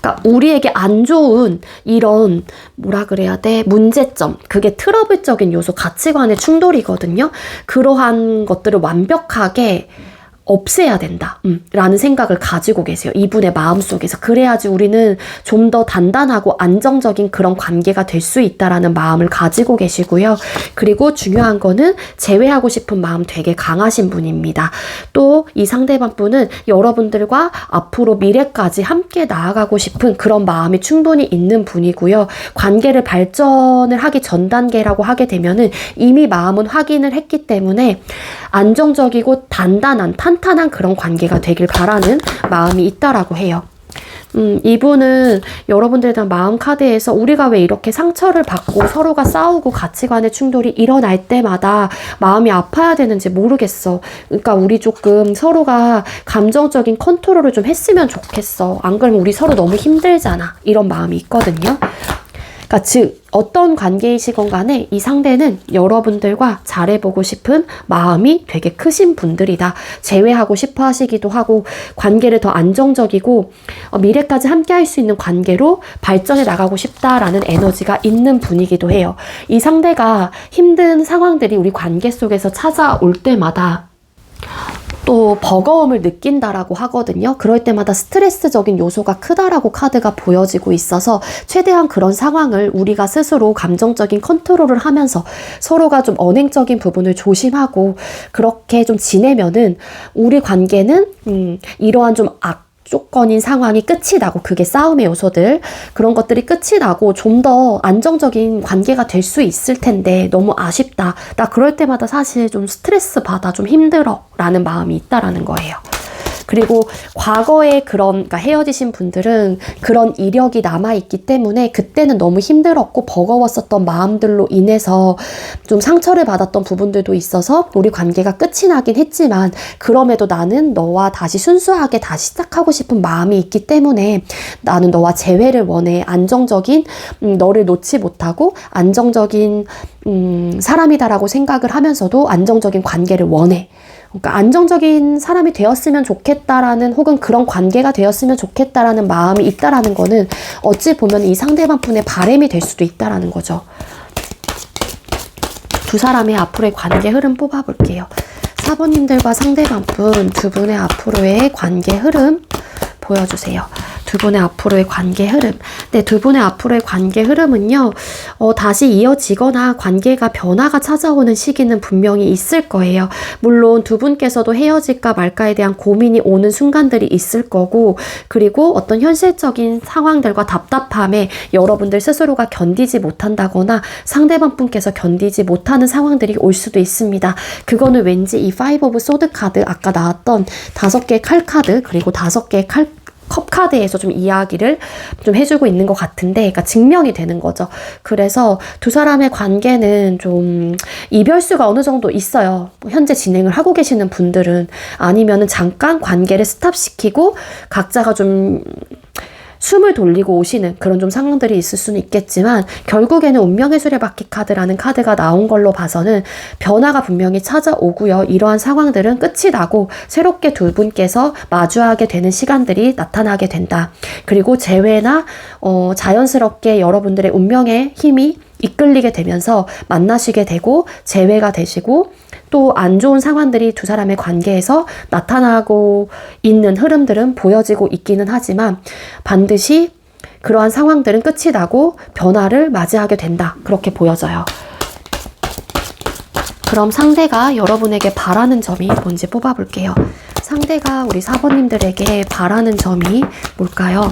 그러니까 우리에게 안 좋은 이런 뭐라 그래야 돼? 문제점, 그게 트러블적인 요소, 가치관의 충돌이거든요. 그러한 것들을 완벽하게 없애야 된다 라는 생각을 가지고 계세요. 이분의 마음속에서. 그래야지 우리는 좀 더 단단하고 안정적인 그런 관계가 될 수 있다라는 마음을 가지고 계시고요. 그리고 중요한 거는 재회하고 싶은 마음 되게 강하신 분입니다. 또 이 상대방 분은 여러분들과 앞으로 미래까지 함께 나아가고 싶은 그런 마음이 충분히 있는 분이고요. 관계를 발전을 하기 전 단계라고 하게 되면은 이미 마음은 확인을 했기 때문에 안정적이고 탄탄한 그런 관계가 되길 바라는 마음이 있다라고 해요. 이분은 여러분들에 대한 마음 카드에서 우리가 왜 이렇게 상처를 받고 서로가 싸우고 가치관의 충돌이 일어날 때마다 마음이 아파야 되는지 모르겠어. 그러니까 우리 조금 서로가 감정적인 컨트롤을 좀 했으면 좋겠어. 안 그러면 우리 서로 너무 힘들잖아. 이런 마음이 있거든요. 그러니까 즉 어떤 관계이시건 간에 이 상대는 여러분들과 잘해보고 싶은 마음이 되게 크신 분들이다. 재회하고 싶어 하시기도 하고 관계를 더 안정적이고 미래까지 함께 할 수 있는 관계로 발전해 나가고 싶다라는 에너지가 있는 분이기도 해요. 이 상대가 힘든 상황들이 우리 관계 속에서 찾아올 때마다 또 버거움을 느낀다라고 하거든요. 그럴 때마다 스트레스적인 요소가 크다라고 카드가 보여지고 있어서 최대한 그런 상황을 우리가 스스로 감정적인 컨트롤을 하면서 서로가 좀 언행적인 부분을 조심하고 그렇게 좀 지내면은 우리 관계는 이러한 좀 조건인 상황이 끝이 나고, 그게 싸움의 요소들, 그런 것들이 끝이 나고 좀 더 안정적인 관계가 될 수 있을 텐데 너무 아쉽다. 나 그럴 때마다 사실 좀 스트레스 받아, 좀 힘들어 라는 마음이 있다라는 거예요. 그리고 과거에 그러니까 헤어지신 분들은 그런 이력이 남아있기 때문에 그때는 너무 힘들었고 버거웠었던 마음들로 인해서 좀 상처를 받았던 부분들도 있어서 우리 관계가 끝이 나긴 했지만 그럼에도 나는 너와 다시 순수하게 다시 시작하고 싶은 마음이 있기 때문에 나는 너와 재회를 원해. 안정적인 너를 놓지 못하고 안정적인 사람이다라고 생각을 하면서도 안정적인 관계를 원해. 그러니까 안정적인 사람이 되었으면 좋겠다라는 혹은 그런 관계가 되었으면 좋겠다라는 마음이 있다라는 거는 어찌 보면 이 상대방 분의 바람이 될 수도 있다라는 거죠. 두 사람의 앞으로의 관계 흐름 뽑아볼게요. 사번님들과 상대방 분 두 분의 앞으로의 관계 흐름 보여주세요. 두 분의 앞으로의 관계 흐름. 네, 두 분의 앞으로의 관계 흐름은요, 다시 이어지거나 관계가 변화가 찾아오는 시기는 분명히 있을 거예요. 물론 두 분께서도 헤어질까 말까에 대한 고민이 오는 순간들이 있을 거고, 그리고 어떤 현실적인 상황들과 답답함에 여러분들 스스로가 견디지 못한다거나 상대방 분께서 견디지 못하는 상황들이 올 수도 있습니다. 그거는 왠지 이 파이브 오브 소드 카드, 아까 나왔던 5개의 칼 카드, 그리고 5개의 컵 카드에서 좀 이야기를 좀 해주고 있는 것 같은데, 그러니까 증명이 되는 거죠. 그래서 두 사람의 관계는 좀 이별수가 어느 정도 있어요. 현재 진행을 하고 계시는 분들은. 아니면은 잠깐 관계를 스탑시키고 각자가 좀 숨을 돌리고 오시는 그런 좀 상황들이 있을 수는 있겠지만, 결국에는 운명의 수레바퀴 카드라는 카드가 나온 걸로 봐서는 변화가 분명히 찾아오고요. 이러한 상황들은 끝이 나고 새롭게 두 분께서 마주하게 되는 시간들이 나타나게 된다. 그리고 재회나 자연스럽게 여러분들의 운명의 힘이 이끌리게 되면서 만나시게 되고 재회가 되시고, 또 안 좋은 상황들이 두 사람의 관계에서 나타나고 있는 흐름들은 보여지고 있기는 하지만 반드시 그러한 상황들은 끝이 나고 변화를 맞이하게 된다. 그렇게 보여져요. 그럼 상대가 여러분에게 바라는 점이 뭔지 뽑아볼게요. 상대가 우리 사번님들에게 바라는 점이 뭘까요?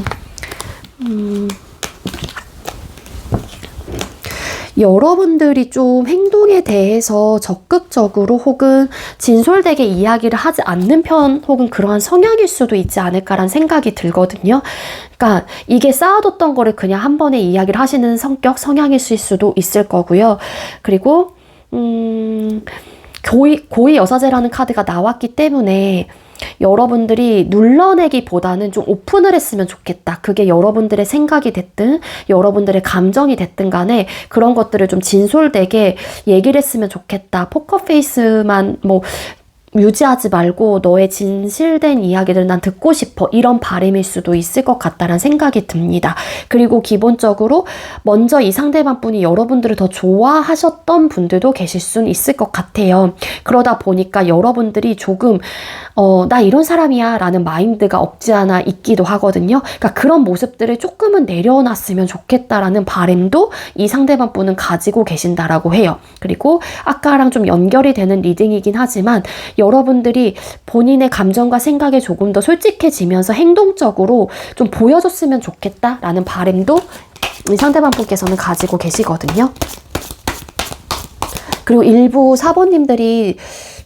여러분들이 좀 행동에 대해서 적극적으로 혹은 진솔되게 이야기를 하지 않는 편 혹은 그러한 성향일 수도 있지 않을까라는 생각이 들거든요. 그러니까 이게 쌓아뒀던 거를 그냥 한 번에 이야기를 하시는 성격, 성향일 수도 있을 거고요. 그리고 고위 여사제라는 카드가 나왔기 때문에 여러분들이 눌러내기보다는 좀 오픈을 했으면 좋겠다. 그게 여러분들의 생각이 됐든 여러분들의 감정이 됐든 간에 그런 것들을 좀 진솔되게 얘기를 했으면 좋겠다. 포커페이스만 유지하지 말고 너의 진실된 이야기를 난 듣고 싶어. 이런 바람일 수도 있을 것 같다는 생각이 듭니다. 그리고 기본적으로 먼저 이 상대방 분이 여러분들을 더 좋아하셨던 분들도 계실 수는 있을 것 같아요. 그러다 보니까 여러분들이 조금 나 이런 사람이야 라는 마인드가 없지 않아 있기도 하거든요. 그러니까 그런 모습들을 조금은 내려놨으면 좋겠다라는 바람도 이 상대방 분은 가지고 계신다라고 해요. 그리고 아까랑 좀 연결이 되는 리딩이긴 하지만 여러분들이 본인의 감정과 생각에 조금 더 솔직해지면서 행동적으로 좀 보여줬으면 좋겠다라는 바람도 이 상대방 분께서는 가지고 계시거든요. 그리고 일부 사번님들이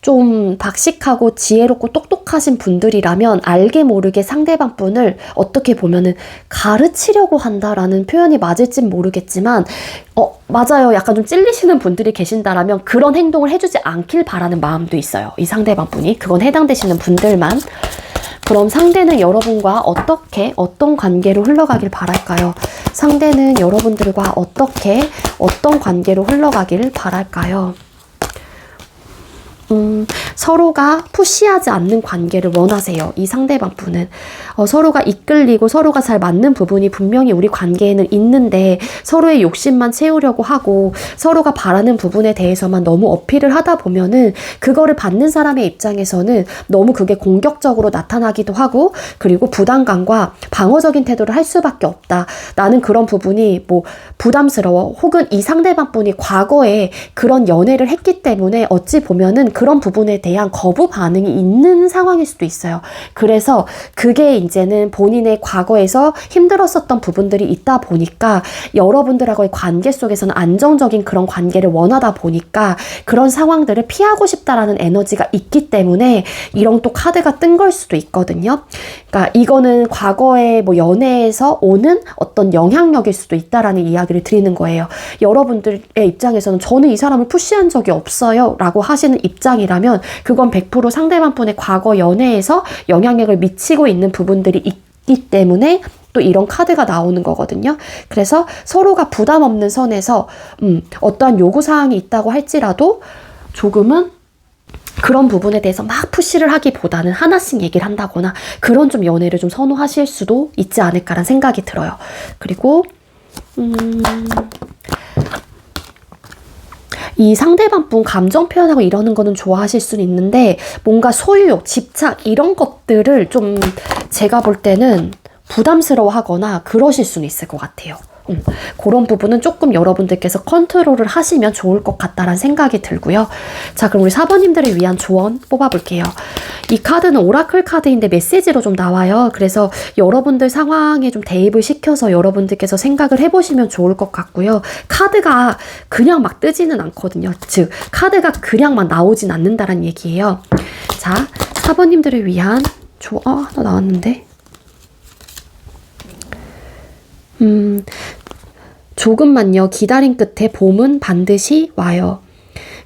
좀 박식하고 지혜롭고 똑똑하신 분들이라면 알게 모르게 상대방 분을 어떻게 보면은 가르치려고 한다라는 표현이 맞을진 모르겠지만 맞아요. 약간 좀 찔리시는 분들이 계신다라면 그런 행동을 해주지 않길 바라는 마음도 있어요. 이 상대방 분이. 그건 해당되시는 분들만. 그럼 상대는 여러분과 어떤 관계로 흘러가길 바랄까요? 상대는 여러분들과 어떤 관계로 흘러가길 바랄까요? 서로가 푸시하지 않는 관계를 원하세요. 이 상대방 분은. 서로가 이끌리고 서로가 잘 맞는 부분이 분명히 우리 관계에는 있는데 서로의 욕심만 채우려고 하고 서로가 바라는 부분에 대해서만 너무 어필을 하다 보면은 그거를 받는 사람의 입장에서는 너무 그게 공격적으로 나타나기도 하고, 그리고 부담감과 방어적인 태도를 할 수밖에 없다. 나는 그런 부분이 부담스러워. 혹은 이 상대방 분이 과거에 그런 연애를 했기 때문에 어찌 보면은 그런 부분에 대한 거부 반응이 있는 상황일 수도 있어요. 그래서 그게 이제는 본인의 과거에서 힘들었었던 부분들이 있다 보니까 여러분들하고의 관계 속에서는 안정적인 그런 관계를 원하다 보니까 그런 상황들을 피하고 싶다라는 에너지가 있기 때문에 이런 또 카드가 뜬 걸 수도 있거든요. 그러니까 이거는 과거의 뭐 연애에서 오는 어떤 영향력일 수도 있다라는 이야기를 드리는 거예요. 여러분들의 입장에서는 저는 이 사람을 푸시한 적이 없어요 라고 하시는 입장이라면 그건 100% 상대방 분의 과거 연애에서 영향력을 미치고 있는 부분들이 있기 때문에 또 이런 카드가 나오는 거거든요. 그래서 서로가 부담 없는 선에서 어떠한 요구사항이 있다고 할지라도 조금은 그런 부분에 대해서 막 푸시를 하기보다는 하나씩 얘기를 한다거나 그런 좀 연애를 좀 선호하실 수도 있지 않을까라는 생각이 들어요. 그리고 이 상대방 분 감정 표현하고 이러는 거는 좋아하실 수는 있는데 뭔가 소유욕, 집착 이런 것들을 좀 제가 볼 때는 부담스러워하거나 그러실 수는 있을 것 같아요. 그런 부분은 조금 여러분들께서 컨트롤을 하시면 좋을 것 같다라는 생각이 들고요. 자, 그럼 우리 4번님들을 위한 조언 뽑아볼게요. 이 카드는 오라클 카드인데 메시지로 좀 나와요. 그래서 여러분들 상황에 좀 대입을 시켜서 여러분들께서 생각을 해보시면 좋을 것 같고요. 카드가 그냥 막 뜨지는 않거든요. 즉, 카드가 그냥 막 나오진 않는다는 얘기예요. 자, 4번님들을 위한 조언, 하나 나왔는데. 조금만요. 기다림 끝에 봄은 반드시 와요.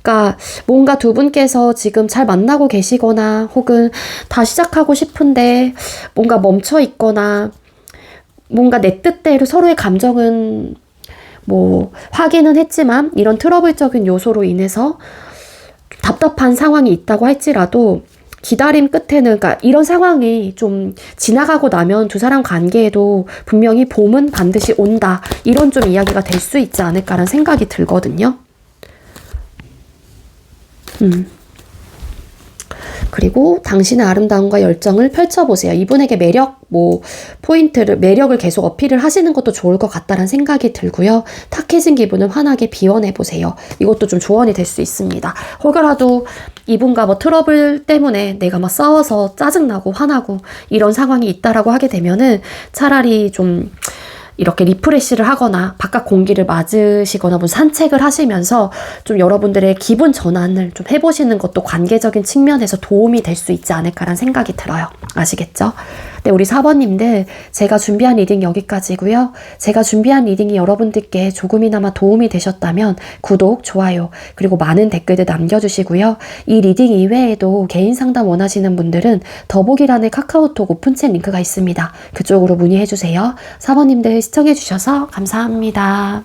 그러니까 뭔가 두 분께서 지금 잘 만나고 계시거나 혹은 다 시작하고 싶은데 뭔가 멈춰 있거나 뭔가 내 뜻대로 서로의 감정은 뭐 확인은 했지만 이런 트러블적인 요소로 인해서 답답한 상황이 있다고 할지라도 기다림 끝에는, 그러니까 이런 상황이 좀 지나가고 나면 두 사람 관계에도 분명히 봄은 반드시 온다. 이런 좀 이야기가 될 수 있지 않을까라는 생각이 들거든요. 그리고 당신의 아름다움과 열정을 펼쳐보세요. 이분에게 매력을 계속 어필을 하시는 것도 좋을 것 같다는 생각이 들고요. 탁해진 기분을 환하게 비워내보세요. 이것도 좀 조언이 될 수 있습니다. 혹여라도 이분과 뭐 트러블 때문에 내가 막 싸워서 짜증나고 화나고 이런 상황이 있다라고 하게 되면은 차라리 좀 이렇게 리프레시를 하거나 바깥 공기를 맞으시거나 뭐 산책을 하시면서 좀 여러분들의 기분 전환을 좀 해보시는 것도 관계적인 측면에서 도움이 될 수 있지 않을까라는 생각이 들어요. 아시겠죠? 네, 우리 4번님들 제가 준비한 리딩 여기까지고요. 제가 준비한 리딩이 여러분들께 조금이나마 도움이 되셨다면 구독, 좋아요, 그리고 많은 댓글들 남겨주시고요. 이 리딩 이외에도 개인 상담 원하시는 분들은 더보기란에 카카오톡 오픈챗 링크가 있습니다. 그쪽으로 문의해주세요. 4번님들 시청해주셔서 감사합니다.